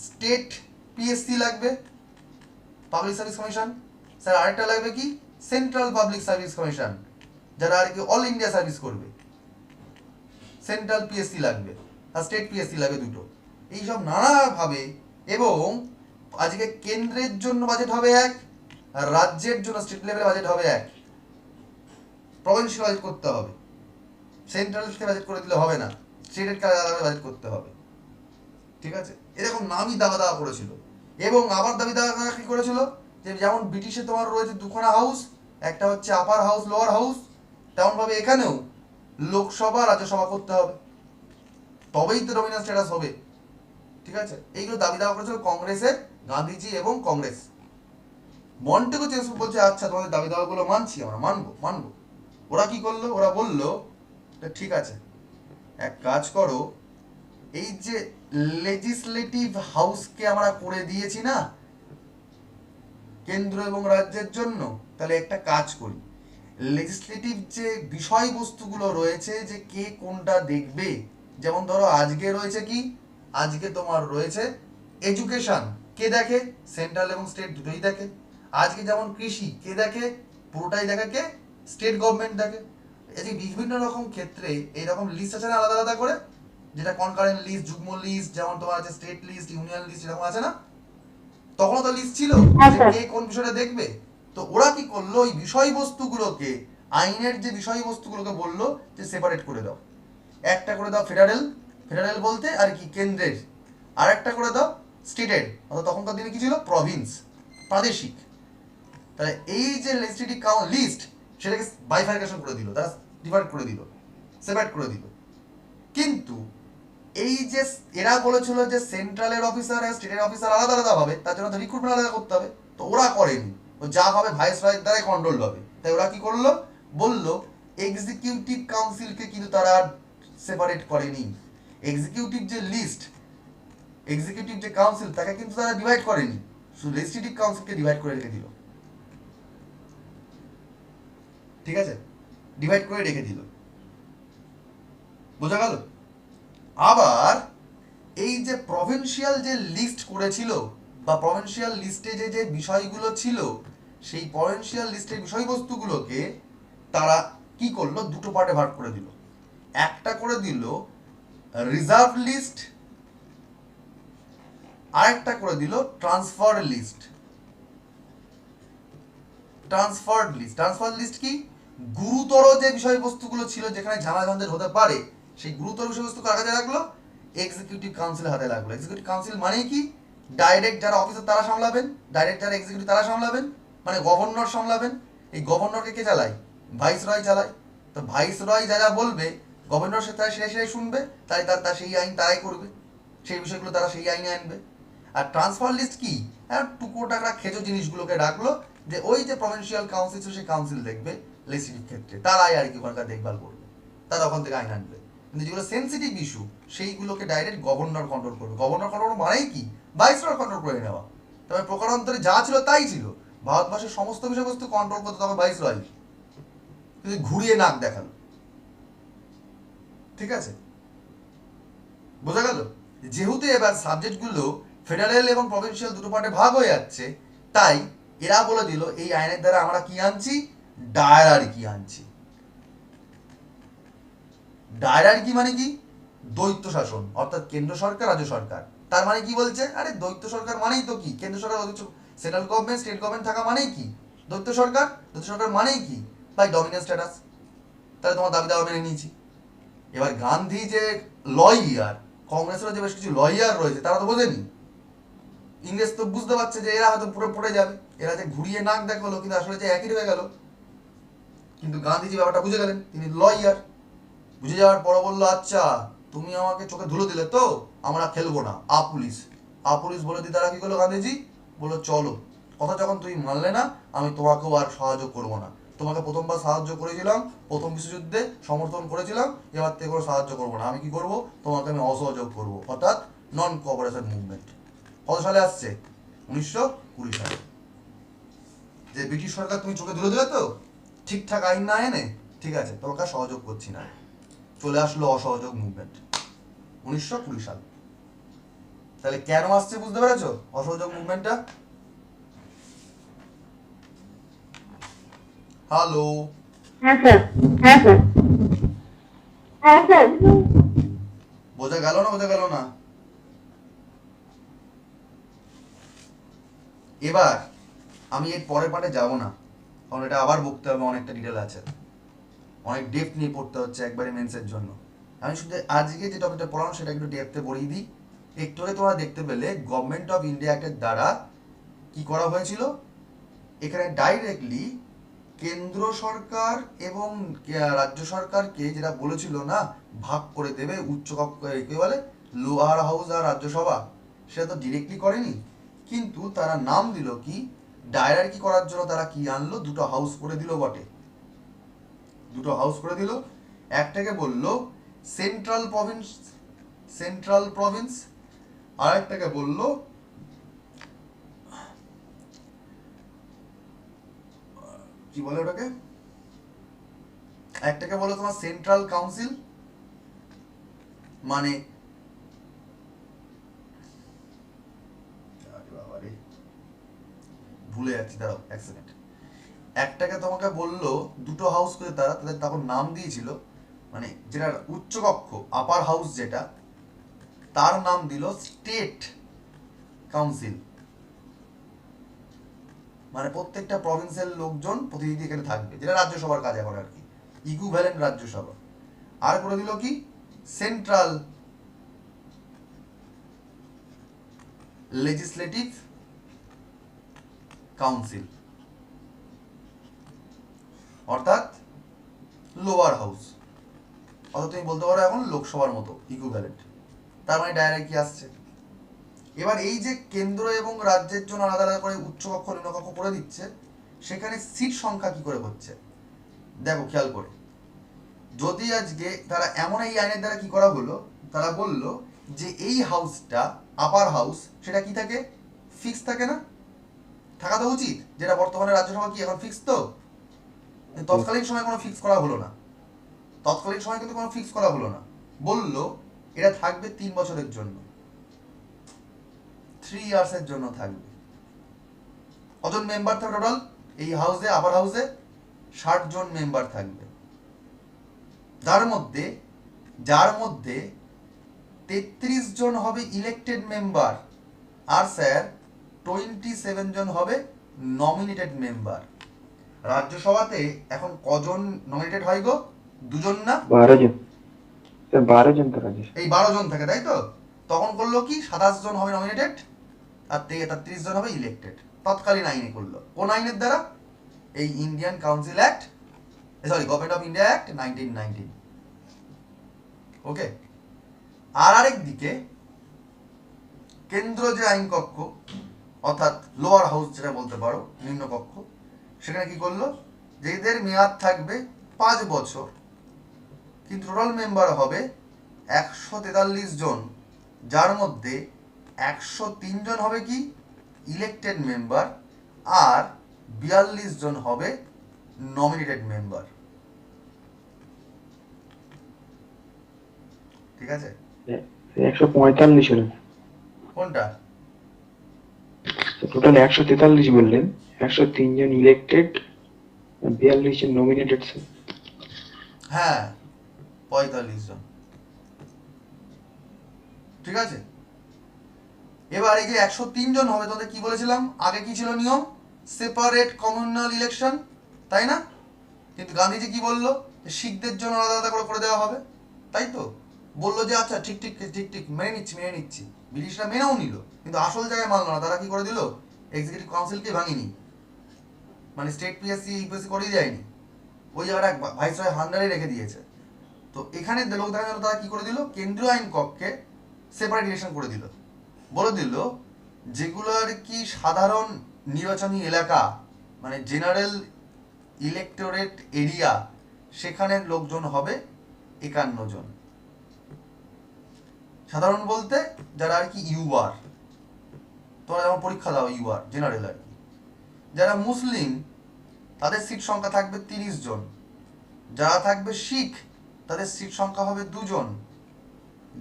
স্টেট পিএসসি লাগবে, পাবলিক সার্ভিস কমিশন, স্যার আরেকটা লাগবে কি? সেন্ট্রাল পাবলিক সার্ভিস কমিশন, যারা আর কি অল ইন্ডিয়া সার্ভিস করবে, সেন্ট্রাল পিএসসি লাগবে আর স্টেট পিএসসি লাগবে দুটো। এইসব নানাভাবে, এবং আজকে কেন্দ্রের জন্য বাজেট হবে এক, আর রাজ্যের জন্য স্টেট লেভেলে বাজেট হবে এক। প্রভিন্সিয়ালাইজ করতে হবে, সেন্ট্রালকে বাজেট করে দিলে হবে না, স্টেটের কাজ আলাদা বাজেট করতে হবে। ঠিক আছে, এরকম নামই দাবা দাবা করেছিল। এবং আবার দাবি দাবা কি করেছিল, যে যেমন ব্রিটিশে তোমার রয়েছে দুখানা হাউস, একটা হচ্ছে আপার হাউস, লোয়ার হাউস, তেমনভাবে এখানেও লোকসভা রাজ্যসভা করতে হবে, তবেই তো ডমিনেন্ট স্ট্যাটাস হবে। ঠিক আছে, এইগুলো দাবি দাওয়া করেছিল কংগ্রেসের, গান্ধীজি এবং কংগ্রেস। মন্টেগু চেমস্কি বলছে আচ্ছা তোমাদের দাবি দাওয়াগুলো মানছি, আমরা মানবো। ওরা কি করলো, ওরা বললো ঠিক আছে, এক কাজ করো, এই যে লেজিসলেটিভ হাউসকে আমরা করে দিয়েছি না কেন্দ্র এবং রাজ্যের জন্য, তাহলে একটা কাজ করি, লেজিসলেটিভ যে বিষয়বস্তুগুলো রয়েছে যে কে কোনটা দেখবে, যেমন ধরো আজকে রয়েছে কি, আজকে তোমার রয়েছে এডুকেশন, কে দেখে, সেন্ট্রাল এবং স্টেট দুটোই দেখে। আজকে যেমন কৃষি, কে দেখে, পুরোটাই দেখে কে, স্টেট গভর্নমেন্ট দেখে। এই যে বিভিন্ন রকম ক্ষেত্রে এইরকম লিস্ট আছে না আলাদা আলাদা করে, যেটা কনকারেন্ট লিস্ট, যুগ্ম লিস্ট, যেমন তোমার আছে স্টেট লিস্ট, ইউনিয়ন লিস্ট, এরকম আছে না, তখনও তো লিস্ট ছিল হ্যাঁ, যে স্যার। কে কোন বিষয়টা দেখবে। তো ওরা কি করলো, ওই বিষয়বস্তুগুলোকে, আইনের যে বিষয়বস্তুগুলোকে বললো যে সেপারেট করে দাও, একটা করে দাও ফেডারেল, ফেডারেল বলতে আর কি কেন্দ্রের, আর একটা করে দাও স্টেটের, অর্থাৎ তখনকার দিনে কি ছিল, প্রভিন্স, প্রাদেশিক। তাহলে এই যে লেজিসলেটিভ লিস্ট, সেটাকে বাইফার্কেশন করে দিল, তারা ডিভাইড করে দিল, সেপারেট করে দিল। কিন্তু এই যে এরা বলেছিল যে সেন্ট্রালের অফিসার আর স্টেটের অফিসার আলাদা আলাদা হবে, তার জন্য তো রিক্রুটমেন্ট আলাদা করতে হবে, তো ওরা করেনি, তো যা হবে ভাইসরয়ের দ্বারাই কন্ট্রোল হবে। তাই ওরা কি করলো, বললো এক্সিকিউটিভ কাউন্সিলকে কিন্তু তারা সেপারেট করেনি, এক্সিকিউটিভ যে লিস্ট, এক্সিকিউটিভ যে কাউন্সিল, তাকে কিন্তু তারা ডিভাইড করেনি, শুধু লেজিসলেটিভ কাউন্সিলকে ডিভাইড করে রেখে দিল। ঠিক আছে, ডিভাইড করে রেখে দিল, বোঝা গেল। আবার এই যে প্রভিন্সিয়াল যে লিস্ট করেছিল, বা প্রভিন্সিয়াল লিস্টে যে যে বিষয়গুলো ছিল, সেই প্রভিন্সিয়াল লিস্টের বিষয়বস্তুগুলোকে তারা কি করলো, দুটো পার্টে ভাগ করে দিল। একটা করে দিল রিজার্ভ লিস্ট, আরেকটা করে দিল ট্রান্সফার লিস্ট। ট্রান্সফার লিস্ট কি, গুরুতর যে বিষয়বস্তুগুলো ছিল যেখানে ঝামেলা হতে পারে, সেই গুরুতর বিষয়বস্তু কার কাছে রাখলো, এক্সিকিউটিভ কাউন্সিলের হাতে লাগলো। এক্সিকিউটিভ কাউন্সিল মানে কি, ডাইরেক্ট যারা অফিসার তারা সামলাবেন, ডাইরেক্ট যারা এক্সিকিউটিভ তারা সামলাবেন, মানে গভর্নর সামলাবেন। এই গভর্নরকে কে চালায়, ভাইসরয় চালায়। তো ভাইসরয় যা যা বলবে গভর্নর সেটাই শুনবে, তাই তার সেই আইন তারাই করবে, সেই বিষয়গুলো তারা সেই আইনে আনবে। আর ট্রান্সফার লিস্ট কি, টুকরো টাকরা খেজো জিনিসগুলোকে রাখলো, যে ওই যে প্রভিন্সিয়াল কাউন্সিল ছিল সেই কাউন্সিল দেখবে লেজিসলেটিভ ক্ষেত্রে, তারাই আর কি ওখানকার দেখভাল করবে, তারা ওখান থেকে আইন আনবে। কিন্তু যেগুলো সেন্সিটিভ ইস্যু, সেইগুলোকে ডাইরেক্ট গভর্নর কন্ট্রোল করবে। গভর্নর কন্ট্রোল মানেই কি, ভাইসরয় কন্ট্রোল করে নেওয়া। তবে প্রকারান্তরে যা ছিল তাই ছিল, ভারতবর্ষের সমস্ত বিষয়বস্তু কন্ট্রোল করতে তবে ভাইসরয়, কিন্তু ঘুরিয়ে নাক দেখালো। ঠিক আছে, বোঝা গেল। যেহেতু এবার সাবজেক্টগুলো ফেডারেল এবং প্রভিন্সিয়াল দুটো পার্টে ভাগ হয়ে যাচ্ছে, তাই এরা বলে দিল এই আইনের দ্বারা আমরা কি আনছি, ডায়ারার্কি আনছি। ডায়ারার্কি মানে কি, দ্বৈত শাসন, অর্থাৎ কেন্দ্র সরকার রাজ্য সরকার। তার মানে কি বলছে, আরে দ্বৈত সরকার মানেই তো কি, কেন্দ্র সরকার সেন্ট্রাল গভর্নমেন্ট স্টেট গভর্নমেন্ট থাকা মানেই কি দ্বৈত সরকার, দ্বৈত সরকার মানেই কি ভাই ডমিনেন্ট স্ট্যাটাস। তাহলে তোমার দাবি দাওয়া মেনে নিয়েছি। এবার গান্ধী যে লয়ার, কংগ্রেসের যে বেশ কিছু লয়ার রয়েছে, তারা তো বোঝেনি, ইংরেজ তো বুঝতে পারছে যে এরা হয়তো পুরো পড়ে যাবে, এরা যে ঘুরিয়ে নাক দেখালো, কিন্তু আসলে যে একই হয়ে গেল। কিন্তু গান্ধীজি ব্যাপারটা বুঝে গেলেন, তিনি লয়ার, বুঝে যাওয়ার পর বললো আচ্ছা তুমি আমাকে চোখে ধুলো দিলে তো, আমরা খেলবো না, পুলিশ বলে দিই। তারা কি করলো, গান্ধীজি বললো চলো, কথা যখন তুমি মানলে না, আমি তোমাকেও আর সাহায্য করবো না, তোমাকে প্রথমবার সাহায্য করেছিলাম, প্রথম বিশ্বযুদ্ধে সমর্থন করেছিলাম, এবার থেকে কোনো সাহায্য করবো না, আমি কি করবো, তোমাকে আমি অসহযোগ করবো, অর্থাৎ নন কোঅপারেশন মুভমেন্ট। কত সালে আসছে, 1920 সালে। যে ব্রিটিশ সরকার তুমি চোখে ধুলো দিলে তো, ঠিকঠাক আইন না এনে, ঠিক আছে তোমাকে সহযোগ করছি না, চলে আসলো অসহযোগ মুভমেন্ট 1920 সাল। তাহলে কেন আসছে বুঝতে পেরেছো অসহযোগ মুভমেন্টটা। হ্যালো, হ্যাঁ স্যার, হ্যাঁ স্যার, হ্যাঁ স্যার। বোঝা গেল না। এবার আমি এর পরের পার্টে যাব না, কারণ এটা আবার বকতে হবে, অনেকটা ডিটেল আছে। অনেক ডেপথ নিয়ে পড়তে হচ্ছে একবারে মেন্সের জন্য। আমি শুধু আজকে যে টপিকটা পড়ানো সেটা একটু ডেপথে পড়িয়ে দিই। একটু আগে তোমরা দেখতে পেলে গভর্নমেন্ট অফ ইন্ডিয়া অ্যাক্টের দ্বারা কি করা হয়েছিল, এখানে ডাইরেক্টলি কেন্দ্র সরকার এবং রাজ্য সরকারকে যেটা বলেছিল না ভাগ করে দেবে উচ্চ কক্ষ, কি বলে লোয়ার হাউস আর রাজ্যসভা, সেটা তো ডিরেক্টলি করেনি, কিন্তু তারা নাম দিল কি ডায়রার্কি করার জন্য তারা কি আনলো, দুটো হাউস করে দিল বটে, দুটো হাউস করে দিল। একটাকে বললো সেন্ট্রাল প্রভিন্স, আর একটাকে বললো কি বলে ওটাকে, একটাকে বলো তোমার সেন্ট্রাল কাউন্সিল, মানে ভুলে যাচ্ছি, দাঁড়াও এক সেকেন্ড। একটাকে তোমাকে বললো দুটো হাউস করে তারা, তাদের তখন নাম দিয়েছিল, মানে যেটা উচ্চকক্ষ আপার হাউস যেটা, তার নাম দিল স্টেট কাউন্সিল, মানে প্রত্যেকটা প্রভিন্সের লোকজন প্রতিনিধি এখানে থাকবে, যেটা রাজ্যসভার কাজ এখন আর কি, ইকুইভ্যালেন্ট রাজ্যসভা। আর করে দিল কি সেন্ট্রাল লেজিসলেটিভ কাউন্সিল, অর্থাৎ লোয়ার হাউস, অর্থাৎ তুমি বলতে পারো এখন লোকসভার মতো ইকুইভ্যালেন্ট। তার মানে ডাইরেক্ট কি আসছে, এবার এই যে কেন্দ্র এবং রাজ্যের জন্য আলাদা আলাদা করে উচ্চকক্ষ নিম্নকক্ষ করে দিচ্ছে, সেখানে সিট সংখ্যা কি করে হচ্ছে দেখো খেয়াল করে। যদি আজকে তারা এমন এই আইনের দ্বারা কি করা হলো, তারা বলল যে এই হাউসটা আপার হাউস, সেটা কি থাকে ফিক্স থাকে না, থাকা তো উচিত, যেটা বর্তমানে রাজ্যসভা কি এখন ফিক্স, তো তৎকালীন সময় কোনো ফিক্স করা হলো না, তৎকালীন সময় কিন্তু কোনো ফিক্স করা হলো না, বলল এটা থাকবে 3 বছরের জন্য, 3 ইয়ার্সের জন্য থাকবে। কজন মেম্বার থাকবে টোটাল এই হাউসে, আপার হাউসে 60 জন মেম্বার থাকবে, যার মধ্যে 33 জন হবে ইলেক্টেড মেম্বার, আর স্যার 27 জন হবে নমিনেটেড মেম্বার। রাজ্যসভাতে এখন কজন নমিনেটেড হয় গো, 2 জন না 12 জন, স্যার 12 জন তো রাজ্য, এই 12 জন থাকে তাই তো, তখন করলো কি 27 জন হবে নমিনেটেড আর 30 জন হবে ইলেক্টেড, তৎকালীন আইনে করলো। কোন আইনের দ্বারা, এই Indian council act, sorry government of India act 1919। ওকে, আর আরেক দিকে কেন্দ্র যে আইন কক্ষ, অর্থাৎ লোয়ার হাউস যেটা বলতে পারো নিম্ন কক্ষ, সেখানে কি করলো, যেদের মেয়াদ থাকবে 5 বছর, কিন্তু টোটাল মেম্বার হবে 143 জন, যার মধ্যে 103 জন হবে কি ইলেক্টেড মেম্বার আর 42 জন হবে নমিনেটেড মেম্বার। ঠিক আছে, 145 হলো, কোনটা টোটাল 143 বললেন, 103 জন ইলেক্টেড, 42 জন নমিনেটেড। হ্যাঁ 45 জন, ঠিক আছে। এবার এই যে 103 জন হবে, তোমাদের কি বলেছিলাম আগে, কি ছিল নিয়ম, সেপারেট কমিউনাল ইলেকশন, তাই না, কিন্তু গান্ধীজি কি বললো, শিখদের জন্য আলাদা আলাদা করে দেওয়া হবে, তাই তো বললো যে আচ্ছা ঠিক ঠিক ঠিক ঠিক মেনে নিচ্ছি, ব্রিটিশরা মেনেও নিল, কিন্তু আসল জায়গায় মানলো না, তারা কি করে দিল, এক্সিকিউটিভ কাউন্সিলকে ভাঙিয়ে নি, মানে স্টেট পিএসসি ইউপিএসসি করেই দেয়নি, ওই জায়গাটা ভাইসরয় হান্ডারে রেখে দিয়েছে। তো এখানে লোক দেখার জন্য তারা কি করে দিল, কেন্দ্রীয় আইন কক্ষে সেপারেট ইলেকশন করে দিল, বলে দিল যেগুলো আর কি সাধারণ নির্বাচনী এলাকা, মানে জেনারেল ইলেক্টোরেট এরিয়া, সেখানের লোকজন হবে 51 জন, সাধারণ বলতে যারা আর কি ইউআর, তোমরা যেমন পরীক্ষা দাও ইউআর জেনারেল আর কি, যারা মুসলিম তাদের সিট সংখ্যা থাকবে 30 জন, যারা থাকবে শিখ তাদের সিট সংখ্যা হবে 2 জন,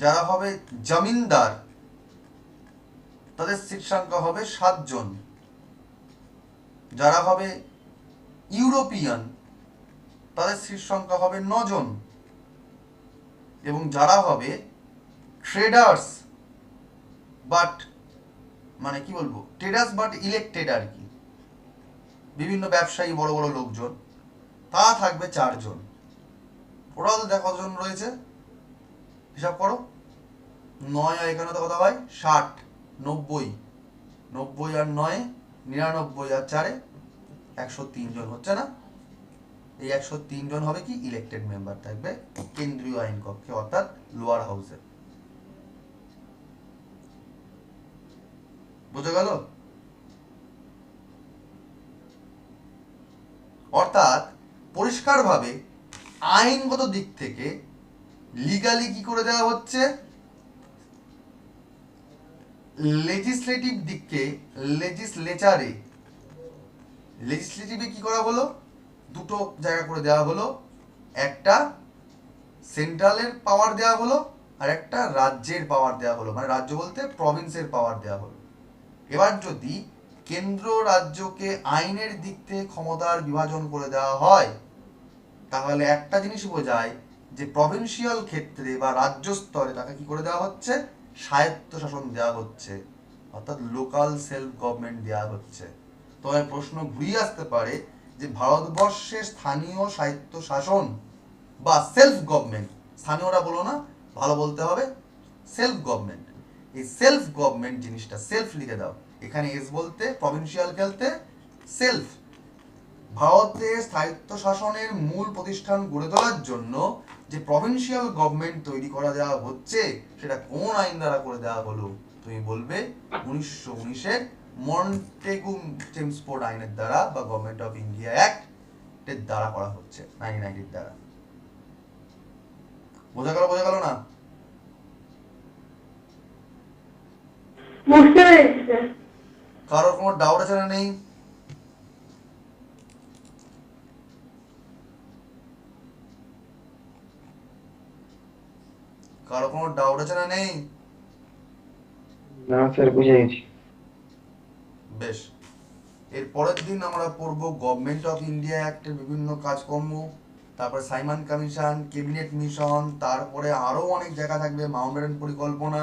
যারা হবে জমিনদার তাদের সিট সংখ্যা হবে 7 জন, যারা হবে ইউরোপিয়ান তাদের সিট সংখ্যা হবে 9 জন, এবং যারা হবে ট্রেডার্স বাট, মানে কি বলবো, ট্রেডার্স বাট ইলেক্টেড আর কি, বিভিন্ন ব্যবসায়ী বড় বড় লোকজন, তা থাকবে 4 জন। টোটাল দেখো কতজন রয়েছে, হিসাব করো। 9 আর এখানে তো কত হয় 60, 90, 90 আর 9 99 আর 4 103 জন হচ্ছে না? এই 103 জন হবে কি ইলেক্টেড মেম্বার থাকবে কেন্দ্রীয় আইন কক্ষে, অর্থাৎ লোয়ার হাউসে। বুঝে গেল? অর্থাৎ পরিষ্কারভাবে আইনগত দিক থেকে লিগালি কি করে দেওয়া হচ্ছে, লেজিসলেটিভ দিককে লেজিসলেটিভে কি করা হলো, দুটো জায়গা করে দেওয়া হলো, একটা সেন্ট্রালের পাওয়ার দেওয়া হলো আর একটা রাজ্যের পাওয়ার দেওয়া হলো, মানে রাজ্য বলতে প্রভিন্সের পাওয়ার দেওয়া হলো। এবার যদি কেন্দ্র রাজ্যকে আইনের দিক থেকে ক্ষমতার বিভাজন করে দেওয়া হয়, তাহলে একটা জিনিস বোঝায় যে প্রভিন্সিয়াল ক্ষেত্রে বা রাজ্য স্তরে তাকে কি করে দেওয়া হচ্ছে, স্বায়ত্ত শাসন দেওয়া হচ্ছে, অর্থাৎ লোকাল সেলফ গভর্নমেন্ট দেওয়া হচ্ছে। তবে প্রশ্ন ঘুরিয়ে আসতে পারে যে ভারতবর্ষের স্থানীয় স্বায়ত্ত শাসন বা সেলফ গভর্নমেন্ট, স্থানীয়রা বলো না, ভালো বলতে হবে সেলফ গভর্নমেন্ট, এই সেলফ গভর্নমেন্ট জিনিসটা সেলফ লিখে দাও, এখানে এস বলতে প্রভিন্সিয়াল খেলতে সেলফ। ভারতের স্থায়িত্ব শাসনের মূল প্রতিষ্ঠান গড়ে তোলার জন্য যে প্রভিন্সিয়াল গভর্নমেন্ট তৈরি করা দেওয়া হচ্ছে, সেটা কোন আইন দ্বারা করে দেওয়া হলো? তুমি বলবে 1919-এর মন্টেগু চেমসফোর্ড আইনের দ্বারা বা গভর্নমেন্ট অফ ইন্ডিয়া অ্যাক্ট এর দ্বারা করা হচ্ছে, 1990 দ্বারা। বোঝা গেল না? বুঝতে পেরেছি স্যার। কারোর কোনো ডাউট আছে না? নেই? কারো কোনো ডাউট আছে না? নেই? না স্যার, বুঝে গেছি। বেশ, এর পরের দিন আমরা পড়বো গভর্নমেন্ট অফ ইন্ডিয়া অ্যাক্টের বিভিন্ন কাজকর্ম, তারপরে সাইমন কমিশন, ক্যাবিনেট মিশন, তারপরে আরও অনেক জায়গা থাকবে, মাউন্টেন পরিকল্পনা,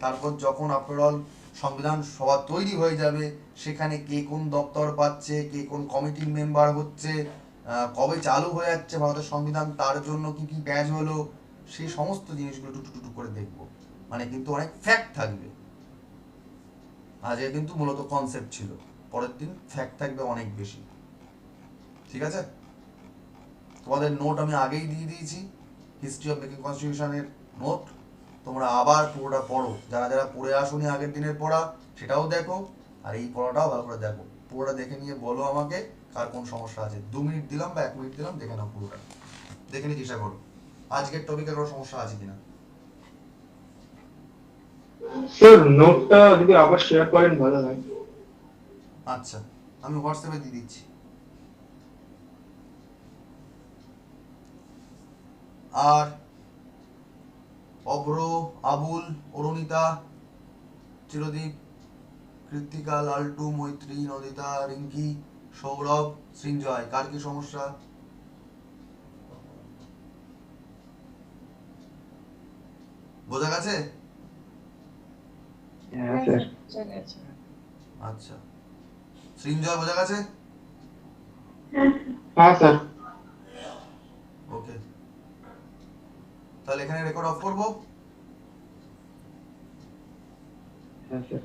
তারপর যখন আফটার অল সংবিধান সভা তৈরি হয়ে যাবে, সেখানে কে কোন দপ্তর পাচ্ছে, কে কোন কমিটির মেম্বার হচ্ছে, কবে চালু হয়ে যাচ্ছে ভারতের সংবিধান, তার জন্য কি কি ব্যাচ হলো, সেই সমস্ত জিনিসগুলো টুটু টুটু করে দেখবো। মানে কিন্তু অনেক ফ্যাক্ট থাকবে, আজকে কিন্তু মূলত কনসেপ্ট ছিল, পরের দিন ফ্যাক্ট থাকবে অনেক বেশি। ঠিক আছে? তোমাদের নোট আমি আগেই দিয়ে দিয়েছি, হিস্ট্রি অফ মেকিং কনস্টিটিউশনের নোট, তোমরা আবার পুরোটা পড়ো, যারা যারা পড়ে আসোনি আগের দিনের পড়া সেটাও দেখো, আর এই পড়াটাও ভালো করে দেখো। পুরোটা দেখে নিয়ে বলো আমাকে কার কোন সমস্যা আছে। 2 মিনিট দিলাম বা 1 মিনিট দিলাম, দেখে নাও, পুরোটা দেখে নিয়ে চেষ্টা করো আজকের টপিকে কোনো সমস্যা আছে কিনা। স্যার নোটটা যদি আবার শেয়ার করেন ভালো হয়। আচ্ছা, আমি হোয়াটসঅ্যাপে দিয়ে দিচ্ছি। আর অভ্র, আবুল, অরুণিতা, চিরদীপ, কৃত্তিকা, লালটু, মৈত্রী, নদিতা, রিঙ্কি, সৌরভ, সৃঞ্জয়, কার কি সমস্যা? বোঝা গেছে? হ্যাঁ স্যার। আচ্ছা, সৃঞ্জয় বোঝা গেছে? হ্যাঁ স্যার। ওকে, তাহলে এখানে রেকর্ড অফ করবো। হ্যাঁ স্যার।